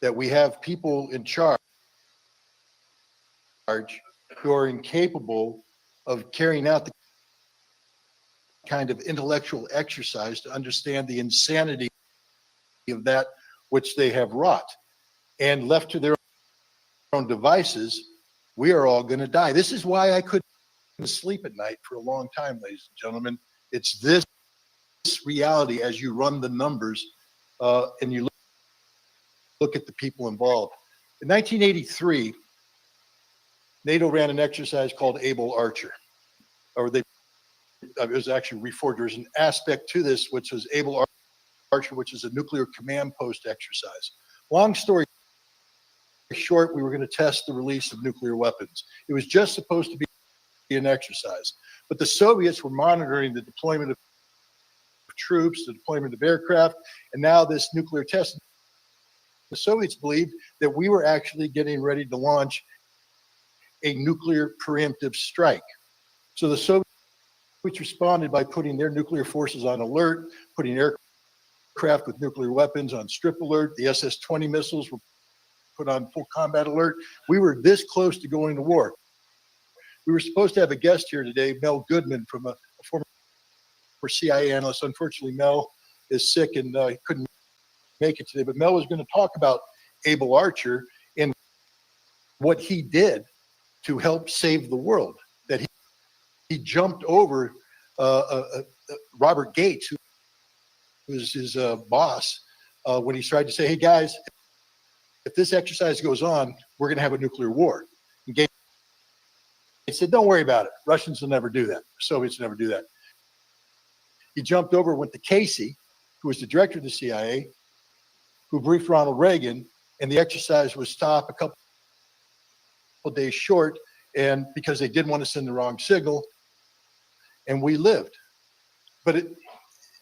that we have people in charge who are incapable of carrying out the kind of intellectual exercise to understand the insanity of that which they have wrought. And left to their own devices, we are all going to die. This is why I couldn't sleep at night for a long time, ladies and gentlemen. It's this reality as you run the numbers and you look at the people involved. In 1983, NATO ran an exercise called Able Archer, or it was actually reforged. There's an aspect to this which was Able Archer, which is a nuclear command post exercise. Long story short, we were going to test the release of nuclear weapons. It was just supposed to be an exercise, but the Soviets were monitoring the deployment of troops, the deployment of aircraft, and now this nuclear test. The Soviets believed that we were actually getting ready to launch a nuclear preemptive strike. So the Soviets responded by putting their nuclear forces on alert, putting aircraft with nuclear weapons on strip alert. The SS-20 missiles were put on full combat alert. We were this close to going to war. We were supposed to have a guest here today, Mel Goodman, from a former CIA analyst. Unfortunately, Mel is sick and he couldn't make it today. But Mel was going to talk about Able Archer and what he did to help save the world. That he jumped over Robert Gates, who was his boss, when he tried to say, "Hey guys, if this exercise goes on, we're going to have a nuclear war." And Gates said, "Don't worry about it. Russians will never do that. Soviets will never do that." He jumped over, went to Casey, who was the director of the CIA, who briefed Ronald Reagan, and the exercise was stopped a couple of days short, and because they didn't want to send the wrong signal, and we lived. But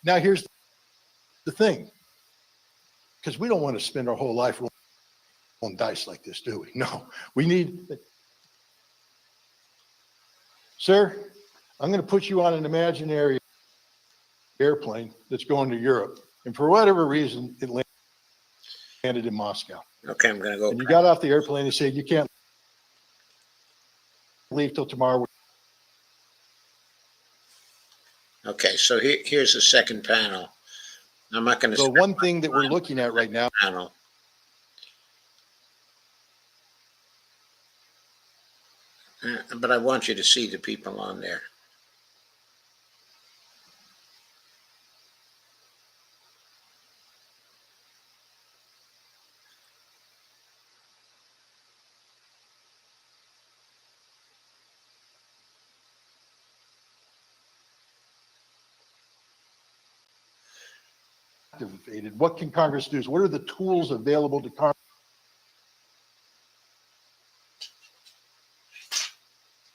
now here's the thing, because we don't want to spend our whole life rolling dice like this, do we? No, we need. Sir, I'm going to put you on an imaginary airplane that's going to Europe, and for whatever reason, it landed in Moscow. Okay, I'm going to go. And you got off the airplane and said, "You can't leave till tomorrow." Okay, so here's the second panel. I'm not going to. So one thing that we're looking at right now. Panel. But I want you to see the people on there. Activated. What can Congress do? What are the tools available to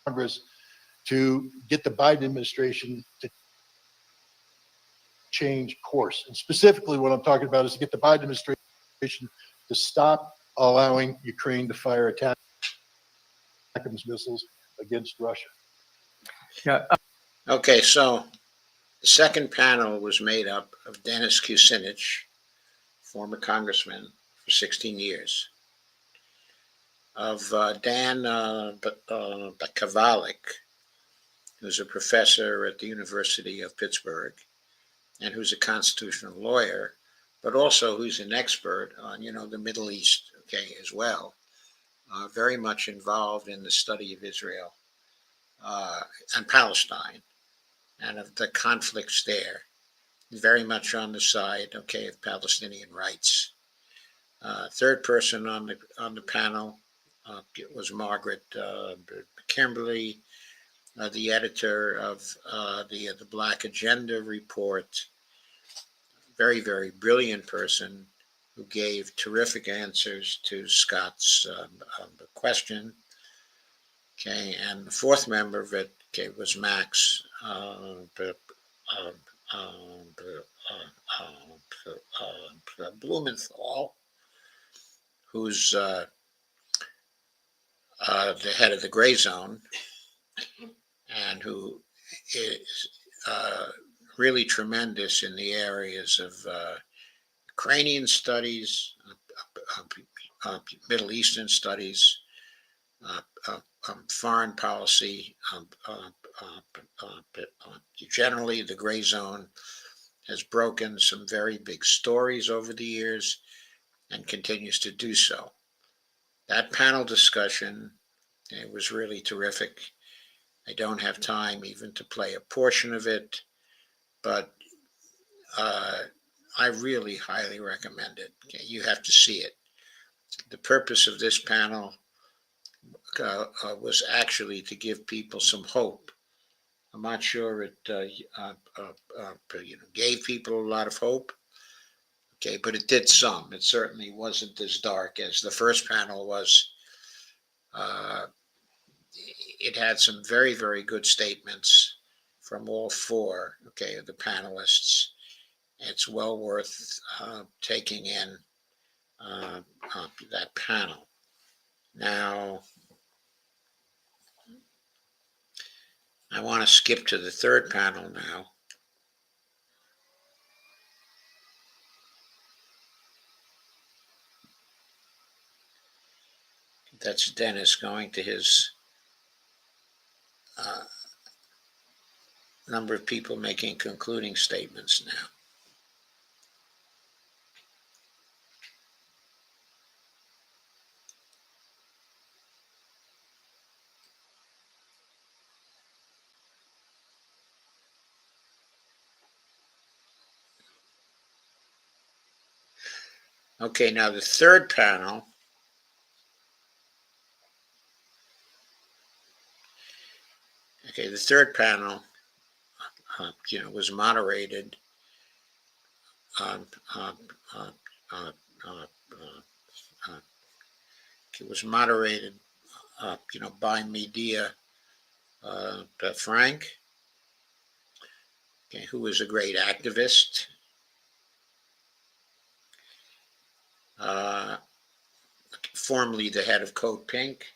Congress to get the Biden administration to change course. And specifically what I'm talking about is to get the Biden administration to stop allowing Ukraine to fire attack missiles against Russia. Yeah. Okay, so the second panel was made up of Dennis Kucinich, former congressman for 16 years, of Dan Kavalik, who's a professor at the University of Pittsburgh and who's a constitutional lawyer, but also who's an expert on, the Middle East, okay, as well, very much involved in the study of Israel and Palestine and of the conflicts there, very much on the side, okay, of Palestinian rights. Third person on the panel was Margaret Kimberly, the editor of the Black Agenda report. Very, very brilliant person who gave terrific answers to Scott's question. Okay, and the fourth member of it, okay, was Max Blumenthal, who's the head of the Gray Zone, and who is really tremendous in the areas of Ukrainian studies, Middle Eastern studies, foreign policy. Generally, the Gray Zone has broken some very big stories over the years and continues to do so. That panel discussion, it was really terrific. I don't have time even to play a portion of it, but I really highly recommend it. Okay, you have to see it. The purpose of this panel was actually to give people some hope. I'm not sure it gave people a lot of hope. Okay, but it did some. It certainly wasn't as dark as the first panel was. It had some very, very good statements from all four, okay, of the panelists. It's well worth taking in that panel. Now, I want to skip to the third panel now. That's Dennis going to his number of people making concluding statements now. Okay, now the third panel was moderated by Medea Frank, okay, who is a great activist. Formerly the head of Code Pink,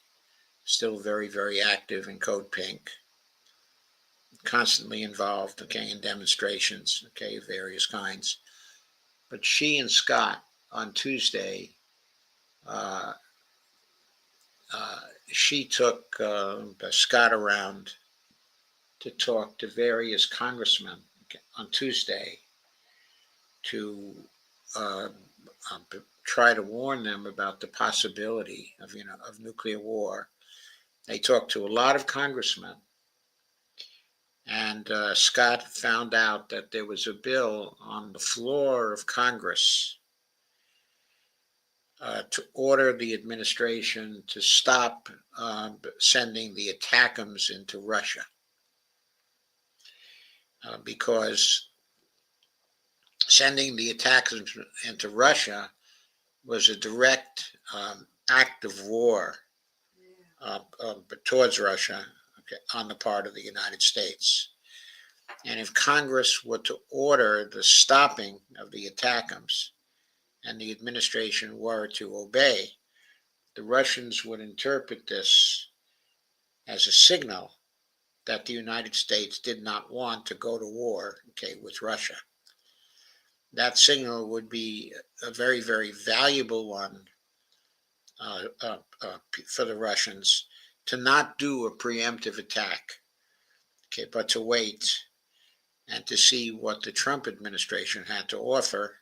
still very, very active in Code Pink, constantly involved, okay, in demonstrations, okay, of various kinds. But she and Scott on Tuesday, she took Scott around to talk to various congressmen on Tuesday to try to warn them about the possibility of nuclear war. They talked to a lot of congressmen, and Scott found out that there was a bill on the floor of Congress to order the administration to stop sending the ATACMS into Russia, because sending the ATACMS into Russia was a direct act of war towards Russia, okay, on the part of the United States. And if Congress were to order the stopping of the attackums and the administration were to obey, the Russians would interpret this as a signal that the United States did not want to go to war, okay, with Russia. That signal would be a very, very valuable one for the Russians to not do a preemptive attack, okay, but to wait and to see what the Trump administration had to offer,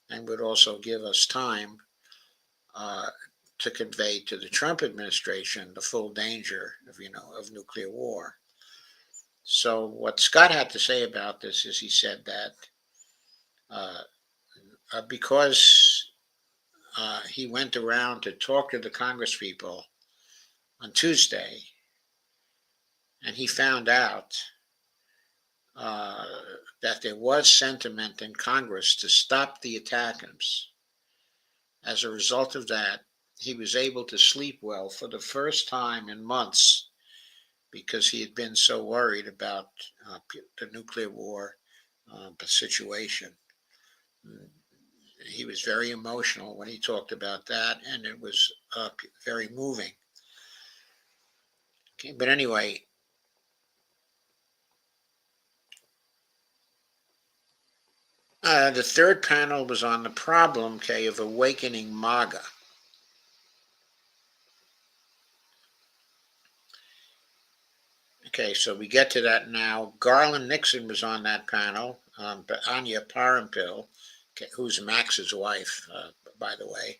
and would also give us time to convey to the Trump administration the full danger of nuclear war. So what Scott had to say about this is he said that because he went around to talk to the Congress people on Tuesday, and he found out that there was sentiment in Congress to stop the attackums. As a result of that, he was able to sleep well for the first time in months because he had been so worried about the nuclear war situation. He was very emotional when he talked about that, and it was very moving. Okay, but anyway, the third panel was on the problem, okay, of awakening MAGA. Okay, so we get to that now. Garland Nixon was on that panel, but Anya Parampil, okay, who's Max's wife, by the way,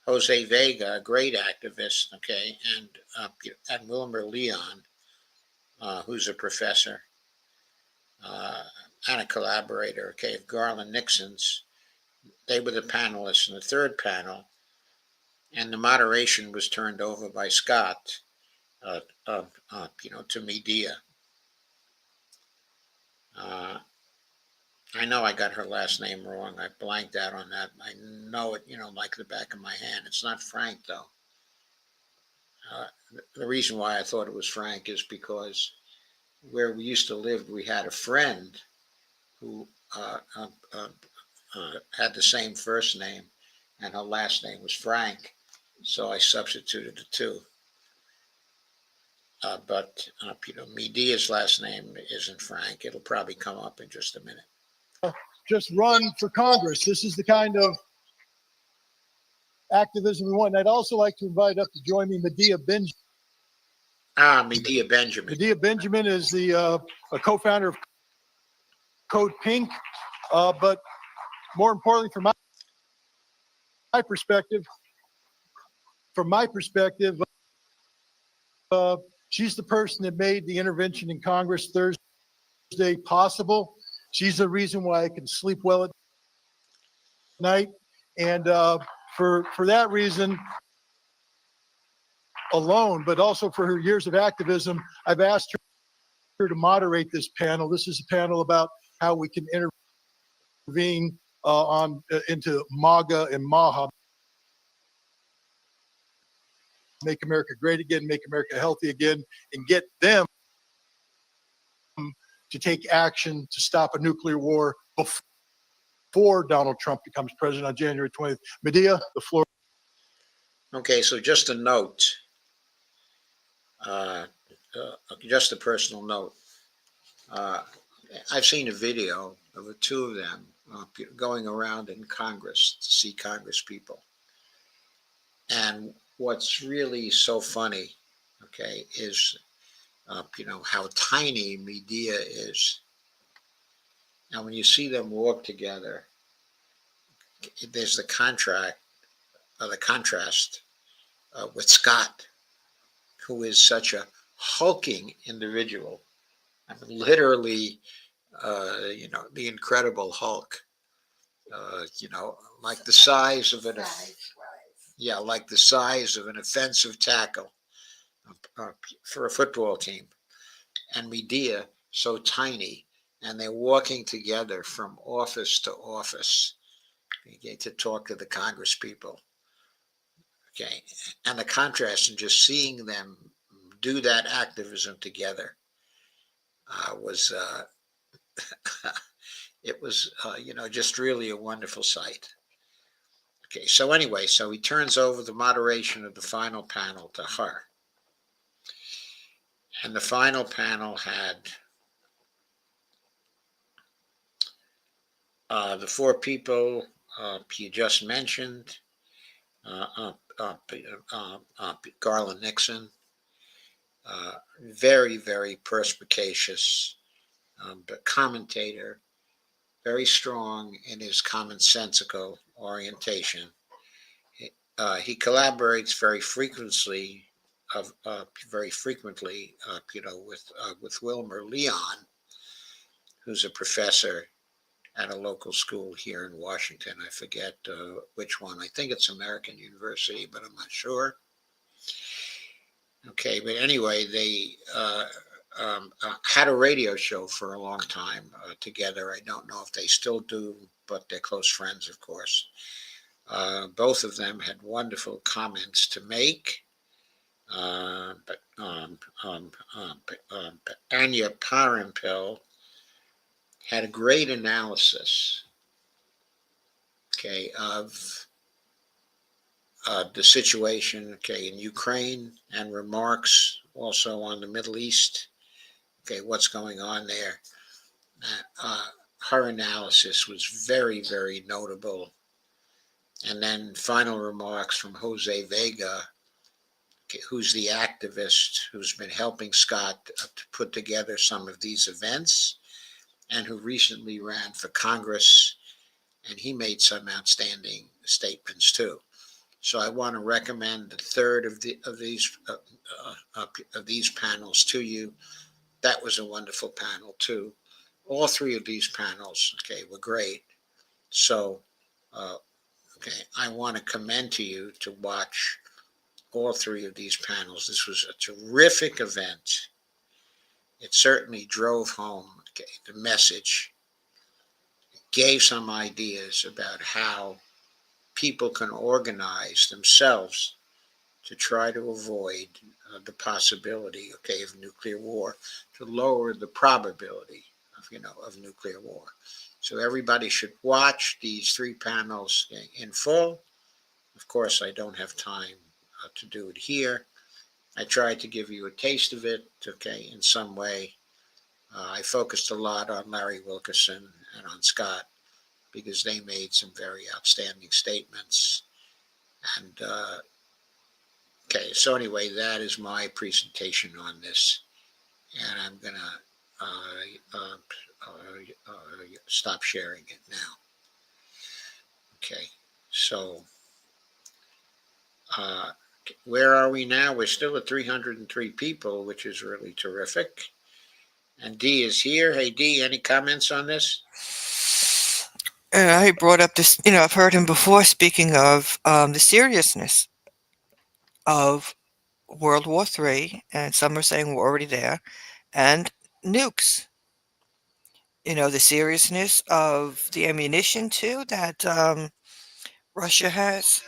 Jose Vega, a great activist, okay, and Wilmer Leon, who's a professor and a collaborator, okay, of Garland Nixon's. They were the panelists in the third panel, and the moderation was turned over by Scott, to Medea. I know I got her last name wrong. I blanked out on that. I know it, like the back of my hand. It's not Frank, though. The reason why I thought it was Frank is because where we used to live, we had a friend who had the same first name, and her last name was Frank. So I substituted the two. But Medea's last name isn't Frank. It'll probably come up in just a minute. Just run for Congress. This is the kind of activism we want. And I'd also like to invite up to join me Medea Benjamin. Medea Benjamin. Medea Benjamin is a co-founder of Code Pink, but more importantly, from my perspective, she's the person that made the intervention in Congress Thursday possible. She's the reason why I can sleep well at night. And for that reason alone, but also for her years of activism, I've asked her to moderate this panel. This is a panel about how we can intervene into MAGA and MAHA. Make America great again, make America healthy again, and get them to take action to stop a nuclear war before Donald Trump becomes president on January 20th. Medea, the floor. Okay, so just a note, just a personal note. I've seen a video of the two of them going around in Congress to see Congress people. And what's really so funny, okay, is how tiny Medea is. Now, when you see them walk together, there's the contrast with Scott, who is such a hulking individual. I mean, literally, the Incredible Hulk. Like the size of like the size of an offensive tackle for a football team. And Medea, so tiny, and they're walking together from office to office, okay, to talk to the Congress people. Okay, and the contrast and just seeing them do that activism together was it was, just really a wonderful sight. Okay, so anyway, so he turns over the moderation of the final panel to her. And the final panel had the four people you just mentioned, Garland Nixon, very, very perspicacious, but commentator, very strong in his commonsensical orientation. He collaborates very frequently, with Wilmer Leon, who's a professor at a local school here in Washington. I forget which one. I think it's American University, but I'm not sure. Okay, but anyway, they had a radio show for a long time together. I don't know if they still do, but they're close friends, of course. Both of them had wonderful comments to make. But Anya Parampil had a great analysis, okay, of the situation, okay, in Ukraine, and remarks also on the Middle East, okay, what's going on there. Her analysis was very, very notable. And then final remarks from Jose Vega, okay, who's the activist who's been helping Scott to put together some of these events, and who recently ran for Congress, and he made some outstanding statements too. So I want to recommend the third of these panels to you. That was a wonderful panel too. All three of these panels, okay, were great. So, okay, I want to commend to you to watch all three of these panels. This was a terrific event. It certainly drove home, okay, the message, gave some ideas about how people can organize themselves to try to avoid the possibility, okay, of nuclear war, to lower the probability of nuclear war. So everybody should watch these three panels in full. Of course, I don't have time to do it here. I tried to give you a taste of it, okay, in some way. I focused a lot on Larry Wilkerson and on Scott, because they made some very outstanding statements. And okay, so anyway, that is my presentation on this, and I'm gonna stop sharing it now. Okay, so where are we now? We're still at 303 people, which is really terrific. And Dee is here. Hey, Dee, any comments on this? He brought up this, I've heard him before speaking of the seriousness of World War III, and some are saying we're already there, and nukes. The seriousness of the ammunition, too, that Russia has,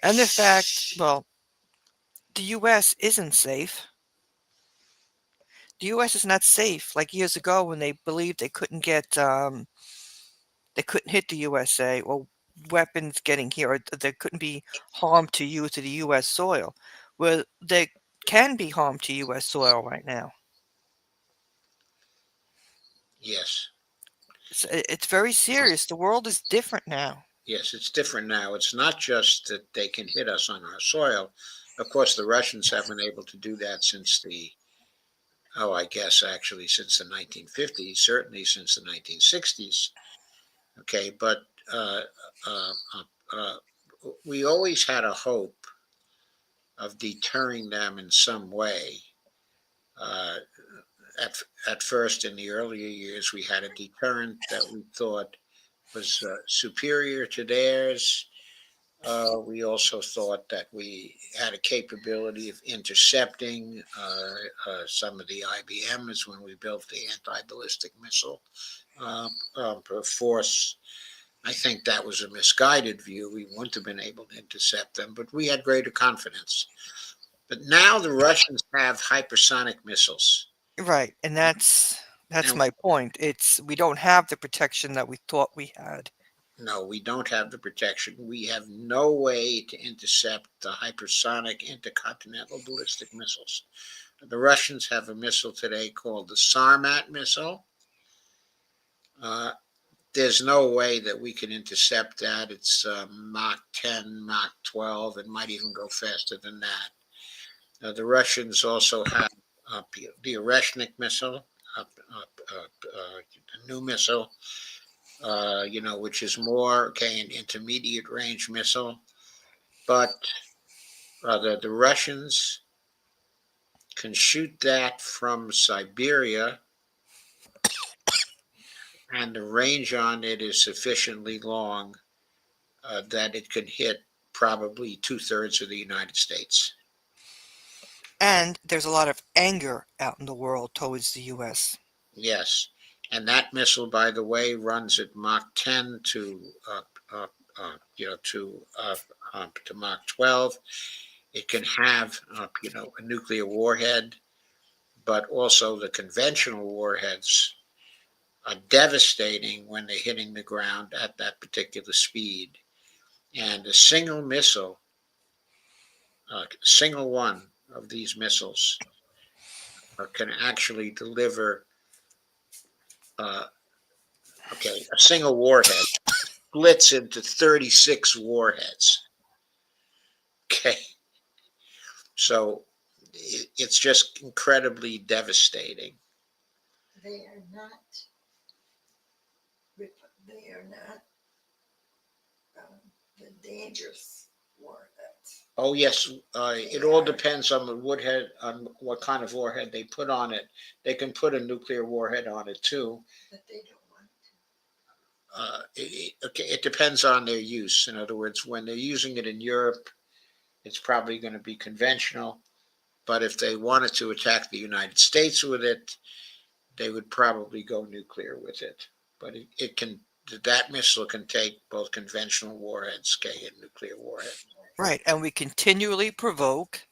and the fact, well, the U.S. isn't safe. The U.S. is not safe like years ago when they believed they couldn't hit the USA, or weapons getting here, or there couldn't be harm to you to the U.S. soil. Well, there can be harm to U.S. soil right now. Yes. It's very serious. The world is different now. Yes, it's different now. It's not just that they can hit us on our soil. Of course, the Russians have been able to do that since I guess actually since the 1950s, certainly since the 1960s. Okay, but we always had a hope of deterring them in some way. At first, in the earlier years, we had a deterrent that we thought was superior to theirs. We also thought that we had a capability of intercepting some of the IBMs when we built the anti-ballistic missile force. I think that was a misguided view. We wouldn't have been able to intercept them, but we had greater confidence. But now the Russians have hypersonic missiles. Right, and that's That's And my point. We don't have the protection that we thought we had. no, we don't have the protection. We have no way to intercept the hypersonic intercontinental ballistic missiles. The Russians have a missile today called the Sarmat missile. There's no way that we can intercept that. It's Mach 10, Mach 12. It might even go faster than that. The Russians also have the Oreshnik missile, a new missile, which is more, an intermediate range missile. But the Russians can shoot that from Siberia, and the range on it is sufficiently long that it can hit probably 2/3 of the United States. And there's a lot of anger out in the world towards the US. Yes, and that missile, by the way, runs at Mach 10 to Mach 12. It can have a nuclear warhead, but also the conventional warheads are devastating when they're hitting the ground at that particular speed. And a single missile, single one of these missiles, can actually deliver, a single warhead splits into 36 warheads. Okay. So it's just incredibly devastating. They are not, they are not the dangerous warheads. Oh, yes. It all depends on the warhead, on what kind of warhead they put on it. They can put a nuclear warhead on it too. But they don't want It depends on their use. In other words, when they're using it in Europe, it's probably going to be conventional. But if they wanted to attack the United States with it, they would probably go nuclear with it. But that missile can take both conventional warheads, and nuclear warheads. Right. And we continually provoke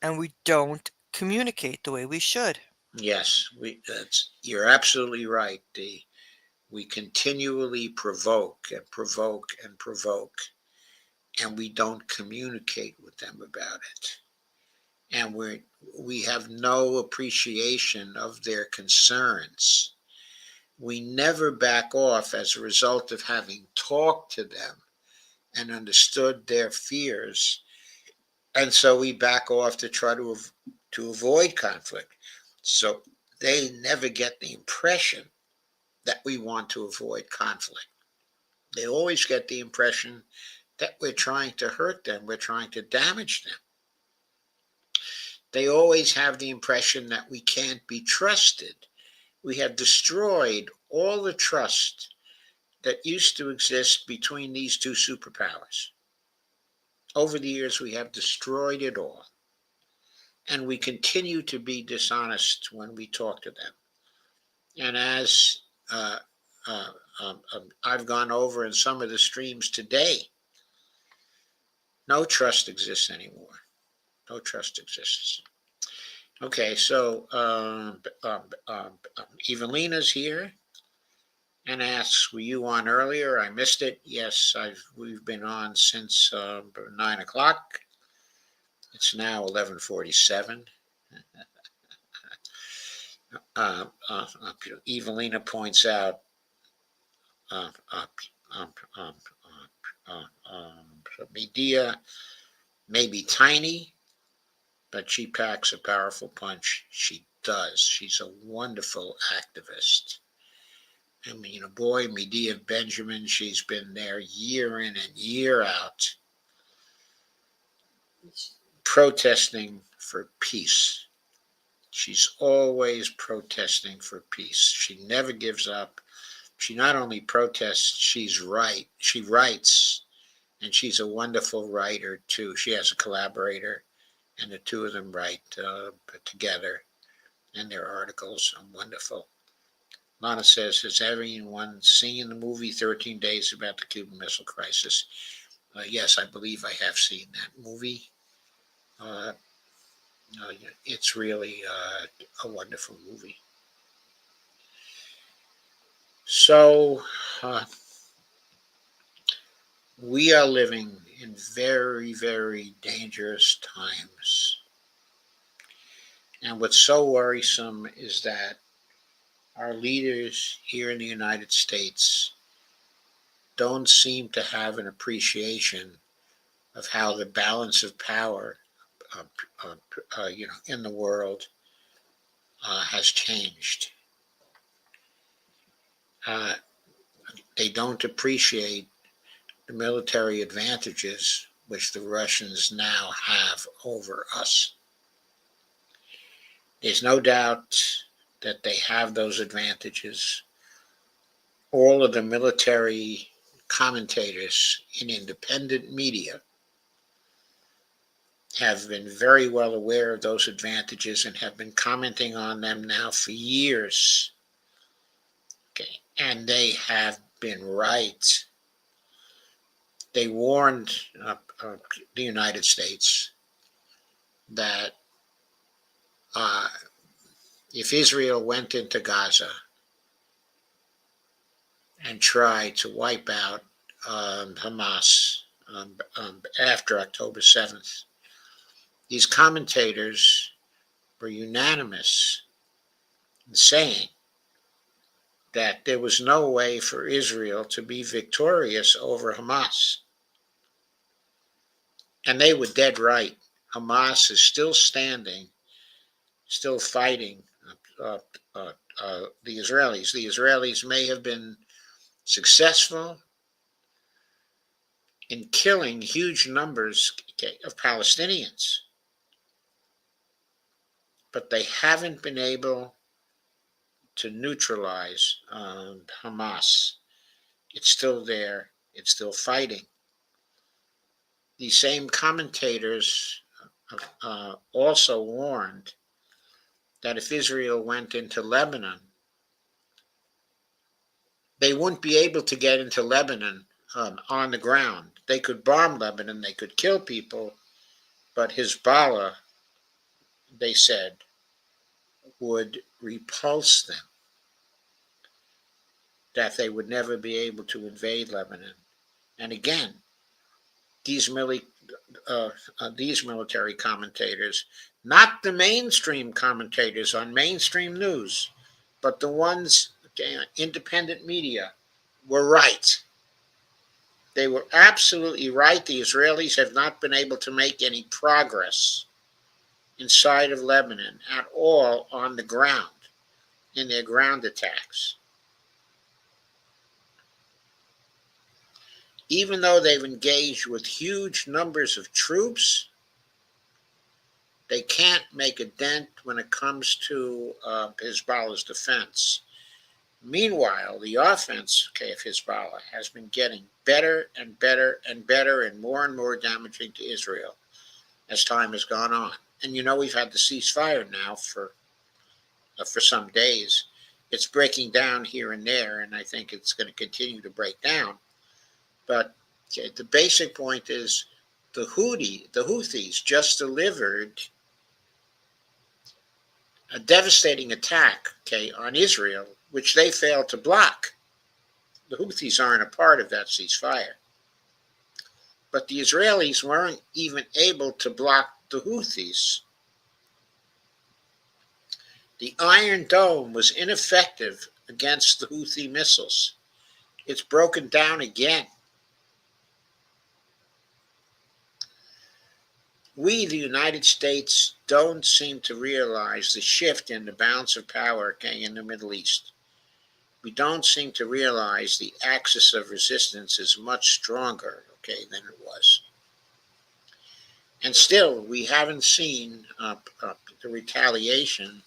and we don't communicate the way we should. Yes, you're absolutely right. We continually provoke and provoke and provoke, and we don't communicate with them about it. And we have no appreciation of their concerns. We never back off as a result of having talked to them and understood their fears. And so we back off to try to avoid conflict. So they never get the impression that we want to avoid conflict. They always get the impression that we're trying to hurt them, we're trying to damage them. They always have the impression that we can't be trusted. We have destroyed all the trust that used to exist between these two superpowers. Over the years, we have destroyed it all. And we continue to be dishonest when we talk to them. And as I've gone over in some of the streams today, no trust exists anymore. No trust exists. Okay, so Evelina's here and asks, "Were you on earlier? I missed it." Yes, we've been on since 9 o'clock. It's now 11:47. Evelina points out Medea may be tiny, but she packs a powerful punch. She does. She's a wonderful activist. I mean, boy, Medea Benjamin, she's been there year in and year out, protesting for peace. She's always protesting for peace. She never gives up. She not only protests, she writes, and she's a wonderful writer too. She has a collaborator, and the two of them write together, and their articles are wonderful. Lana says, "Has everyone seen the movie 13 Days about the Cuban Missile Crisis?" Yes, I believe I have seen that movie. It's really a wonderful movie. So we are living in very, very dangerous times. And what's so worrisome is that our leaders here in the United States don't seem to have an appreciation of how the balance of power, uh, in the world has changed. Uh, they don't appreciate the military advantages which the Russians now have over us. There's no doubt that they have those advantages. All of the military commentators in independent media have been very well aware of those advantages and have been commenting on them now for years. Okay, and they have been right. They warned the United States that if Israel went into Gaza and tried to wipe out Hamas after October 7th, these commentators were unanimous in saying that there was no way for Israel to be victorious over Hamas. And they were dead right. Hamas is still standing, still fighting the Israelis. The Israelis may have been successful in killing huge numbers of Palestinians, but they haven't been able to neutralize Hamas. It's still there. It's still fighting. These same commentators also warned that if Israel went into Lebanon, they wouldn't be able to get into Lebanon on the ground. They could bomb Lebanon, they could kill people, but Hezbollah, they said, would repulse them, that they would never be able to invade Lebanon. And again, these military commentators, not the mainstream commentators on mainstream news, but the ones, independent media, were right. They were absolutely right. The Israelis have not been able to make any progress inside of Lebanon at all on the ground in their ground attacks. Even though they've engaged with huge numbers of troops, they can't make a dent when it comes to Hezbollah's defense. Meanwhile, the offense of Hezbollah has been getting better and better and better and more damaging to Israel as time has gone on. And we've had the ceasefire now for some days. It's breaking down here and there, and I think it's going to continue to break down. But the basic point is the Houthis just delivered a devastating attack, on Israel, which they failed to block. The Houthis aren't a part of that ceasefire. But the Israelis weren't even able to block the Houthis. The Iron Dome was ineffective against the Houthi missiles. It's broken down again. We, the United States, don't seem to realize the shift in the balance of power, in the Middle East. We don't seem to realize the axis of resistance is much stronger, than it was. And still, we haven't seen the retaliation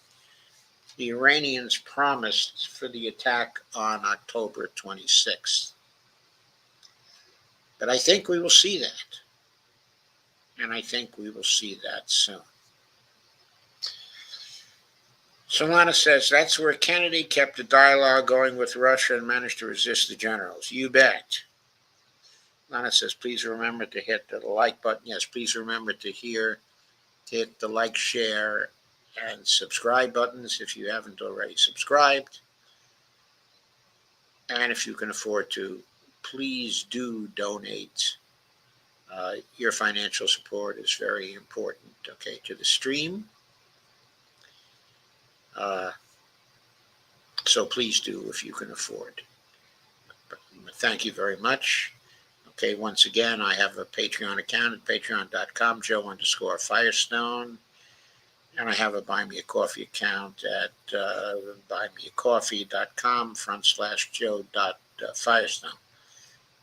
the Iranians promised for the attack on October 26th. But I think we will see that. And I think we will see that soon. Solana says, that's where Kennedy kept the dialogue going with Russia and managed to resist the generals. You bet. Lana says, please remember to hit the like button. Yes, please remember to hit the like, share, and subscribe buttons if you haven't already subscribed. And if you can afford to, please do donate. Your financial support is very important, okay, to the stream. So please do if you can afford. Thank you very much. Okay, once again, I have a Patreon account at patreon.com, Joe_Firestone. And I have a Buy Me a Coffee account at buymeacoffee.com/Joe.Firestone.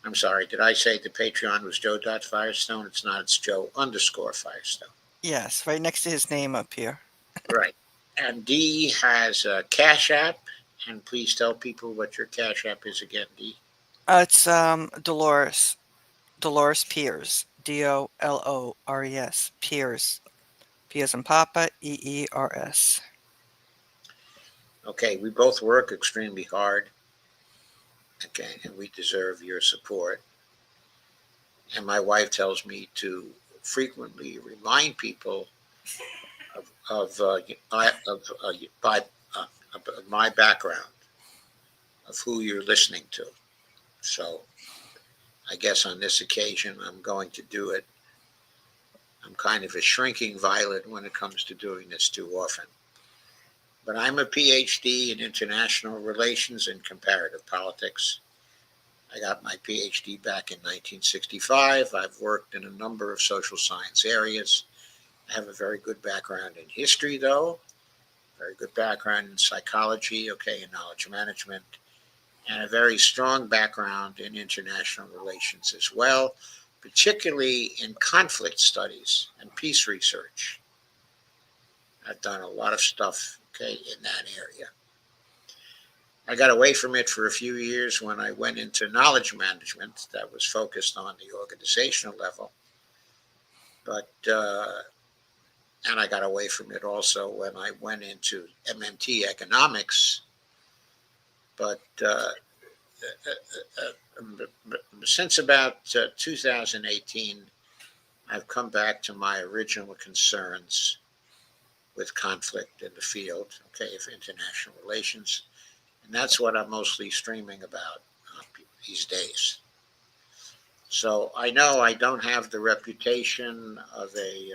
I'm sorry, did I say the Patreon was Joe.Firestone? It's not, it's Joe_Firestone. Yes, right next to his name up here. Right. And D has a Cash App. And please tell people what your Cash App is again, D. It's Dolores Piers, Dolores Piers, P as in Papa, EERS. Okay, we both work extremely hard. Okay, and we deserve your support. And my wife tells me to frequently remind people of my background, of who you're listening to. So I guess on this occasion, I'm going to do it. I'm kind of a shrinking violet when it comes to doing this too often. But I'm a PhD in international relations and comparative politics. I got my PhD back in 1965. I've worked in a number of social science areas. I have a very good background in history, though, very good background in psychology, okay, and knowledge management, and a very strong background in international relations as well, particularly in conflict studies and peace research. I've done a lot of stuff, okay, in that area. I got away from it for a few years when I went into knowledge management that was focused on the organizational level. But, and I got away from it also when I went into MMT economics. But since about 2018, I've come back to my original concerns with conflict in the field, okay, of international relations. And that's what I'm mostly streaming about these days. So I know I don't have the reputation of a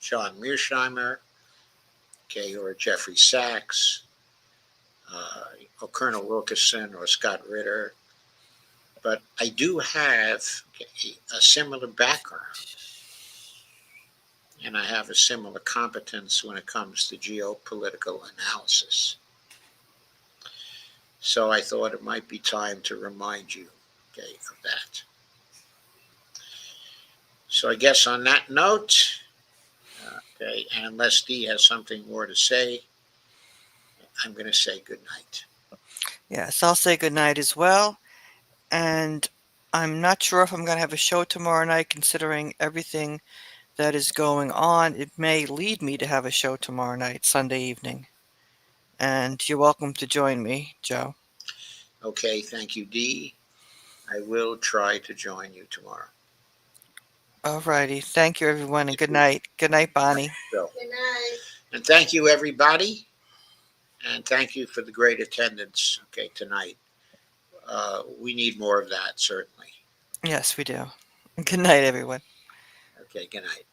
John Mearsheimer, okay, or Jeffrey Sachs, or Colonel Wilkerson or Scott Ritter, but I do have a similar background, and I have a similar competence when it comes to geopolitical analysis. So I thought it might be time to remind you, okay, of that. So I guess on that note, okay, and unless Dee has something more to say, I'm going to say good night. Yes, I'll say good night as well. And I'm not sure if I'm going to have a show tomorrow night, considering everything that is going on. It may lead me to have a show tomorrow night, Sunday evening. And you're welcome to join me, Joe. Okay, thank you, Dee. I will try to join you tomorrow. All righty. Thank you, everyone, and good night. Good night, Bonnie. So, Good night. and thank you, everybody. And thank you for the great attendance, okay, tonight. We need more of that, certainly. Yes, we do. Good night, everyone. Okay, good night.